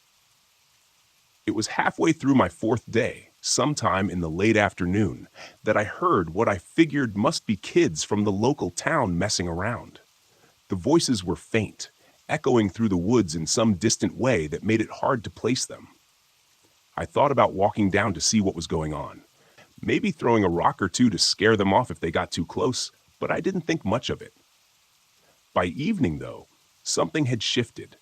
It was halfway through my fourth day, sometime in the late afternoon, that I heard what I figured must be kids from the local town messing around. The voices were faint, echoing through the woods in some distant way that made it hard to place them. I thought about walking down to see what was going on, maybe throwing a rock or two to scare them off if they got too close, but I didn't think much of it. By evening, though, something had shifted.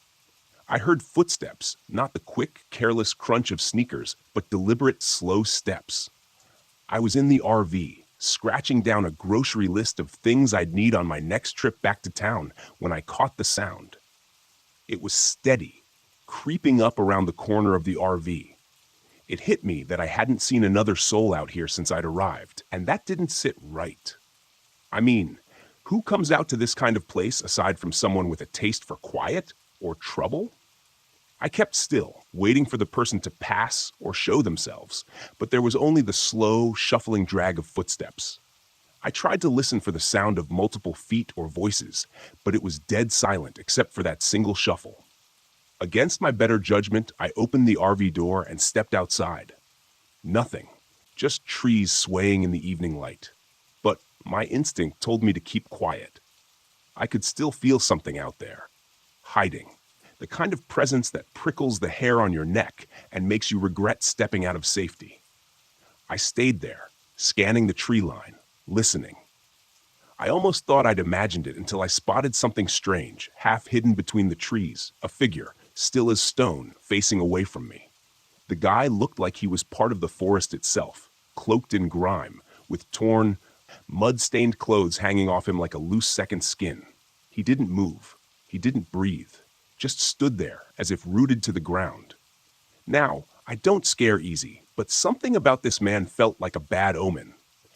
I heard footsteps, not the quick, careless crunch of sneakers, but deliberate, slow steps. I was in the RV, scratching down a grocery list of things I'd need on my next trip back to town when I caught the sound. It was steady, creeping up around the corner of the RV. It hit me that I hadn't seen another soul out here since I'd arrived, and that didn't sit right. I mean, who comes out to this kind of place aside from someone with a taste for quiet or trouble? I kept still, waiting for the person to pass or show themselves, but there was only the slow, shuffling drag of footsteps. I tried to listen for the sound of multiple feet or voices, but it was dead silent except for that single shuffle. Against my better judgment, I opened the RV door and stepped outside. Nothing, just trees swaying in the evening light. But my instinct told me to keep quiet. I could still feel something out there, hiding. The kind of presence that prickles the hair on your neck and makes you regret stepping out of safety. I stayed there, scanning the tree line, listening. I almost thought I'd imagined it until I spotted something strange, half hidden between the trees, a figure, still as stone, facing away from me. The guy looked like he was part of the forest itself, cloaked in grime, with torn, mud-stained clothes hanging off him like a loose second skin. He didn't move. He didn't breathe. Just stood there, as if rooted to the ground. Now, I don't scare easy, but something about this man felt like a bad omen.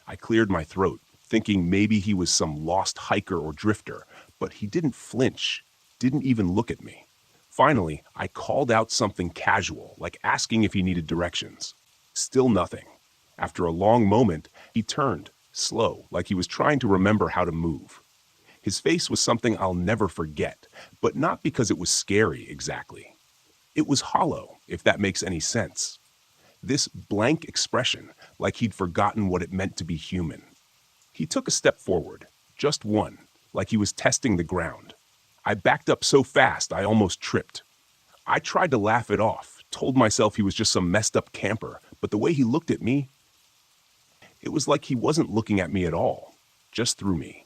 I cleared my throat, thinking maybe he was some lost hiker or drifter, but he didn't flinch, didn't even look at me. Finally, I called out something casual, like asking if he needed directions. Still nothing. After a long moment, he turned, slow, like he was trying to remember how to move. His face was something I'll never forget, but not because it was scary exactly. It was hollow, if that makes any sense. This blank expression, like he'd forgotten what it meant to be human. He took a step forward, just one, like he was testing the ground. I backed up so fast I almost tripped. I tried to laugh it off, told myself he was just some messed up camper, but the way he looked at me, it was like he wasn't looking at me at all, just through me.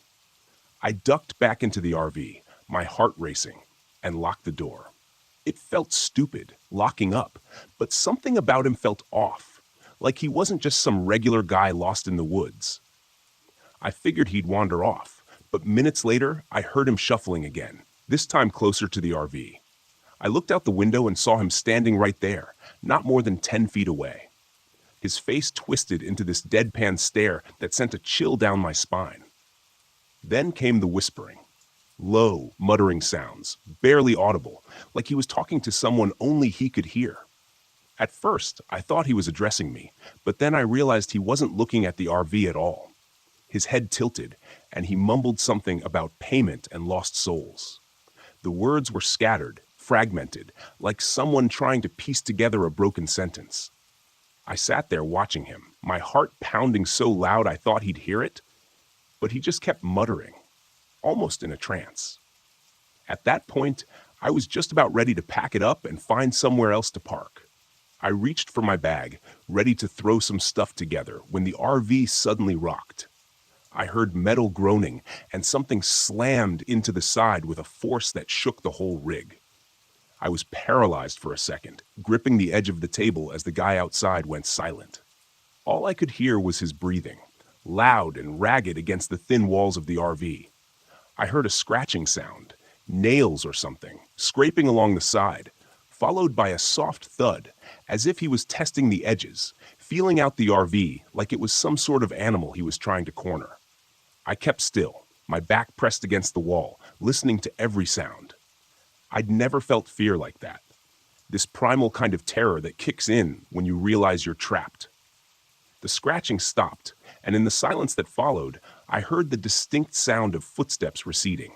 I ducked back into the RV, my heart racing, and locked the door. It felt stupid, locking up, but something about him felt off, like he wasn't just some regular guy lost in the woods. I figured he'd wander off, but minutes later, I heard him shuffling again, this time closer to the RV. I looked out the window and saw him standing right there, not more than 10 feet away. His face twisted into this deadpan stare that sent a chill down my spine. Then came the whispering. Low, muttering sounds, barely audible, like he was talking to someone only he could hear. At first, I thought he was addressing me, but then I realized he wasn't looking at the RV at all. His head tilted, and he mumbled something about payment and lost souls. The words were scattered, fragmented, like someone trying to piece together a broken sentence. I sat there watching him, my heart pounding so loud I thought he'd hear it, but he just kept muttering, almost in a trance. At that point, I was just about ready to pack it up and find somewhere else to park. I reached for my bag, ready to throw some stuff together, when the RV suddenly rocked. I heard metal groaning, and something slammed into the side with a force that shook the whole rig. I was paralyzed for a second, gripping the edge of the table as the guy outside went silent. All I could hear was his breathing, loud and ragged against the thin walls of the RV. I heard a scratching sound, nails or something, scraping along the side, followed by a soft thud, as if he was testing the edges, feeling out the RV like it was some sort of animal he was trying to corner. I kept still, my back pressed against the wall, listening to every sound. I'd never felt fear like that. This primal kind of terror that kicks in when you realize you're trapped. The scratching stopped, and in the silence that followed, I heard the distinct sound of footsteps receding.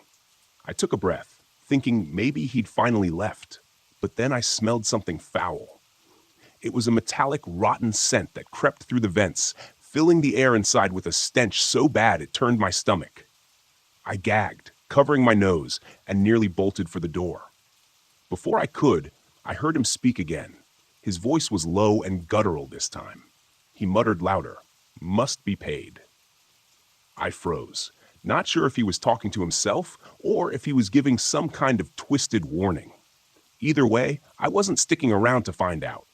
I took a breath, thinking maybe he'd finally left, but then I smelled something foul. It was a metallic, rotten scent that crept through the vents, filling the air inside with a stench so bad it turned my stomach. I gagged, covering my nose, and nearly bolted for the door. Before I could, I heard him speak again. His voice was low and guttural this time. He muttered louder, "Must be paid." I froze, not sure if he was talking to himself or if he was giving some kind of twisted warning. Either way, I wasn't sticking around to find out.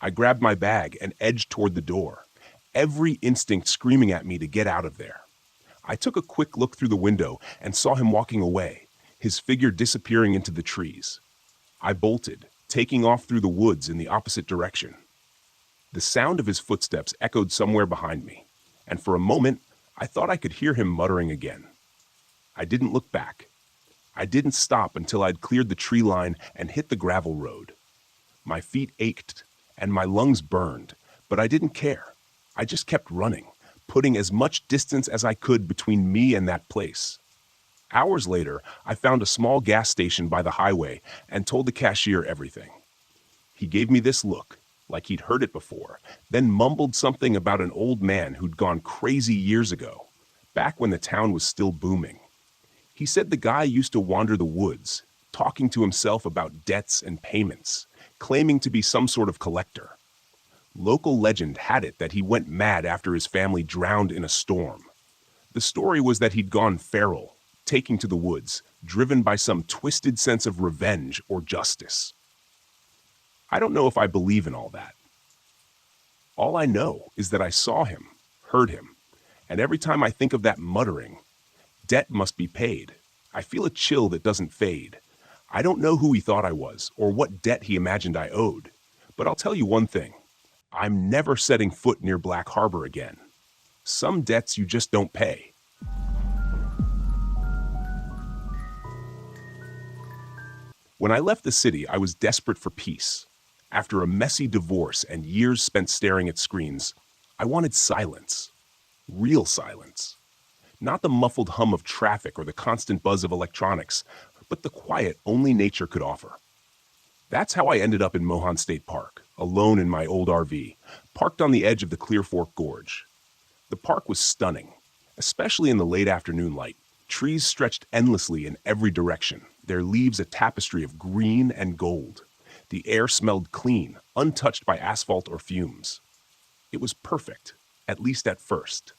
I grabbed my bag and edged toward the door, every instinct screaming at me to get out of there. I took a quick look through the window and saw him walking away, his figure disappearing into the trees. I bolted, taking off through the woods in the opposite direction. The sound of his footsteps echoed somewhere behind me, and for a moment, I thought I could hear him muttering again. I didn't look back. I didn't stop until I'd cleared the tree line and hit the gravel road. My feet ached, and my lungs burned, but I didn't care. I just kept running, putting as much distance as I could between me and that place. Hours later, I found a small gas station by the highway and told the cashier everything. He gave me this look, like he'd heard it before, then mumbled something about an old man who'd gone crazy years ago, back when the town was still booming. He said the guy used to wander the woods, talking to himself about debts and payments, claiming to be some sort of collector. Local legend had it that he went mad after his family drowned in a storm. The story was that he'd gone feral, taking to the woods, driven by some twisted sense of revenge or justice. I don't know if I believe in all that. All I know is that I saw him, heard him, and every time I think of that muttering, debt must be paid, I feel a chill that doesn't fade. I don't know who he thought I was or what debt he imagined I owed, but I'll tell you one thing. I'm never setting foot near Black Harbor again. Some debts you just don't pay. When I left the city, I was desperate for peace. After a messy divorce and years spent staring at screens, I wanted silence. Real silence. Not the muffled hum of traffic or the constant buzz of electronics, but the quiet only nature could offer. That's how I ended up in Mohan State Park, alone in my old RV, parked on the edge of the Clear Fork Gorge. The park was stunning, especially in the late afternoon light. Trees stretched endlessly in every direction, their leaves a tapestry of green and gold. The air smelled clean, untouched by asphalt or fumes. It was perfect, at least at first.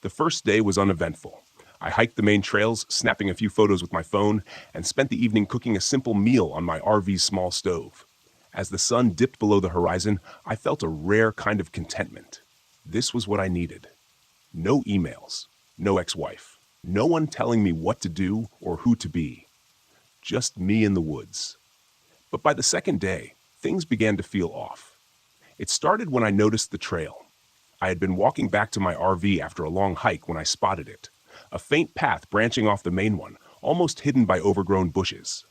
The first day was uneventful. I hiked the main trails, snapping a few photos with my phone, and spent the evening cooking a simple meal on my RV's small stove. As the sun dipped below the horizon, I felt a rare kind of contentment. This was what I needed. No emails, no ex-wife, no one telling me what to do or who to be. Just me in the woods. But by the second day, things began to feel off. It started when I noticed the trail. I had been walking back to my RV after a long hike when I spotted it. A faint path branching off the main one, almost hidden by overgrown bushes.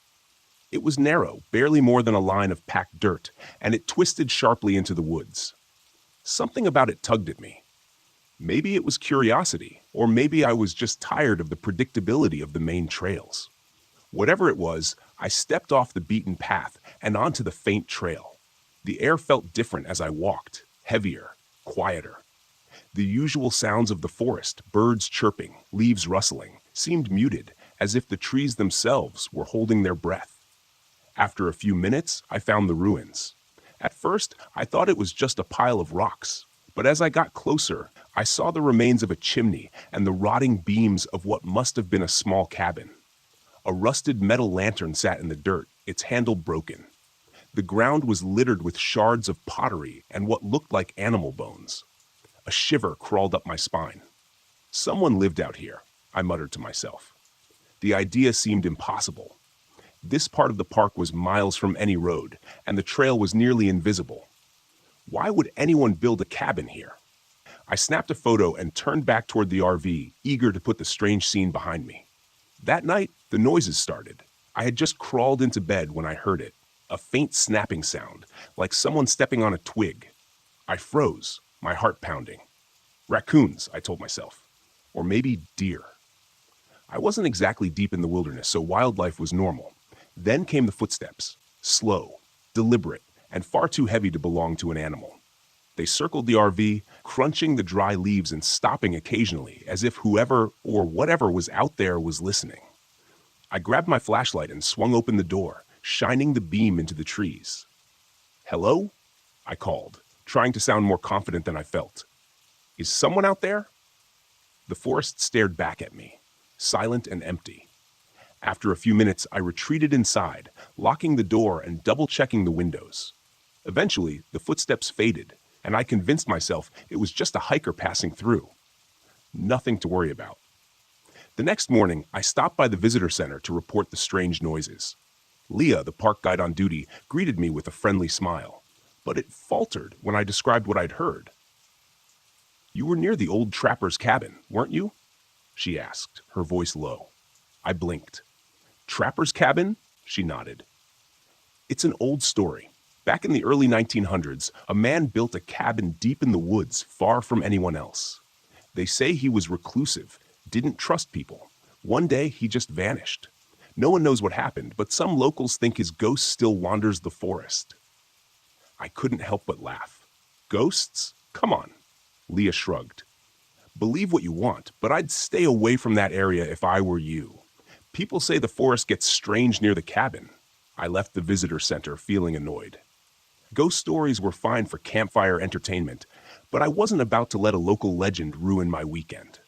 It was narrow, barely more than a line of packed dirt, and it twisted sharply into the woods. Something about it tugged at me. Maybe it was curiosity, or maybe I was just tired of the predictability of the main trails. Whatever it was, I stepped off the beaten path and onto the faint trail. The air felt different as I walked, heavier, quieter. The usual sounds of the forest, birds chirping, leaves rustling, seemed muted, as if the trees themselves were holding their breath. After a few minutes, I found the ruins. At first, I thought it was just a pile of rocks, but as I got closer, I saw the remains of a chimney and the rotting beams of what must have been a small cabin. A rusted metal lantern sat in the dirt, its handle broken. The ground was littered with shards of pottery and what looked like animal bones. A shiver crawled up my spine. Someone lived out here, I muttered to myself. The idea seemed impossible. This part of the park was miles from any road, and the trail was nearly invisible. Why would anyone build a cabin here? I snapped a photo and turned back toward the RV, eager to put the strange scene behind me. That night, the noises started. I had just crawled into bed when I heard it, a faint snapping sound, like someone stepping on a twig. I froze, my heart pounding. Raccoons, I told myself. Or maybe deer. I wasn't exactly deep in the wilderness, so wildlife was normal. Then came the footsteps, slow, deliberate, and far too heavy to belong to an animal. They circled the RV, crunching the dry leaves and stopping occasionally, as if whoever or whatever was out there was listening. I grabbed my flashlight and swung open the door, shining the beam into the trees. "Hello?" I called, trying to sound more confident than I felt. "Is someone out there?" The forest stared back at me, silent and empty. After a few minutes, I retreated inside, locking the door and double-checking the windows. Eventually, the footsteps faded, and I convinced myself it was just a hiker passing through. Nothing to worry about. The next morning, I stopped by the visitor center to report the strange noises. Leah, the park guide on duty, greeted me with a friendly smile, but it faltered when I described what I'd heard. "You were near the old trapper's cabin, weren't you?" she asked, her voice low. I blinked. "Trapper's cabin?" she nodded. "It's an old story. Back in the early 1900s, a man built a cabin deep in the woods, far from anyone else. They say he was reclusive, didn't trust people. One day, he just vanished. No one knows what happened, but some locals think his ghost still wanders the forest." I couldn't help but laugh. "Ghosts? Come on." Leah shrugged. "Believe what you want, but I'd stay away from that area if I were you. People say the forest gets strange near the cabin." I left the visitor center feeling annoyed. Ghost stories were fine for campfire entertainment, but I wasn't about to let a local legend ruin my weekend.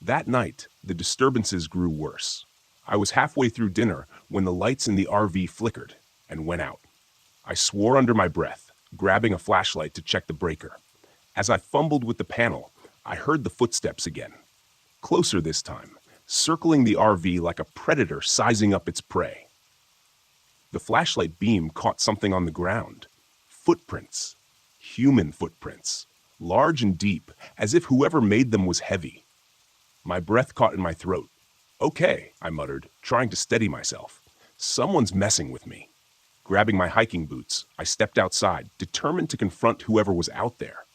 That night, the disturbances grew worse. I was halfway through dinner when the lights in the RV flickered and went out. I swore under my breath, grabbing a flashlight to check the breaker. As I fumbled with the panel, I heard the footsteps again. Closer this time, circling the RV like a predator sizing up its prey. The flashlight beam caught something on the ground. Footprints. Human footprints. Large and deep, as if whoever made them was heavy. My breath caught in my throat. "Okay," I muttered, trying to steady myself. "Someone's messing with me." Grabbing my hiking boots, I stepped outside, determined to confront whoever was out there.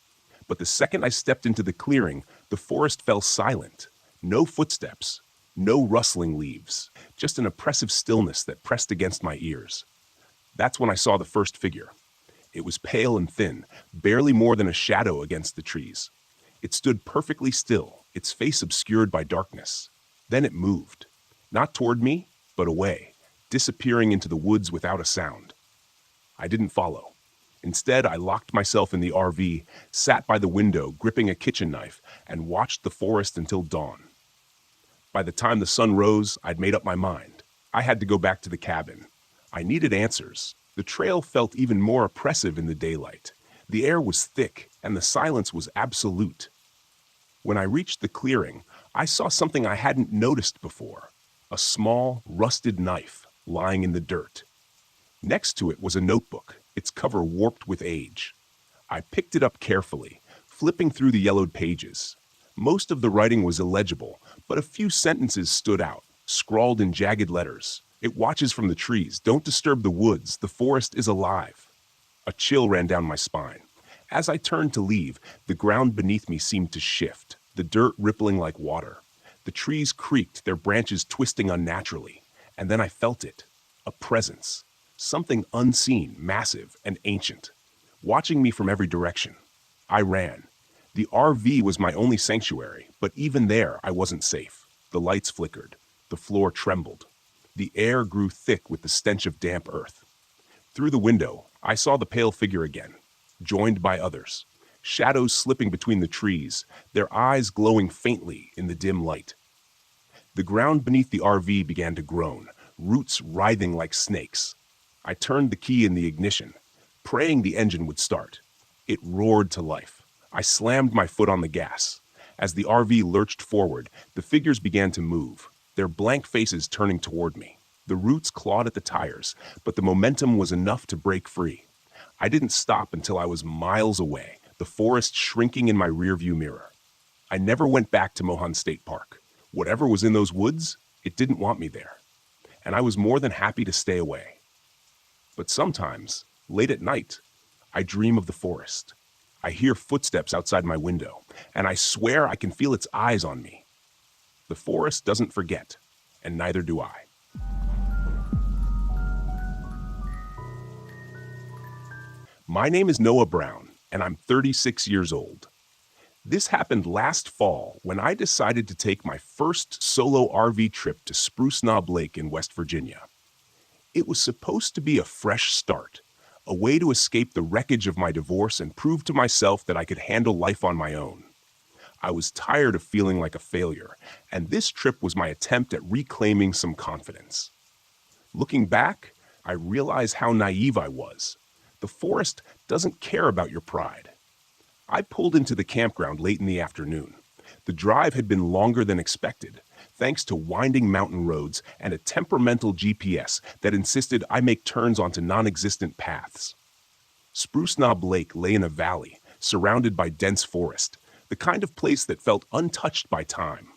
But the second I stepped into the clearing, the forest fell silent. No footsteps, no rustling leaves, just an oppressive stillness that pressed against my ears. That's when I saw the first figure. It was pale and thin, barely more than a shadow against the trees. It stood perfectly still, its face obscured by darkness. Then it moved, not toward me, but away, disappearing into the woods without a sound. I didn't follow. Instead, I locked myself in the RV, sat by the window, gripping a kitchen knife, and watched the forest until dawn. By the time the sun rose, I'd made up my mind. I had to go back to the cabin. I needed answers. The trail felt even more oppressive in the daylight. The air was thick, and the silence was absolute. When I reached the clearing, I saw something I hadn't noticed before. A small, rusted knife lying in the dirt. Next to it was a notebook, its cover warped with age. I picked it up carefully, flipping through the yellowed pages. Most of the writing was illegible, but a few sentences stood out, scrawled in jagged letters. "It watches from the trees. Don't disturb the woods. The forest is alive." A chill ran down my spine. As I turned to leave, the ground beneath me seemed to shift, the dirt rippling like water. The trees creaked, their branches twisting unnaturally. And then I felt it. A presence. Something unseen, massive, and ancient. Watching me from every direction. I ran. The RV was my only sanctuary, but even there I wasn't safe. The lights flickered. The floor trembled. The air grew thick with the stench of damp earth. Through the window, I saw the pale figure again, joined by others. Shadows slipping between the trees, their eyes glowing faintly in the dim light. The ground beneath the RV began to groan, roots writhing like snakes. I turned the key in the ignition, praying the engine would start. It roared to life. I slammed my foot on the gas. As the RV lurched forward, the figures began to move, their blank faces turning toward me. The roots clawed at the tires, but the momentum was enough to break free. I didn't stop until I was miles away, the forest shrinking in my rearview mirror. I never went back to Mohan State Park. Whatever was in those woods, it didn't want me there. and I was more than happy to stay away. But sometimes, late at night, I dream of the forest. I hear footsteps outside my window, and I swear I can feel its eyes on me. The forest doesn't forget, and neither do I. My name is Noah Brown, and I'm 36 years old. This happened last fall when I decided to take my first solo RV trip to Spruce Knob Lake in West Virginia. It was supposed to be a fresh start, a way to escape the wreckage of my divorce and prove to myself that I could handle life on my own. I was tired of feeling like a failure, and this trip was my attempt at reclaiming some confidence. Looking back, I realize how naive I was. The forest doesn't care about your pride. I pulled into the campground late in the afternoon. The drive had been longer than expected, thanks to winding mountain roads and a temperamental GPS that insisted I make turns onto non-existent paths. Spruce Knob Lake lay in a valley, surrounded by dense forest, the kind of place that felt untouched by time.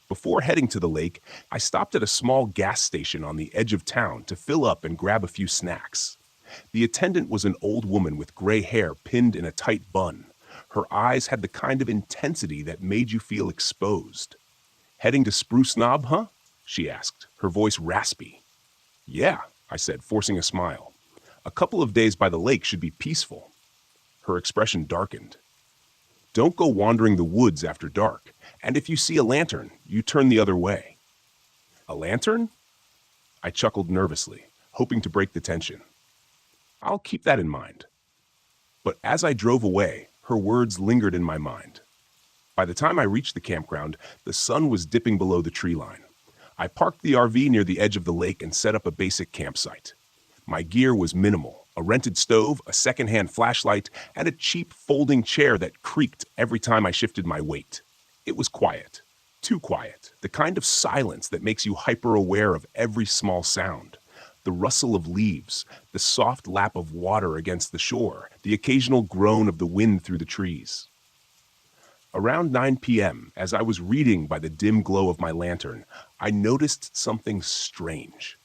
Before heading to the lake, I stopped at a small gas station on the edge of town to fill up and grab a few snacks. The attendant was an old woman with gray hair pinned in a tight bun. Her eyes had the kind of intensity that made you feel exposed. "Heading to Spruce Knob, huh?" she asked, her voice raspy. "Yeah," I said, forcing a smile. "A couple of days by the lake should be peaceful." Her expression darkened. "Don't go wandering the woods after dark, and if you see a lantern, you turn the other way." "A lantern?" I chuckled nervously, hoping to break the tension. "I'll keep that in mind." But as I drove away, her words lingered in my mind. By the time I reached the campground, the sun was dipping below the tree line. I parked the RV near the edge of the lake and set up a basic campsite. My gear was minimal: a rented stove, a secondhand flashlight, and a cheap folding chair that creaked every time I shifted my weight. It was quiet. Too quiet. The kind of silence that makes you hyper-aware of every small sound. The rustle of leaves, the soft lap of water against the shore, the occasional groan of the wind through the trees. Around 9 p.m., as I was reading by the dim glow of my lantern, I noticed something strange.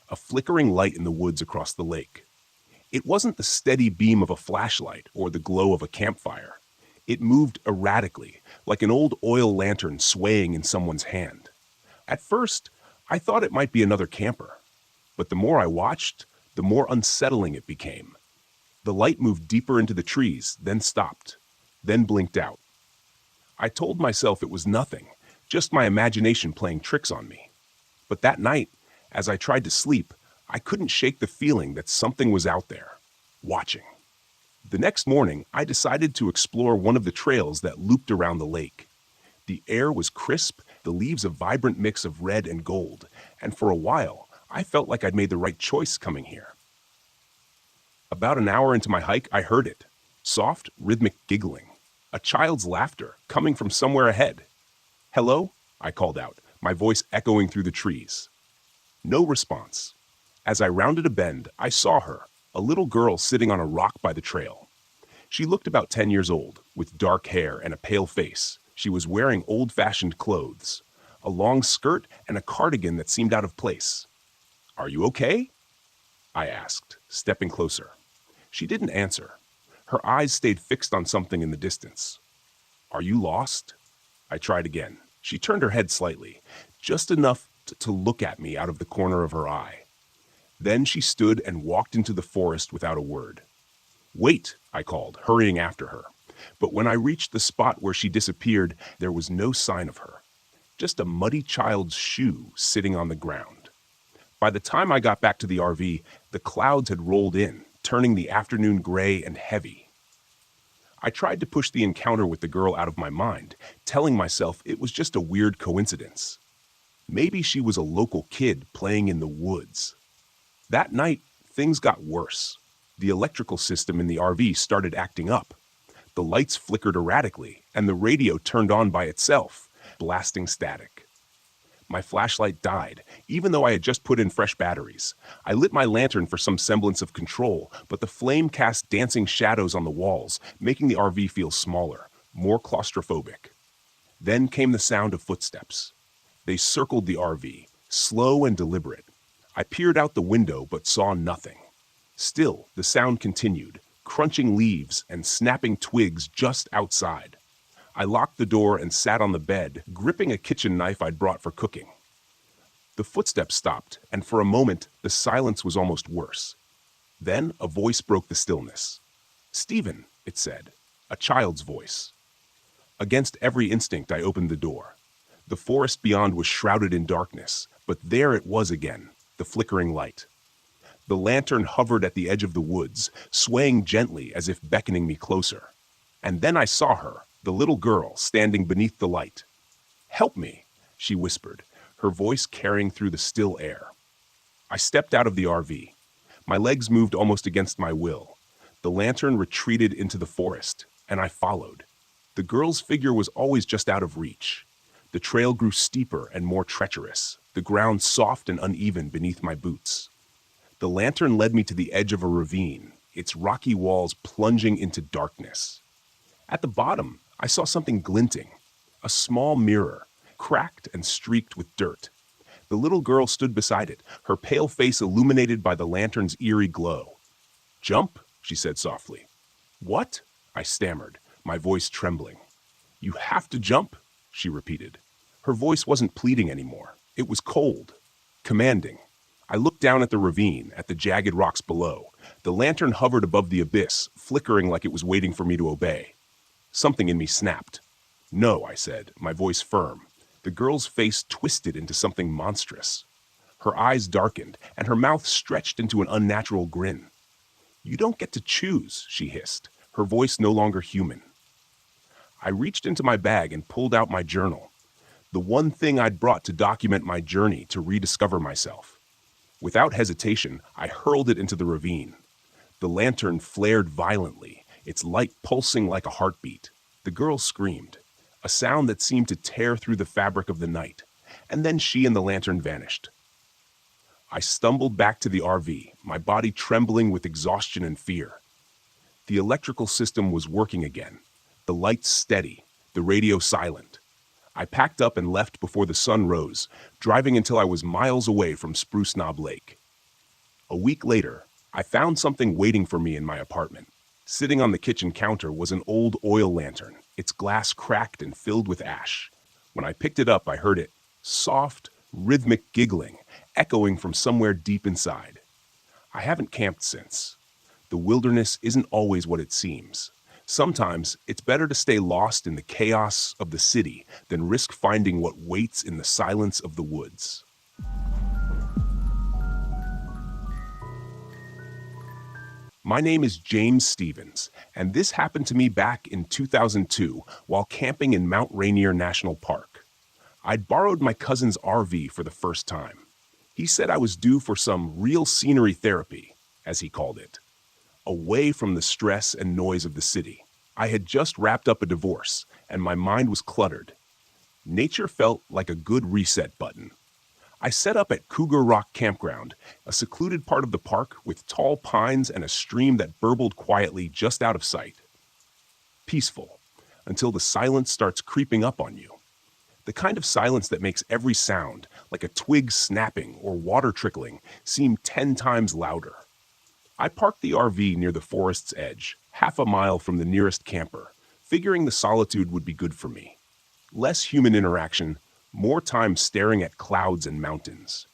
A flickering light in the woods across the lake. It wasn't the steady beam of a flashlight or the glow of a campfire. It moved erratically, like an old oil lantern swaying in someone's hand. At first, I thought it might be another camper. But the more I watched, the more unsettling it became. The light moved deeper into the trees, then stopped, then blinked out. I told myself it was nothing, just my imagination playing tricks on me. But that night, as I tried to sleep, I couldn't shake the feeling that something was out there, watching. The next morning, I decided to explore one of the trails that looped around the lake. The air was crisp, the leaves a vibrant mix of red and gold, and for a while, I felt like I'd made the right choice coming here. About an hour into my hike, I heard it. Soft, rhythmic giggling. A child's laughter coming from somewhere ahead. "Hello?" I called out, my voice echoing through the trees. No response. As I rounded a bend, I saw her, a little girl sitting on a rock by the trail. She looked about 10 years old, with dark hair and a pale face. She was wearing old-fashioned clothes, a long skirt and a cardigan that seemed out of place. "Are you okay?" I asked, stepping closer. She didn't answer. Her eyes stayed fixed on something in the distance. "Are you lost?" I tried again. She turned her head slightly, just enough to look at me out of the corner of her eye. Then she stood and walked into the forest without a word. "Wait," I called, hurrying after her. But when I reached the spot where she disappeared, there was no sign of her. Just a muddy child's shoe sitting on the ground. By the time I got back to the RV, the clouds had rolled in, turning the afternoon gray and heavy. I tried to push the encounter with the girl out of my mind, telling myself it was just a weird coincidence. Maybe she was a local kid playing in the woods. That night, things got worse. The electrical system in the RV started acting up. The lights flickered erratically, and the radio turned on by itself, blasting static. My flashlight died, even though I had just put in fresh batteries. I lit my lantern for some semblance of control, but the flame cast dancing shadows on the walls, making the RV feel smaller, more claustrophobic. Then came the sound of footsteps. They circled the RV, slow and deliberate. I peered out the window but saw nothing. Still, the sound continued, crunching leaves and snapping twigs just outside. I locked the door and sat on the bed, gripping a kitchen knife I'd brought for cooking. The footsteps stopped, and for a moment, the silence was almost worse. Then a voice broke the stillness. "Stephen," it said, a child's voice. Against every instinct, I opened the door. The forest beyond was shrouded in darkness, but there it was again, the flickering light. The lantern hovered at the edge of the woods, swaying gently as if beckoning me closer. And then I saw her, the little girl, standing beneath the light. "Help me," she whispered, her voice carrying through the still air. I stepped out of the RV. My legs moved almost against my will. The lantern retreated into the forest, and I followed. The girl's figure was always just out of reach. The trail grew steeper and more treacherous, the ground soft and uneven beneath my boots. The lantern led me to the edge of a ravine, its rocky walls plunging into darkness. At the bottom, I saw something glinting, a small mirror, cracked and streaked with dirt. The little girl stood beside it, her pale face illuminated by the lantern's eerie glow. "Jump," she said softly. "What?" I stammered, my voice trembling. "You have to jump," she repeated. Her voice wasn't pleading anymore. It was cold, commanding. I looked down at the ravine, at the jagged rocks below. The lantern hovered above the abyss, flickering like it was waiting for me to obey. Something in me snapped. "No," I said, my voice firm. The girl's face twisted into something monstrous. Her eyes darkened, and her mouth stretched into an unnatural grin. "You don't get to choose," she hissed, her voice no longer human. I reached into my bag and pulled out my journal, the one thing I'd brought to document my journey to rediscover myself. Without hesitation, I hurled it into the ravine. The lantern flared violently, its light pulsing like a heartbeat. The girl screamed, a sound that seemed to tear through the fabric of the night, and then she and the lantern vanished. I stumbled back to the RV, my body trembling with exhaustion and fear. The electrical system was working again, the lights steady, the radio silent. I packed up and left before the sun rose, driving until I was miles away from Spruce Knob Lake. A week later, I found something waiting for me in my apartment. Sitting on the kitchen counter was an old oil lantern, its glass cracked and filled with ash. When I picked it up, I heard it, soft, rhythmic giggling, echoing from somewhere deep inside. I haven't camped since. The wilderness isn't always what it seems. Sometimes it's better to stay lost in the chaos of the city than risk finding what waits in the silence of the woods. My name is James Stevens, and this happened to me back in 2002 while camping in Mount Rainier National Park. I'd borrowed my cousin's RV for the first time. He said I was due for some real scenery therapy, as he called it, away from the stress and noise of the city. I had just wrapped up a divorce, and my mind was cluttered. Nature felt like a good reset button. I set up at Cougar Rock Campground, a secluded part of the park with tall pines and a stream that burbled quietly just out of sight. Peaceful, until the silence starts creeping up on you. The kind of silence that makes every sound, like a twig snapping or water trickling, seem 10 times louder. I parked the RV near the forest's edge, half a mile from the nearest camper, figuring the solitude would be good for me. Less human interaction, more time staring at clouds and mountains.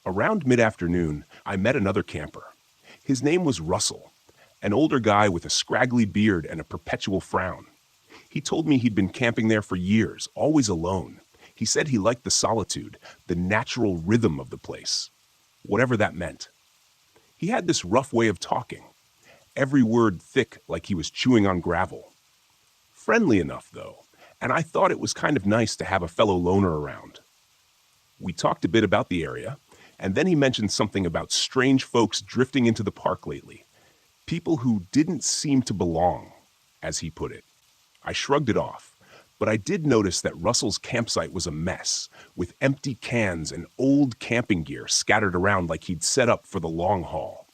Around mid-afternoon, I met another camper. His name was Russell, an older guy with a scraggly beard and a perpetual frown. He told me he'd been camping there for years, always alone. He said he liked the solitude, the natural rhythm of the place, whatever that meant. He had this rough way of talking, every word thick like he was chewing on gravel. Friendly enough, though, and I thought it was kind of nice to have a fellow loner around. We talked a bit about the area, and then he mentioned something about strange folks drifting into the park lately. People who didn't seem to belong, as he put it. I shrugged it off, but I did notice that Russell's campsite was a mess, with empty cans and old camping gear scattered around like he'd set up for the long haul.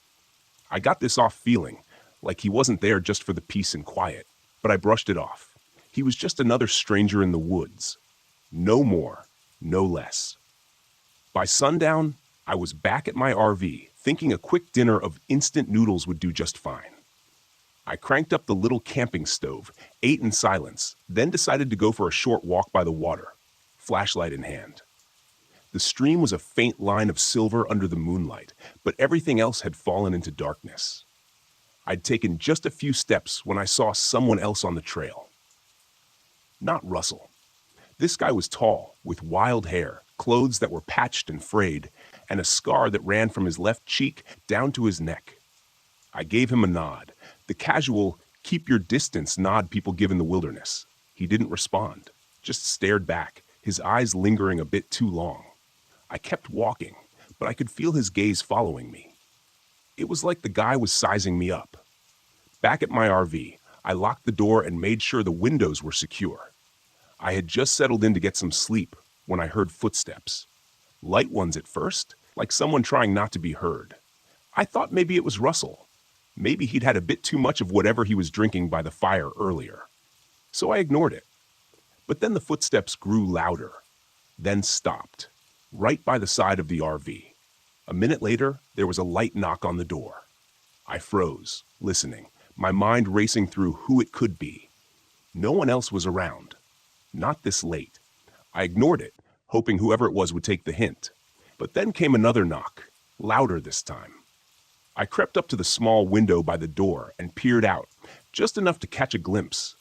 I got this off feeling, like he wasn't there just for the peace and quiet, but I brushed it off. He was just another stranger in the woods. No more, no less. By sundown, I was back at my RV, thinking a quick dinner of instant noodles would do just fine. I cranked up the little camping stove, ate in silence, then decided to go for a short walk by the water, flashlight in hand. The stream was a faint line of silver under the moonlight, but everything else had fallen into darkness. I'd taken just a few steps when I saw someone else on the trail. Not Russell. This guy was tall, with wild hair, clothes that were patched and frayed, and a scar that ran from his left cheek down to his neck. I gave him a nod, the casual, keep your distance nod people give in the wilderness. He didn't respond, just stared back, his eyes lingering a bit too long. I kept walking, but I could feel his gaze following me. It was like the guy was sizing me up. Back at my RV, I locked the door and made sure the windows were secure. I had just settled in to get some sleep when I heard footsteps. Light ones at first, like someone trying not to be heard. I thought maybe it was Russell. Maybe he'd had a bit too much of whatever he was drinking by the fire earlier. So I ignored it. But then the footsteps grew louder, then stopped, right by the side of the RV. A minute later, there was a light knock on the door. I froze, listening, my mind racing through who it could be. No one else was around. Not this late. I ignored it, hoping whoever it was would take the hint. But then came another knock, louder this time. I crept up to the small window by the door and peered out, just enough to catch a glimpse.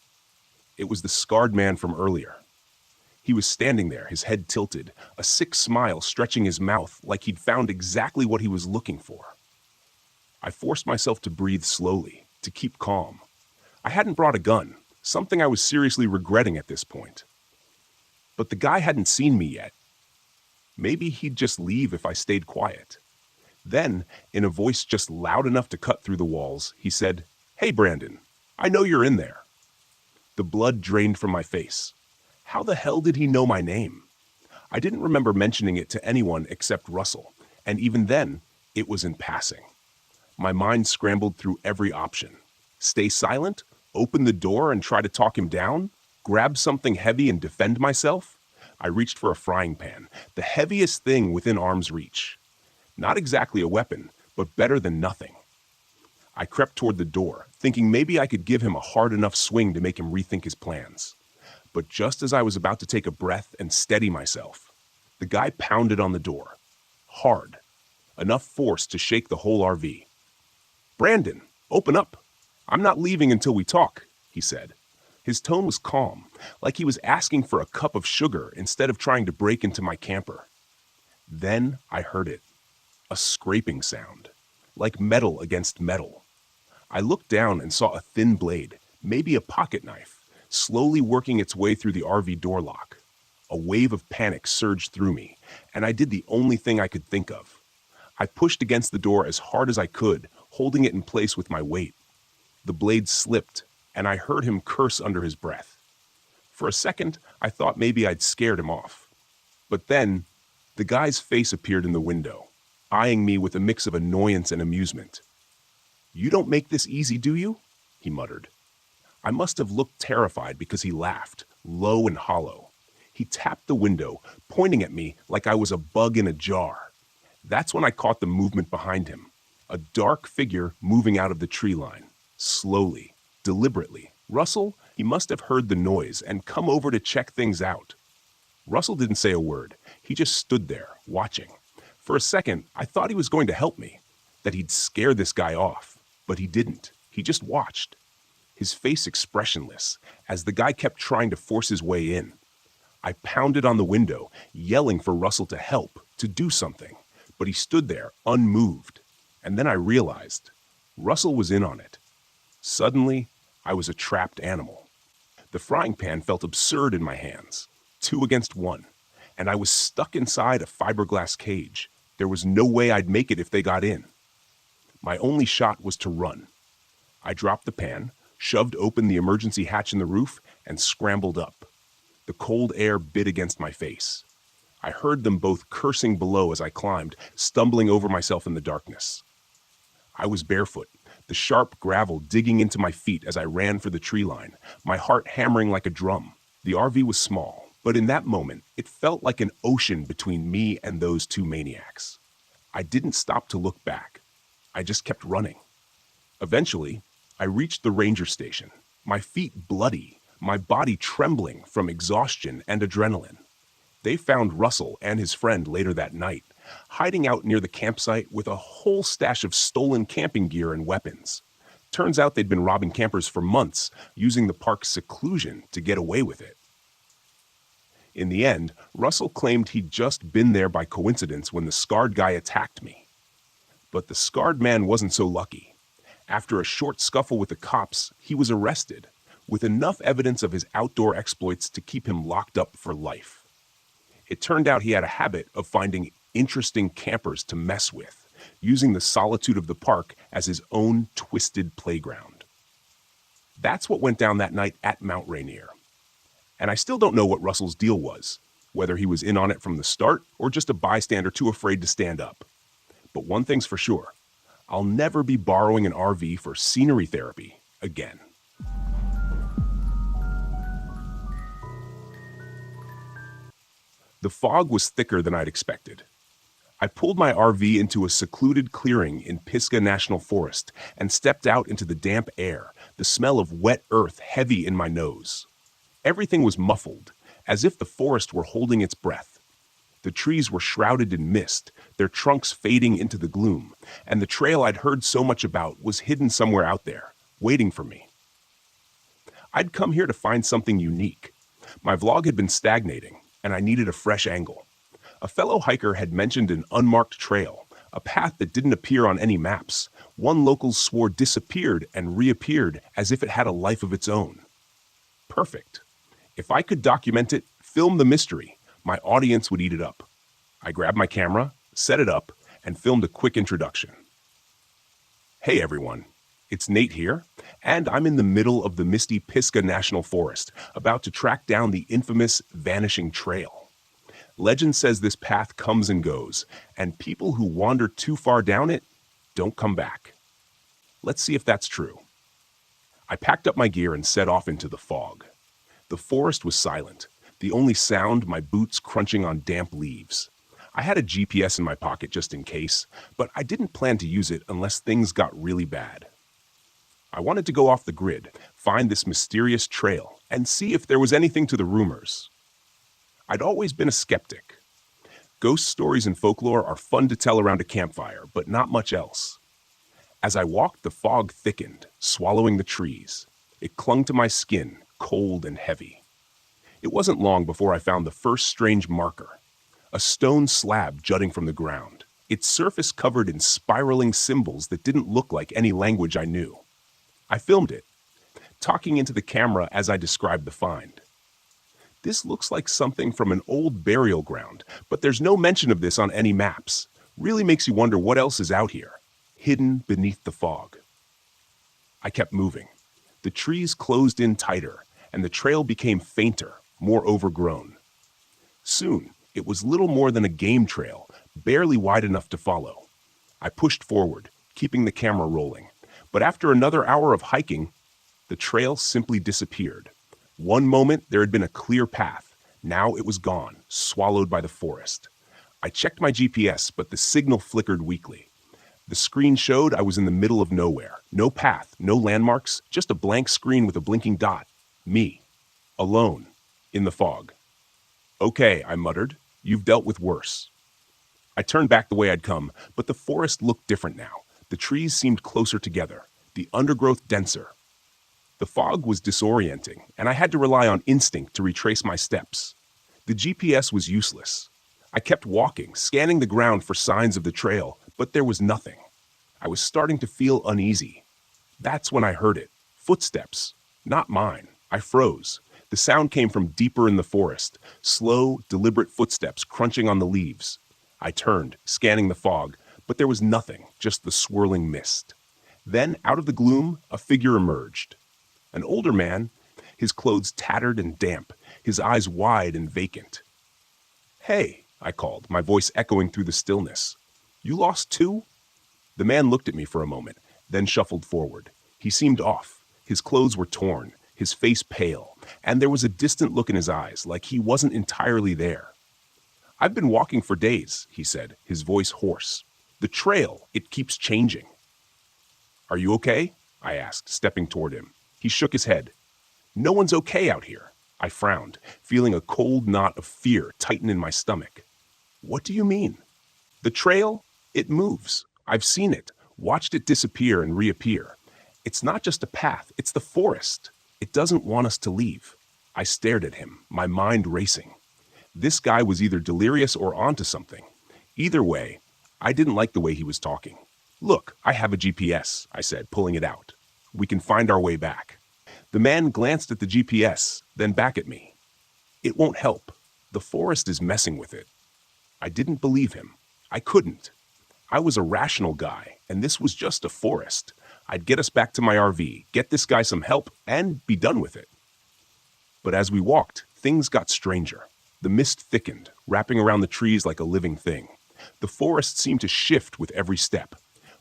It was the scarred man from earlier. He was standing there, his head tilted, a sick smile stretching his mouth like he'd found exactly what he was looking for. I forced myself to breathe slowly, to keep calm. I hadn't brought a gun, something I was seriously regretting at this point. But the guy hadn't seen me yet. Maybe he'd just leave if I stayed quiet. Then, in a voice just loud enough to cut through the walls, he said, "Hey, Brandon, I know you're in there." The blood drained from my face. How the hell did he know my name? I didn't remember mentioning it to anyone except Russell, and even then, it was in passing. My mind scrambled through every option. Stay silent? Open the door and try to talk him down? Grab something heavy and defend myself? I reached for a frying pan, the heaviest thing within arm's reach. Not exactly a weapon, but better than nothing. I crept toward the door, thinking maybe I could give him a hard enough swing to make him rethink his plans. But just as I was about to take a breath and steady myself, the guy pounded on the door. Hard. Enough force to shake the whole RV. "Brandon, open up. I'm not leaving until we talk," he said. His tone was calm, like he was asking for a cup of sugar instead of trying to break into my camper. Then I heard it. A scraping sound, like metal against metal. I looked down and saw a thin blade, maybe a pocket knife, slowly working its way through the RV door lock. A wave of panic surged through me, and I did the only thing I could think of. I pushed against the door as hard as I could, holding it in place with my weight. The blade slipped, and I heard him curse under his breath. For a second, I thought maybe I'd scared him off. But then, the guy's face appeared in the window, eyeing me with a mix of annoyance and amusement. "You don't make this easy, do you?" he muttered. I must have looked terrified because he laughed, low and hollow. He tapped the window, pointing at me like I was a bug in a jar. That's when I caught the movement behind him. A dark figure moving out of the tree line. Slowly, deliberately. Russell, he must have heard the noise and come over to check things out. Russell didn't say a word. He just stood there, watching. For a second, I thought he was going to help me, that he'd scare this guy off. But he didn't. He just watched. His face expressionless, as the guy kept trying to force his way in. I pounded on the window, yelling for Russell to help, to do something, but he stood there, unmoved. And then I realized, Russell was in on it. Suddenly, I was a trapped animal. The frying pan felt absurd in my hands, 2 against 1, and I was stuck inside a fiberglass cage. There was no way I'd make it if they got in. My only shot was to run. I dropped the pan, shoved open the emergency hatch in the roof, and scrambled up. The cold air bit against my face. I heard them both cursing below as I climbed, stumbling over myself in the darkness. I was barefoot, the sharp gravel digging into my feet as I ran for the tree line, my heart hammering like a drum. The RV was small, but in that moment, it felt like an ocean between me and those 2 maniacs. I didn't stop to look back. I just kept running. Eventually, I reached the ranger station, my feet bloody, my body trembling from exhaustion and adrenaline. They found Russell and his friend later that night, hiding out near the campsite with a whole stash of stolen camping gear and weapons. Turns out they'd been robbing campers for months, using the park's seclusion to get away with it. In the end, Russell claimed he'd just been there by coincidence when the scarred guy attacked me. But the scarred man wasn't so lucky. After a short scuffle with the cops, he was arrested, with enough evidence of his outdoor exploits to keep him locked up for life. It turned out he had a habit of finding interesting campers to mess with, using the solitude of the park as his own twisted playground. That's what went down that night at Mount Rainier. And I still don't know what Russell's deal was, whether he was in on it from the start or just a bystander too afraid to stand up. But one thing's for sure, I'll never be borrowing an RV for scenery therapy again. The fog was thicker than I'd expected. I pulled my RV into a secluded clearing in Pisgah National Forest and stepped out into the damp air, the smell of wet earth heavy in my nose. Everything was muffled, as if the forest were holding its breath. The trees were shrouded in mist, their trunks fading into the gloom, and the trail I'd heard so much about was hidden somewhere out there, waiting for me. I'd come here to find something unique. My vlog had been stagnating, and I needed a fresh angle. A fellow hiker had mentioned an unmarked trail, a path that didn't appear on any maps. One locals swore disappeared and reappeared as if it had a life of its own. Perfect. If I could document it, film the mystery, my audience would eat it up. I grabbed my camera, set it up, and filmed a quick introduction. Hey everyone, it's Nate here, and I'm in the middle of the misty Pisgah National Forest, about to track down the infamous Vanishing Trail. Legend says this path comes and goes, and people who wander too far down it don't come back. Let's see if that's true. I packed up my gear and set off into the fog. The forest was silent, the only sound my boots crunching on damp leaves. I had a GPS in my pocket just in case, but I didn't plan to use it unless things got really bad. I wanted to go off the grid, find this mysterious trail, and see if there was anything to the rumors. I'd always been a skeptic. Ghost stories and folklore are fun to tell around a campfire, but not much else. As I walked, the fog thickened, swallowing the trees. It clung to my skin, cold and heavy. It wasn't long before I found the first strange marker, a stone slab jutting from the ground, its surface covered in spiraling symbols that didn't look like any language I knew. I filmed it, talking into the camera as I described the find. This looks like something from an old burial ground, but there's no mention of this on any maps. Really makes you wonder what else is out here, hidden beneath the fog. I kept moving. The trees closed in tighter, and the trail became fainter, more overgrown. Soon, it was little more than a game trail, barely wide enough to follow. I pushed forward, keeping the camera rolling, but after another hour of hiking, the trail simply disappeared. One moment there had been a clear path, now it was gone, swallowed by the forest. I checked my GPS, but the signal flickered weakly. The screen showed I was in the middle of nowhere. No path, no landmarks, just a blank screen with a blinking dot. Me. Alone. In the fog. Okay, I muttered. You've dealt with worse. I turned back the way I'd come, but the forest looked different now. The trees seemed closer together, the undergrowth denser. The fog was disorienting, and I had to rely on instinct to retrace my steps. The GPS was useless. I kept walking, scanning the ground for signs of the trail, but there was nothing. I was starting to feel uneasy. That's when I heard it. Footsteps. Not mine. I froze. The sound came from deeper in the forest. Slow, deliberate footsteps crunching on the leaves. I turned, scanning the fog, but there was nothing, just the swirling mist. Then, out of the gloom, a figure emerged. An older man, his clothes tattered and damp, his eyes wide and vacant. "Hey," I called, my voice echoing through the stillness. "You lost too?" The man looked at me for a moment, then shuffled forward. He seemed off. His clothes were torn, his face pale, and there was a distant look in his eyes, like he wasn't entirely there. "I've been walking for days," he said, his voice hoarse. The trail, it keeps changing. Are you okay? I asked, stepping toward him. He shook his head. No one's okay out here. I frowned, feeling a cold knot of fear tighten in my stomach. What do you mean? The trail, it moves. I've seen it, watched it disappear and reappear. It's not just a path, it's the forest. It doesn't want us to leave. I stared at him, my mind racing. This guy was either delirious or onto something. Either way, I didn't like the way he was talking. Look, I have a GPS, I said, pulling it out. We can find our way back. The man glanced at the GPS, then back at me. It won't help. The forest is messing with it. I didn't believe him. I couldn't. I was a rational guy, and this was just a forest. I'd get us back to my RV, get this guy some help, and be done with it. But as we walked, things got stranger. The mist thickened, wrapping around the trees like a living thing. The forest seemed to shift with every step.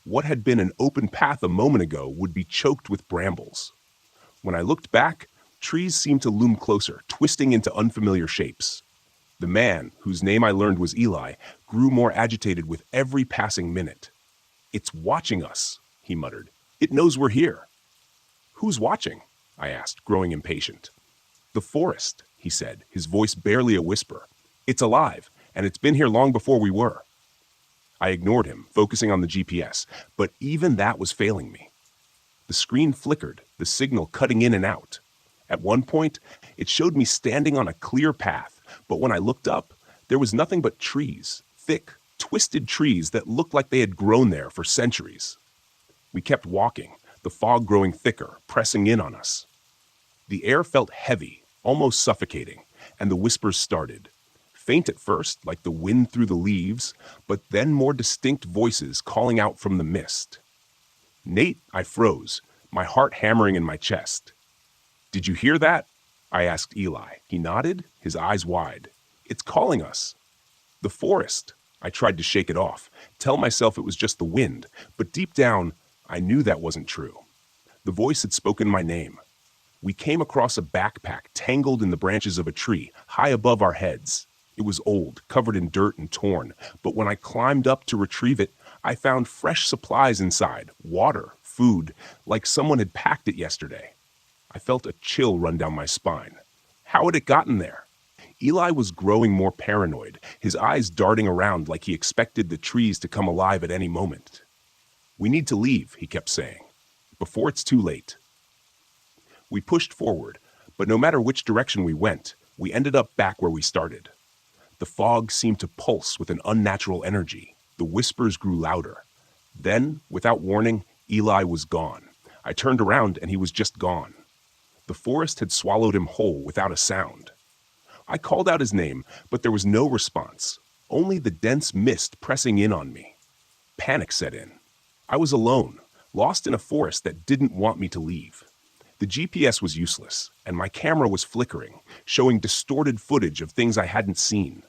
What had been an open path a moment ago would be choked with brambles. When I looked back, trees seemed to loom closer, twisting into unfamiliar shapes. The man, whose name I learned was Eli, grew more agitated with every passing minute. It's watching us, he muttered. It knows we're here. Who's watching? I asked, growing impatient. The forest, he said, his voice barely a whisper. It's alive, and it's been here long before we were. I ignored him, focusing on the GPS, but even that was failing me. The screen flickered, the signal cutting in and out. At one point, it showed me standing on a clear path, but when I looked up, there was nothing but trees, thick, twisted trees that looked like they had grown there for centuries. We kept walking, the fog growing thicker, pressing in on us. The air felt heavy, almost suffocating, and the whispers started. Faint at first, like the wind through the leaves, but then more distinct voices calling out from the mist. Nate, I froze, my heart hammering in my chest. Did you hear that? I asked Eli. He nodded, his eyes wide. It's calling us. The forest. I tried to shake it off, tell myself it was just the wind, but deep down, I knew that wasn't true. The voice had spoken my name. We came across a backpack tangled in the branches of a tree, high above our heads. It was old, covered in dirt and torn, but when I climbed up to retrieve it, I found fresh supplies inside, water, food, like someone had packed it yesterday. I felt a chill run down my spine. How had it gotten there? Eli was growing more paranoid, his eyes darting around like he expected the trees to come alive at any moment. We need to leave, he kept saying, before it's too late. We pushed forward, but no matter which direction we went, we ended up back where we started. The fog seemed to pulse with an unnatural energy. The whispers grew louder. Then, without warning, Eli was gone. I turned around and he was just gone. The forest had swallowed him whole without a sound. I called out his name, but there was no response, only the dense mist pressing in on me. Panic set in. I was alone, lost in a forest that didn't want me to leave. The GPS was useless, and my camera was flickering, showing distorted footage of things I hadn't seen.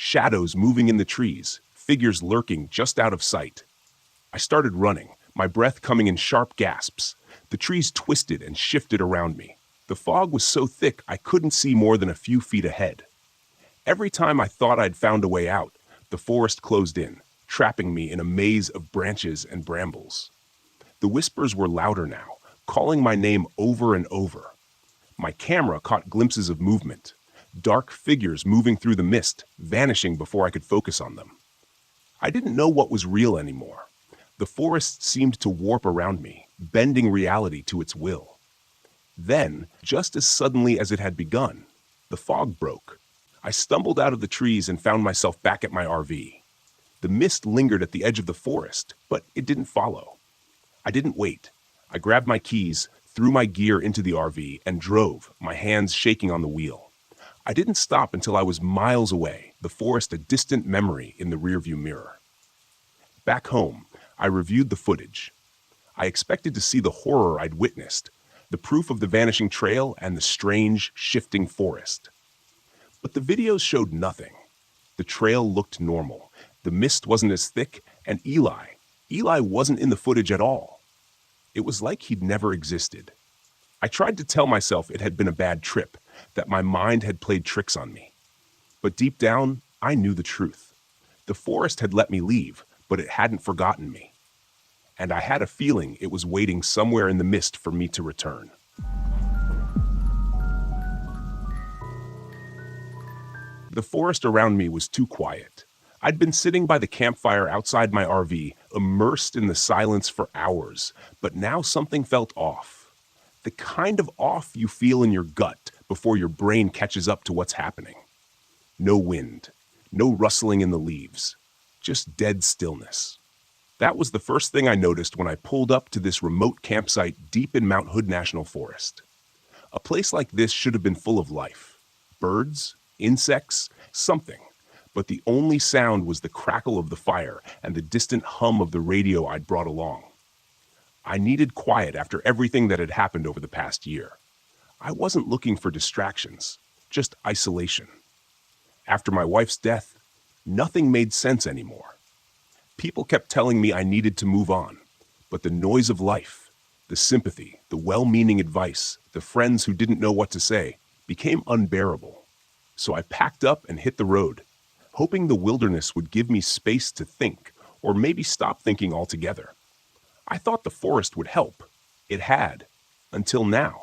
Shadows moving in the trees, figures lurking just out of sight. I started running, my breath coming in sharp gasps. The trees twisted and shifted around me. The fog was so thick I couldn't see more than a few feet ahead. Every time I thought I'd found a way out, the forest closed in, trapping me in a maze of branches and brambles. The whispers were louder now, calling my name over and over. My camera caught glimpses of movement, dark figures moving through the mist, vanishing before I could focus on them. I didn't know what was real anymore. The forest seemed to warp around me, bending reality to its will. Then, just as suddenly as it had begun, the fog broke. I stumbled out of the trees and found myself back at my RV. The mist lingered at the edge of the forest, but it didn't follow. I didn't wait. I grabbed my keys, threw my gear into the RV, and drove, my hands shaking on the wheel. I didn't stop until I was miles away, the forest a distant memory in the rearview mirror. Back home, I reviewed the footage. I expected to see the horror I'd witnessed, the proof of the vanishing trail and the strange, shifting forest. But the videos showed nothing. The trail looked normal. The mist wasn't as thick, and Eli wasn't in the footage at all. It was like he'd never existed. I tried to tell myself it had been a bad trip, that my mind had played tricks on me. But deep down, I knew the truth. The forest had let me leave, but it hadn't forgotten me. And I had a feeling it was waiting somewhere in the mist for me to return. The forest around me was too quiet. I'd been sitting by the campfire outside my RV, immersed in the silence for hours, but now something felt off. The kind of off you feel in your gut before your brain catches up to what's happening. No wind, no rustling in the leaves, just dead stillness. That was the first thing I noticed when I pulled up to this remote campsite deep in Mount Hood National Forest. A place like this should have been full of life. Birds, insects, something. But the only sound was the crackle of the fire and the distant hum of the radio I'd brought along. I needed quiet after everything that had happened over the past year. I wasn't looking for distractions, just isolation. After my wife's death, nothing made sense anymore. People kept telling me I needed to move on, but the noise of life, the sympathy, the well-meaning advice, the friends who didn't know what to say, became unbearable. So I packed up and hit the road, hoping the wilderness would give me space to think, or maybe stop thinking altogether. I thought the forest would help. It had, until now.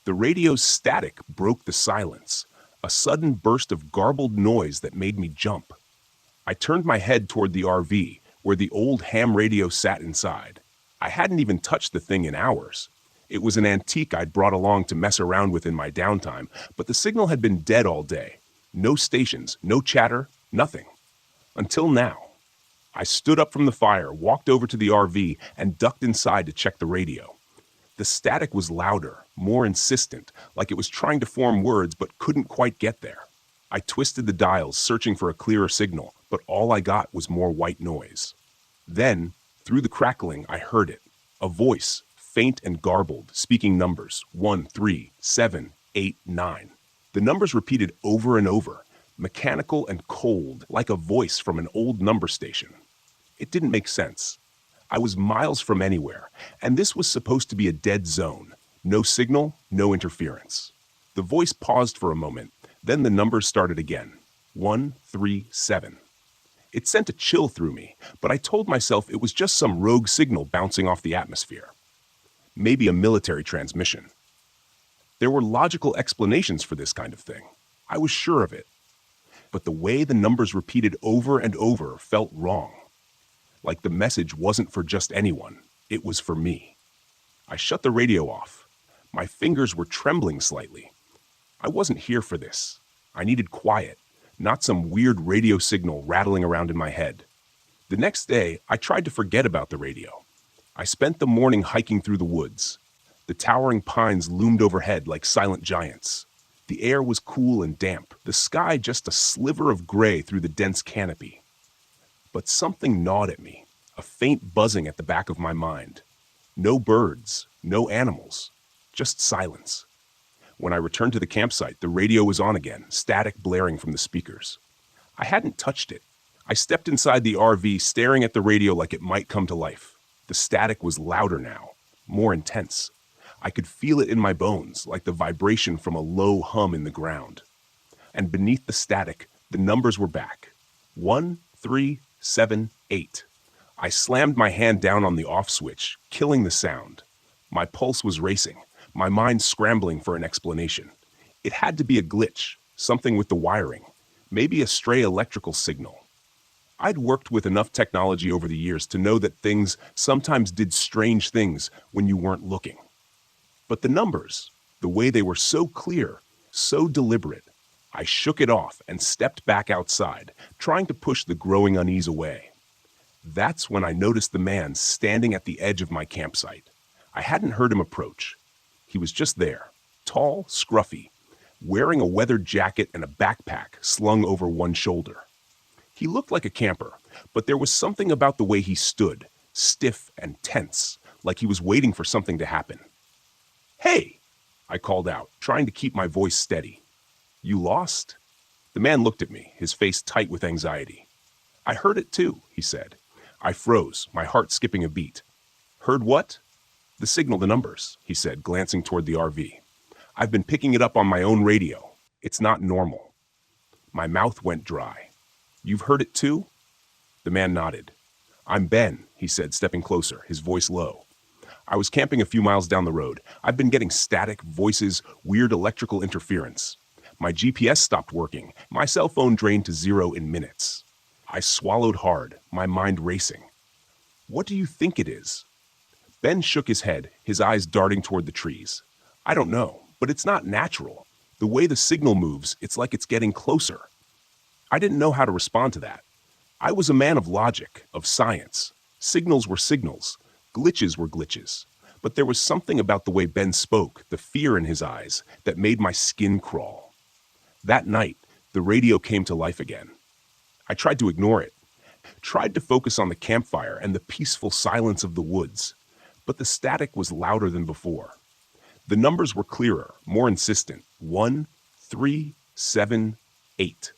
The radio's static broke the silence, a sudden burst of garbled noise that made me jump. I turned my head toward the RV, where the old ham radio sat inside. I hadn't even touched the thing in hours. It was an antique I'd brought along to mess around with in my downtime, but the signal had been dead all day. No stations, no chatter, nothing. Until now. I stood up from the fire, walked over to the RV, and ducked inside to check the radio. The static was louder, more insistent, like it was trying to form words but couldn't quite get there. I twisted the dials, searching for a clearer signal, but all I got was more white noise. Then, through the crackling, I heard it. A voice, faint and garbled, speaking numbers, 1, 3, 7, 8, 9. The numbers repeated over and over, mechanical and cold, like a voice from an old number station. It didn't make sense. I was miles from anywhere, and this was supposed to be a dead zone. No signal, no interference. The voice paused for a moment, then the numbers started again. 1, 3, 7. It sent a chill through me, but I told myself it was just some rogue signal bouncing off the atmosphere. Maybe a military transmission. There were logical explanations for this kind of thing. I was sure of it. But the way the numbers repeated over and over felt wrong. Like the message wasn't for just anyone, it was for me. I shut the radio off. My fingers were trembling slightly. I wasn't here for this. I needed quiet, not some weird radio signal rattling around in my head. The next day, I tried to forget about the radio. I spent the morning hiking through the woods. The towering pines loomed overhead like silent giants. The air was cool and damp, the sky just a sliver of gray through the dense canopy. But something gnawed at me, a faint buzzing at the back of my mind. No birds, no animals, just silence. When I returned to the campsite, the radio was on again, static blaring from the speakers. I hadn't touched it. I stepped inside the RV, staring at the radio like it might come to life. The static was louder now, more intense. I could feel it in my bones, like the vibration from a low hum in the ground. And beneath the static, the numbers were back. 1, 3, 7, 8. I slammed my hand down on the off switch, killing the sound. My pulse was racing, my mind scrambling for an explanation. It had to be a glitch, something with the wiring, maybe a stray electrical signal. I'd worked with enough technology over the years to know that things sometimes did strange things when you weren't looking. But the numbers, the way they were so clear, so deliberate, I shook it off and stepped back outside, trying to push the growing unease away. That's when I noticed the man standing at the edge of my campsite. I hadn't heard him approach. He was just there, tall, scruffy, wearing a weathered jacket and a backpack slung over one shoulder. He looked like a camper, but there was something about the way he stood, stiff and tense, like he was waiting for something to happen. "Hey!" I called out, trying to keep my voice steady. "You lost?" The man looked at me, his face tight with anxiety. "I heard it too," he said. I froze, my heart skipping a beat. "Heard what?" "The signal, the numbers," he said, glancing toward the RV. "I've been picking it up on my own radio. It's not normal." My mouth went dry. "You've heard it too?" The man nodded. "I'm Ben," he said, stepping closer, his voice low. "I was camping a few miles down the road. I've been getting static, voices, weird electrical interference. My GPS stopped working. My cell phone drained to zero in minutes." I swallowed hard, my mind racing. "What do you think it is?" Ben shook his head, his eyes darting toward the trees. "I don't know, but it's not natural. The way the signal moves, it's like it's getting closer." I didn't know how to respond to that. I was a man of logic, of science. Signals were signals. Glitches were glitches. But there was something about the way Ben spoke, the fear in his eyes, that made my skin crawl. That night, the radio came to life again. I tried to ignore it, tried to focus on the campfire and the peaceful silence of the woods, but the static was louder than before. The numbers were clearer, more insistent. 1, 3, 7, 8.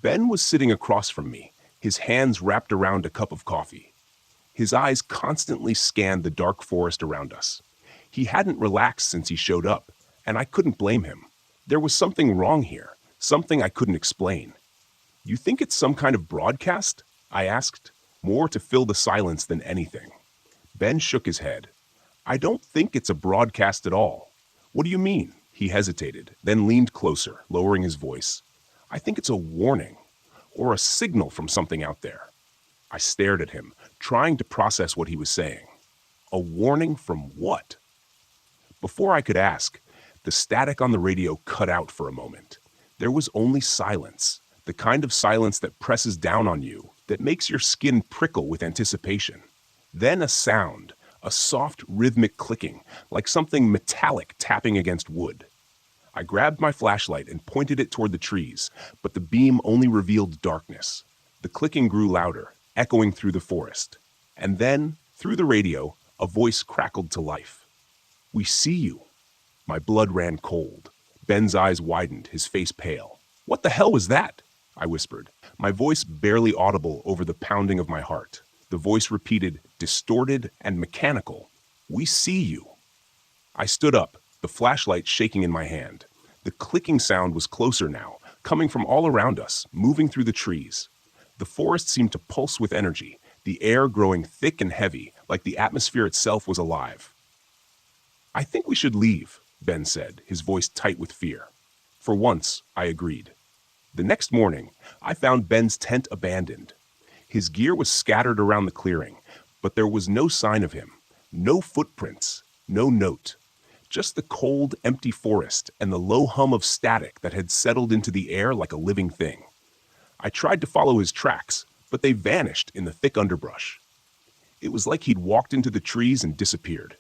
Ben was sitting across from me, his hands wrapped around a cup of coffee. His eyes constantly scanned the dark forest around us. He hadn't relaxed since he showed up, and I couldn't blame him. There was something wrong here, something I couldn't explain. "You think it's some kind of broadcast?" I asked, more to fill the silence than anything. Ben shook his head. "I don't think it's a broadcast at all." "What do you mean?" He hesitated, then leaned closer, lowering his voice. "I think it's a warning, or a signal from something out there." I stared at him, trying to process what he was saying. A warning from what? Before I could ask, the static on the radio cut out for a moment. There was only silence, the kind of silence that presses down on you, that makes your skin prickle with anticipation. Then a sound, a soft rhythmic clicking, like something metallic tapping against wood. I grabbed my flashlight and pointed it toward the trees, but the beam only revealed darkness. The clicking grew louder, echoing through the forest. And then, through the radio, a voice crackled to life. "We see you." My blood ran cold. Ben's eyes widened, his face pale. "What the hell was that?" I whispered, my voice barely audible over the pounding of my heart. The voice repeated, distorted and mechanical, "We see you." I stood up, the flashlight shaking in my hand. The clicking sound was closer now, coming from all around us, moving through the trees. The forest seemed to pulse with energy, the air growing thick and heavy, like the atmosphere itself was alive. "I think we should leave," Ben said, his voice tight with fear. For once, I agreed. The next morning, I found Ben's tent abandoned. His gear was scattered around the clearing, but there was no sign of him, no footprints, no note. Just the cold, empty forest and the low hum of static that had settled into the air like a living thing. I tried to follow his tracks, but they vanished in the thick underbrush. It was like he'd walked into the trees and disappeared.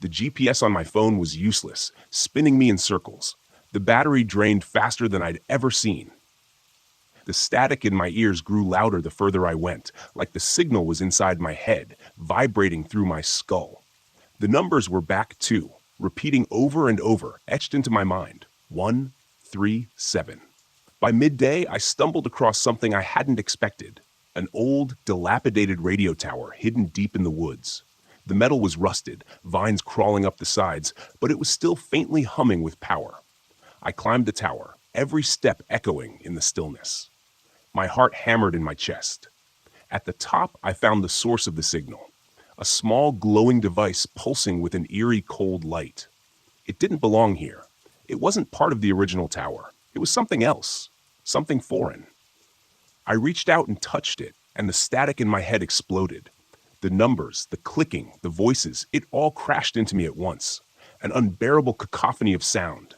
The GPS on my phone was useless, spinning me in circles. The battery drained faster than I'd ever seen. The static in my ears grew louder the further I went, like the signal was inside my head, vibrating through my skull. The numbers were back too, repeating over and over, etched into my mind. 1, 3, 7. By midday, I stumbled across something I hadn't expected. An old, dilapidated radio tower hidden deep in the woods. The metal was rusted, vines crawling up the sides, but it was still faintly humming with power. I climbed the tower, every step echoing in the stillness. My heart hammered in my chest. At the top, I found the source of the signal. A small glowing device pulsing with an eerie cold light. It didn't belong here. It wasn't part of the original tower. It was something else, something foreign. I reached out and touched it, and the static in my head exploded. The numbers, the clicking, the voices, it all crashed into me at once. An unbearable cacophony of sound.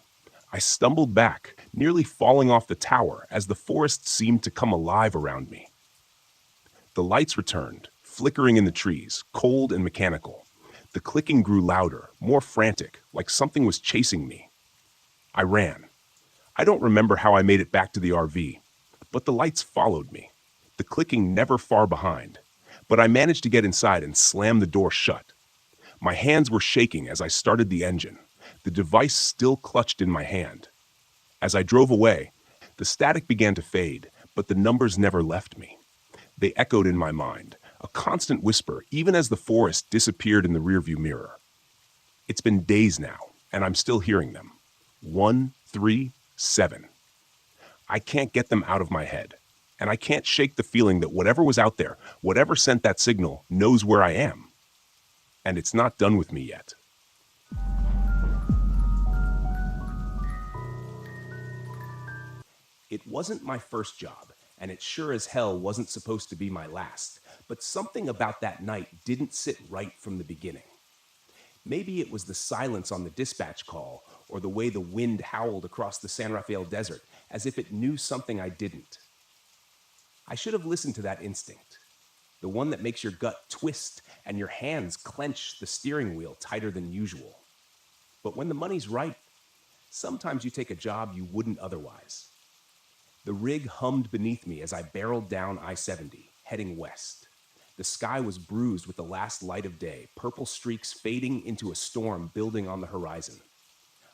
I stumbled back, nearly falling off the tower as the forest seemed to come alive around me. The lights returned, flickering in the trees, cold and mechanical. The clicking grew louder, more frantic, like something was chasing me. I ran. I don't remember how I made it back to the RV, but the lights followed me, the clicking never far behind. But I managed to get inside and slam the door shut. My hands were shaking as I started the engine, the device still clutched in my hand. As I drove away, the static began to fade, but the numbers never left me. They echoed in my mind, a constant whisper, even as the forest disappeared in the rearview mirror. It's been days now, and I'm still hearing them. 1, 3, 7. I can't get them out of my head. And I can't shake the feeling that whatever was out there, whatever sent that signal, knows where I am. And it's not done with me yet. It wasn't my first job, and it sure as hell wasn't supposed to be my last, but something about that night didn't sit right from the beginning. Maybe it was the silence on the dispatch call, or the way the wind howled across the San Rafael desert, as if it knew something I didn't. I should have listened to that instinct, the one that makes your gut twist and your hands clench the steering wheel tighter than usual. But when the money's right, sometimes you take a job you wouldn't otherwise. The rig hummed beneath me as I barreled down I-70, heading west. The sky was bruised with the last light of day, purple streaks fading into a storm building on the horizon.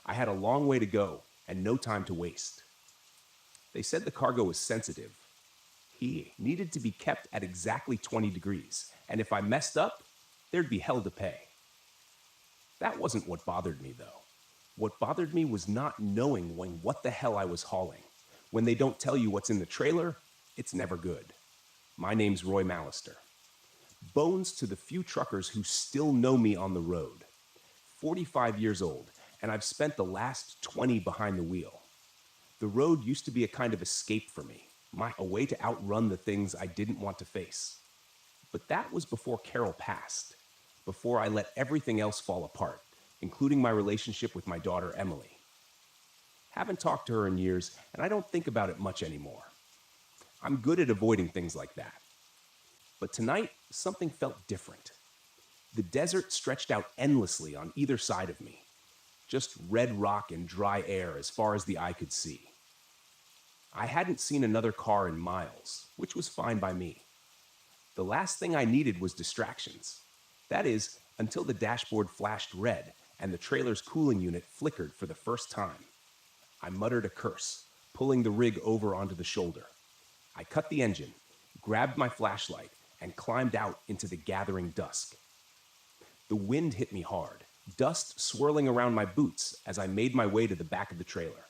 I had a long way to go and no time to waste. They said the cargo was sensitive. He needed to be kept at exactly 20 degrees, and if I messed up, there'd be hell to pay. That wasn't what bothered me, though. What bothered me was not knowing what the hell I was hauling. When they don't tell you what's in the trailer, it's never good. My name's Roy Mallister. Bones to the few truckers who still know me on the road. 45 years old, and I've spent the last 20 behind the wheel. The road used to be a kind of escape for me, a way to outrun the things I didn't want to face. But that was before Carol passed, before I let everything else fall apart, including my relationship with my daughter Emily. Haven't talked to her in years, and I don't think about it much anymore. I'm good at avoiding things like that. But tonight, something felt different. The desert stretched out endlessly on either side of me. Just red rock and dry air as far as the eye could see. I hadn't seen another car in miles, which was fine by me. The last thing I needed was distractions. That is, until the dashboard flashed red and the trailer's cooling unit flickered for the first time. I muttered a curse, pulling the rig over onto the shoulder. I cut the engine, grabbed my flashlight, and climbed out into the gathering dusk. The wind hit me hard, dust swirling around my boots as I made my way to the back of the trailer.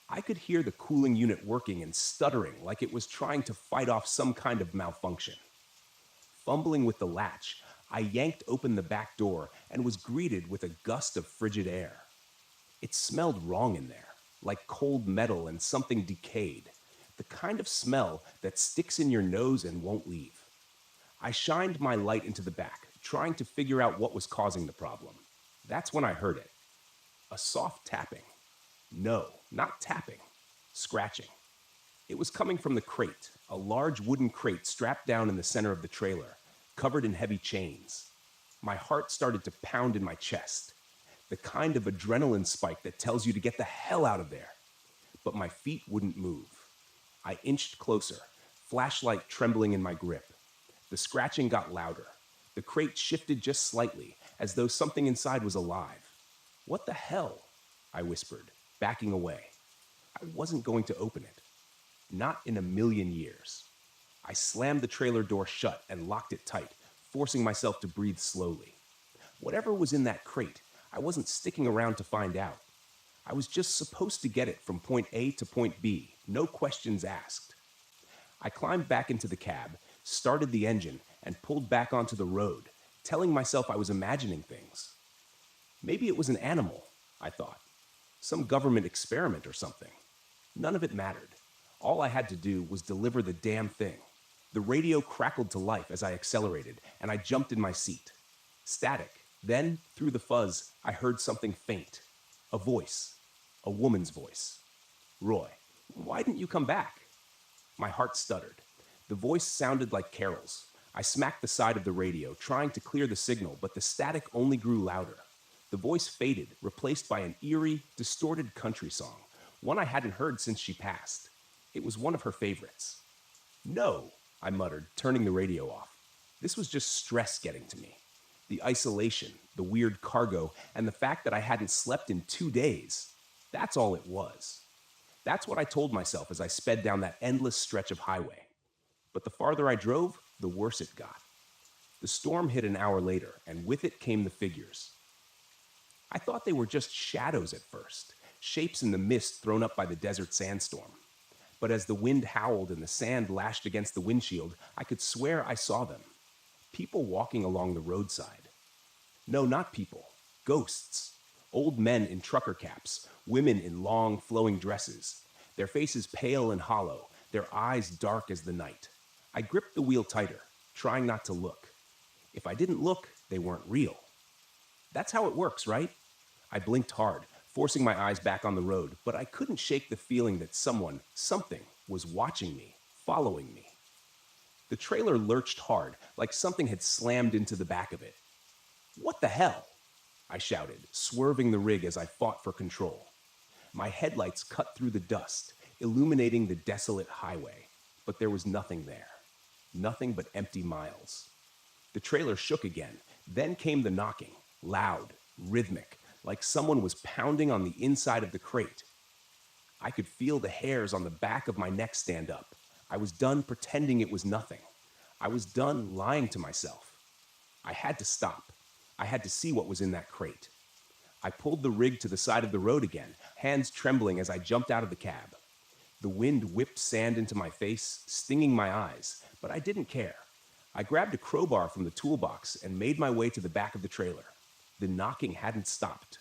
I could hear the cooling unit working and stuttering like it was trying to fight off some kind of malfunction. Fumbling with the latch, I yanked open the back door and was greeted with a gust of frigid air. It smelled wrong in there, like cold metal and something decayed, the kind of smell that sticks in your nose and won't leave. I shined my light into the back, trying to figure out what was causing the problem. That's when I heard it. A soft tapping. No, not tapping. Scratching. It was coming from the crate, a large wooden crate strapped down in the center of the trailer, covered in heavy chains. My heart started to pound in my chest, the kind of adrenaline spike that tells you to get the hell out of there. But my feet wouldn't move. I inched closer, flashlight trembling in my grip. The scratching got louder. The crate shifted just slightly, as though something inside was alive. "What the hell?" I whispered, backing away. I wasn't going to open it. Not in a million years. I slammed the trailer door shut and locked it tight, forcing myself to breathe slowly. Whatever was in that crate, I wasn't sticking around to find out. I was just supposed to get it from point A to point B, no questions asked. I climbed back into the cab, started the engine, and pulled back onto the road, telling myself I was imagining things. Maybe it was an animal, I thought. Some government experiment or something. None of it mattered. All I had to do was deliver the damn thing. The radio crackled to life as I accelerated, and I jumped in my seat. Static. Then, through the fuzz, I heard something faint. A voice. A woman's voice. "Roy, why didn't you come back?" My heart stuttered. The voice sounded like Carol's. I smacked the side of the radio, trying to clear the signal, but the static only grew louder. The voice faded, replaced by an eerie, distorted country song, one I hadn't heard since she passed. It was one of her favorites. "No," I muttered, turning the radio off. This was just stress getting to me. The isolation, the weird cargo, and the fact that I hadn't slept in 2 days. That's all it was. That's what I told myself as I sped down that endless stretch of highway. But the farther I drove, the worse it got. The storm hit an hour later, and with it came the figures. I thought they were just shadows at first, shapes in the mist thrown up by the desert sandstorm. but as the wind howled and the sand lashed against the windshield, I could swear I saw them. People walking along the roadside. No, not people. Ghosts. Old men in trucker caps, women in long, flowing dresses, their faces pale and hollow, their eyes dark as the night. I gripped the wheel tighter, trying not to look. If I didn't look, they weren't real. That's how it works, right? I blinked hard, forcing my eyes back on the road, but I couldn't shake the feeling that someone, something, was watching me, following me. The trailer lurched hard, like something had slammed into the back of it. "What the hell?" I shouted, swerving the rig as I fought for control. My headlights cut through the dust, illuminating the desolate highway, but there was nothing there. Nothing but empty miles. The trailer shook again, then came the knocking, loud, rhythmic, like someone was pounding on the inside of the crate. I could feel the hairs on the back of my neck stand up. I was done pretending it was nothing. I was done lying to myself. I had to stop. I had to see what was in that crate. I pulled the rig to the side of the road again, hands trembling as I jumped out of the cab. The wind whipped sand into my face, stinging my eyes, but I didn't care. I grabbed a crowbar from the toolbox and made my way to the back of the trailer. The knocking hadn't stopped.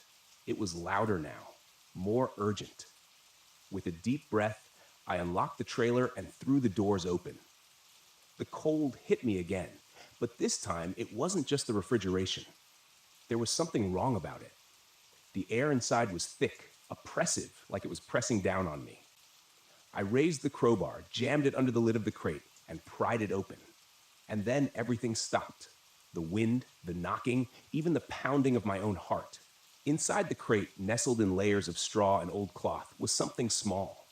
It was louder now, more urgent. With a deep breath, I unlocked the trailer and threw the doors open. The cold hit me again, but this time it wasn't just the refrigeration. There was something wrong about it. The air inside was thick, oppressive, like it was pressing down on me. I raised the crowbar, jammed it under the lid of the crate, and pried it open. And then everything stopped. The wind, the knocking, even the pounding of my own heart. Inside the crate, nestled in layers of straw and old cloth, was something small.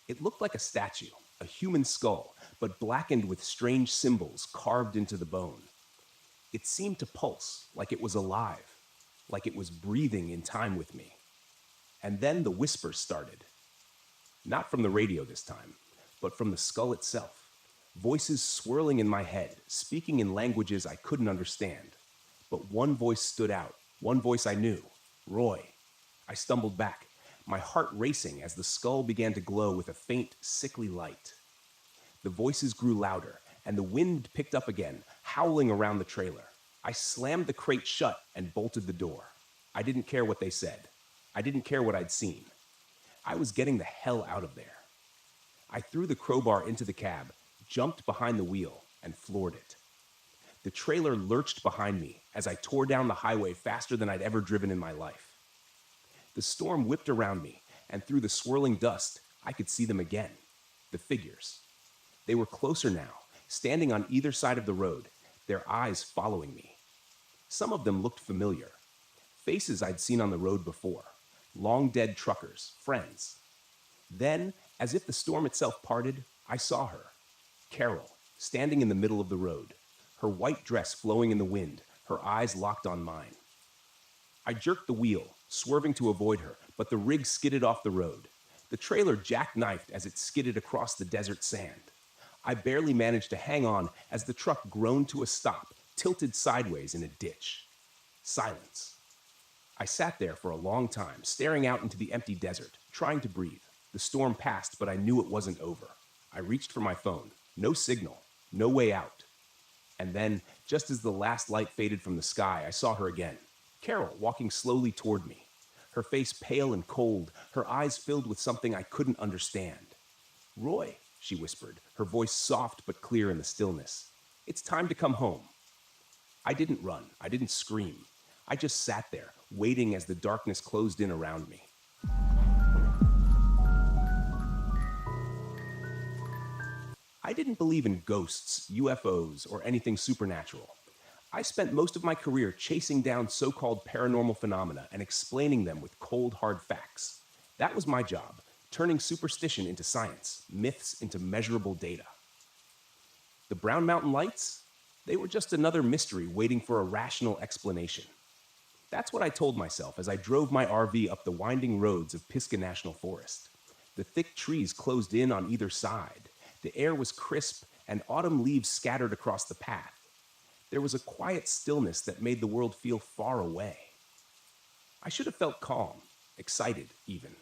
It looked like a statue, a human skull, but blackened with strange symbols carved into the bone. It seemed to pulse, like it was alive, like it was breathing in time with me. And then the whispers started. Not from the radio this time, but from the skull itself. Voices swirling in my head, speaking in languages I couldn't understand. But one voice stood out, one voice I knew, Roy. I stumbled back, my heart racing as the skull began to glow with a faint, sickly light. The voices grew louder, and the wind picked up again, howling around the trailer. I slammed the crate shut and bolted the door. I didn't care what they said. I didn't care what I'd seen. I was getting the hell out of there. I threw the crowbar into the cab, jumped behind the wheel, and floored it. The trailer lurched behind me as I tore down the highway faster than I'd ever driven in my life. The storm whipped around me, and through the swirling dust, I could see them again. The figures. They were closer now, standing on either side of the road, their eyes following me. Some of them looked familiar. Faces I'd seen on the road before. Long-dead truckers, friends. Then, as if the storm itself parted, I saw her. Carol, standing in the middle of the road, her white dress flowing in the wind, her eyes locked on mine. I jerked the wheel, swerving to avoid her, but the rig skidded off the road. The trailer jackknifed as it skidded across the desert sand. I barely managed to hang on as the truck groaned to a stop, tilted sideways in a ditch. Silence. I sat there for a long time, staring out into the empty desert, trying to breathe. The storm passed, but I knew it wasn't over. I reached for my phone. No signal. No way out. And then, just as the last light faded from the sky, I saw her again. Carol, walking slowly toward me. Her face pale and cold, her eyes filled with something I couldn't understand. "Roy," she whispered, her voice soft but clear in the stillness. "It's time to come home." I didn't run. I didn't scream. I just sat there, waiting as the darkness closed in around me. I didn't believe in ghosts, UFOs, or anything supernatural. I spent most of my career chasing down so-called paranormal phenomena and explaining them with cold, hard facts. That was my job, turning superstition into science, myths into measurable data. The Brown Mountain Lights? They were just another mystery waiting for a rational explanation. That's what I told myself as I drove my RV up the winding roads of Pisgah National Forest. The thick trees closed in on either side. The air was crisp, and autumn leaves scattered across the path. There was a quiet stillness that made the world feel far away. I should have felt calm, excited even.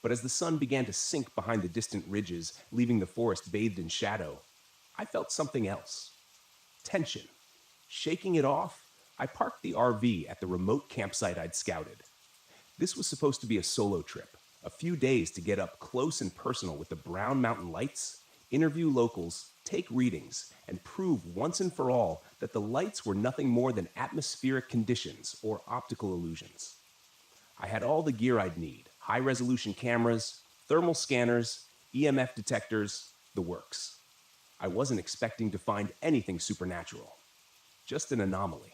But as the sun began to sink behind the distant ridges, leaving the forest bathed in shadow, I felt something else. Tension. Shaking it off, I parked the RV at the remote campsite I'd scouted. This was supposed to be a solo trip, a few days to get up close and personal with the Brown Mountain lights, interview locals, take readings, and prove once and for all that the lights were nothing more than atmospheric conditions or optical illusions. I had all the gear I'd need: high-resolution cameras, thermal scanners, EMF detectors, the works. I wasn't expecting to find anything supernatural, just an anomaly.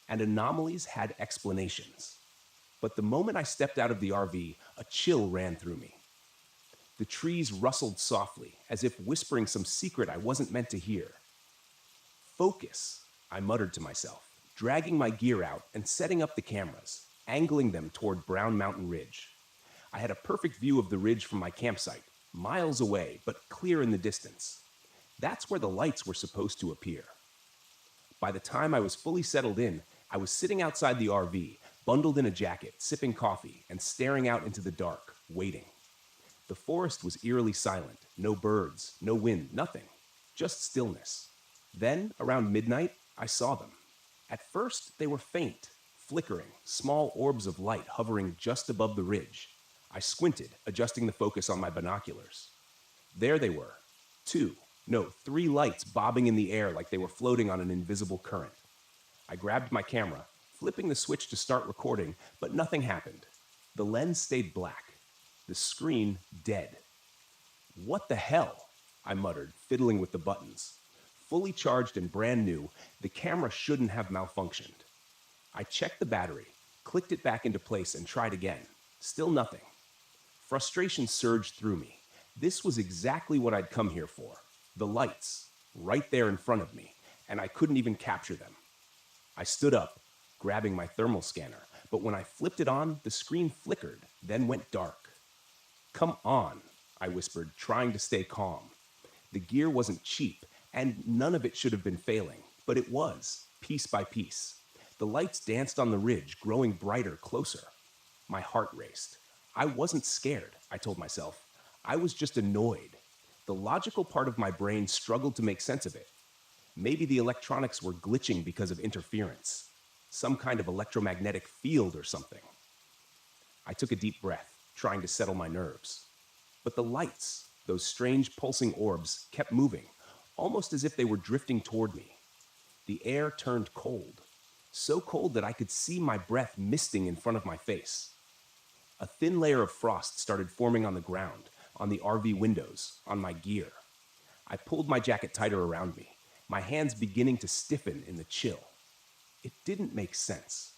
And anomalies had explanations. But the moment I stepped out of the RV, a chill ran through me. The trees rustled softly, as if whispering some secret I wasn't meant to hear. Focus, I muttered to myself, dragging my gear out and setting up the cameras, angling them toward Brown Mountain Ridge. I had a perfect view of the ridge from my campsite, miles away, but clear in the distance. That's where the lights were supposed to appear. By the time I was fully settled in, I was sitting outside the RV, bundled in a jacket, sipping coffee, and staring out into the dark, waiting. The forest was eerily silent. No birds, no wind, nothing. Just stillness. Then, around midnight, I saw them. At first, they were faint, flickering, small orbs of light hovering just above the ridge. I squinted, adjusting the focus on my binoculars. There they were. Three lights bobbing in the air like they were floating on an invisible current. I grabbed my camera, flipping the switch to start recording, but nothing happened. The lens stayed black. The screen dead. What the hell? I muttered, fiddling with the buttons. Fully charged and brand new, the camera shouldn't have malfunctioned. I checked the battery, clicked it back into place, and tried again. Still nothing. Frustration surged through me. This was exactly what I'd come here for. The lights, right there in front of me, and I couldn't even capture them. I stood up, grabbing my thermal scanner, but when I flipped it on, the screen flickered, then went dark. "Come on," I whispered, trying to stay calm. The gear wasn't cheap, and none of it should have been failing, but it was, piece by piece. The lights danced on the ridge, growing brighter, closer. My heart raced. I wasn't scared, I told myself. I was just annoyed. The logical part of my brain struggled to make sense of it. Maybe the electronics were glitching because of interference. Some kind of electromagnetic field or something. I took a deep breath, trying to settle my nerves. But the lights, those strange pulsing orbs, kept moving, almost as if they were drifting toward me. The air turned cold, so cold that I could see my breath misting in front of my face. A thin layer of frost started forming on the ground, on the RV windows, on my gear. I pulled my jacket tighter around me, my hands beginning to stiffen in the chill. It didn't make sense.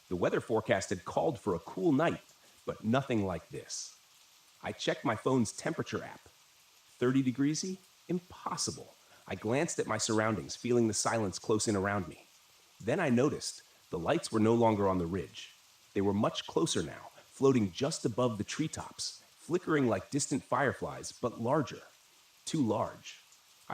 The weather forecast had called for a cool night, but nothing like this. I checked my phone's temperature app. 30 degrees? Impossible. I glanced at my surroundings, feeling the silence close in around me. Then I noticed the lights were no longer on the ridge. They were much closer now, floating just above the treetops, flickering like distant fireflies, but larger. Too large.